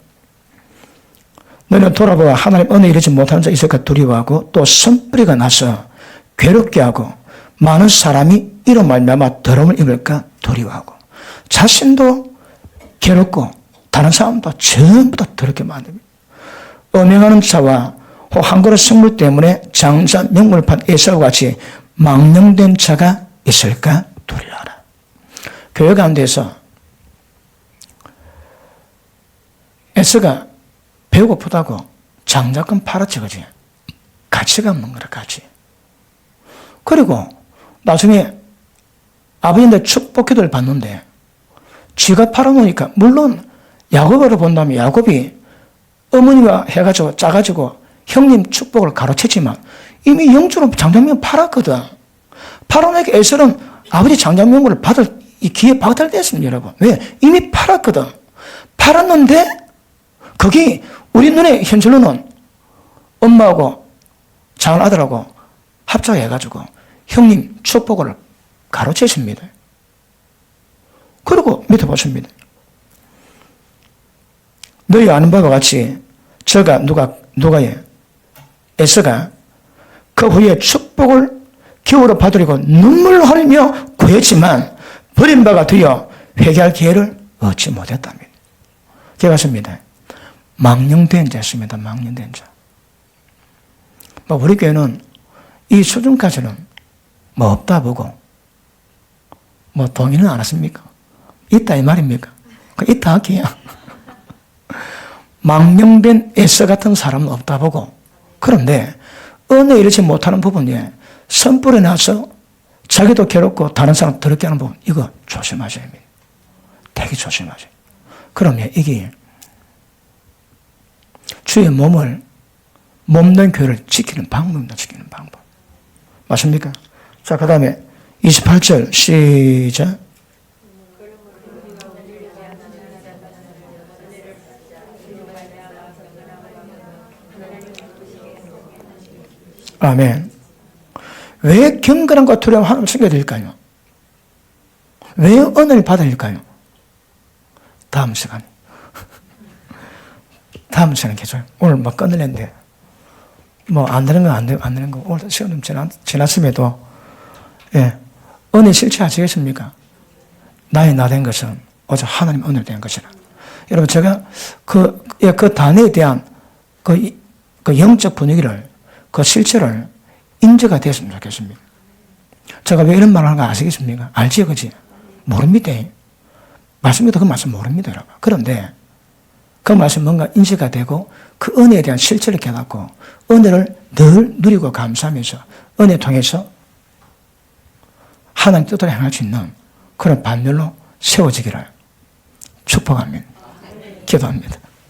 Speaker 1: 너는 돌아보아 하나님 은혜 이루지 못하는 자 있을까 두려워하고 또 선뿌리가 나서 괴롭게 하고 많은 사람이 이로 말미암아 더러움을 입을까 두려워하고 자신도 괴롭고 다른 사람도 전부 다 더럽게 만듭니다. 음행하는 자와 혹 한 그릇 성물 때문에 장자 명물을 판 에사와 같이 망령된 자가 있을까 두려워하라. 교회 가운데서 에서가 배고프다고 장자권 팔아치거지. 가치가 없는 거라, 가치. 그리고 나중에 아버지한테 축복 기도를 받는데 쥐가 팔아놓으니까 물론 야곱으로 본다면 야곱이 어머니가 해가지고 짜가지고 형님 축복을 가로챘지만 이미 영주로 장자명을 팔았거든. 팔아놓으니까 에서는 아버지 장자명을 받을 이 기회 박탈됐습니다, 여러분. 왜? 이미 팔았거든. 팔았는데 거기 우리 눈에 현실로는 엄마하고 작은 아들하고 합작해가지고 형님 축복을 가로채십니다. 그리고 밑에 보십니다. 너희 아는 바와 같이 저가 누가의 에서가 그 후에 축복을 기울어 받으려고 눈물을 흘리며 구했지만 버린 바가 되어 회개할 기회를 얻지 못했답니다. 기억하십니다. 망령된 자였습니다. 망령된 자. 우리 교회는 이 수준까지는 없다 보고 동의는 안 했습니까? 있다 이 말입니까? 있다 할게요. 망령된 에서 같은 사람은 없다 보고, 그런데 은혜 이르지 못하는 부분에 선불에 나서 자기도 괴롭고 다른 사람 더럽게 하는 부분, 이거 조심하셔야 합니다. 되게 조심하셔야. 그러면 이게 주의 몸된 교회를 지키는 방법입니다. 지키는 방법. 맞습니까? 자, 그 다음에 28절 시작. 아멘. 왜 경건함과 두려움 하나님을 섬겨야 될까요? 왜 은혜를 받아야 될까요? 다음 시간에. 다음 시간에 계속. 오늘 끊으려는데, 안 되는 건 안 되는 거. 오늘 시간 좀 지났음에도, 예. 은혜 실체하시겠습니까? 나의 나 된 것은 오직 하나님 은혜로 된 것이라. 여러분, 제가 그 단어에 대한 그 영적 분위기를, 그 실체를 인지가 됐으면 좋겠습니다. 제가 왜 이런 말을 하는 거 아시겠습니까? 알지요, 그지? 모릅니다. 말씀입니다. 그 말씀 모릅니다, 여러분. 그런데 그 말씀 뭔가 인지가 되고 그 은혜에 대한 실체를 깨닫고 은혜를 늘 누리고 감사하면서 은혜 통해서 하나님 뜻대로 행할 수 있는 그런 반면로 세워지기를 축복합니다. 기도합니다.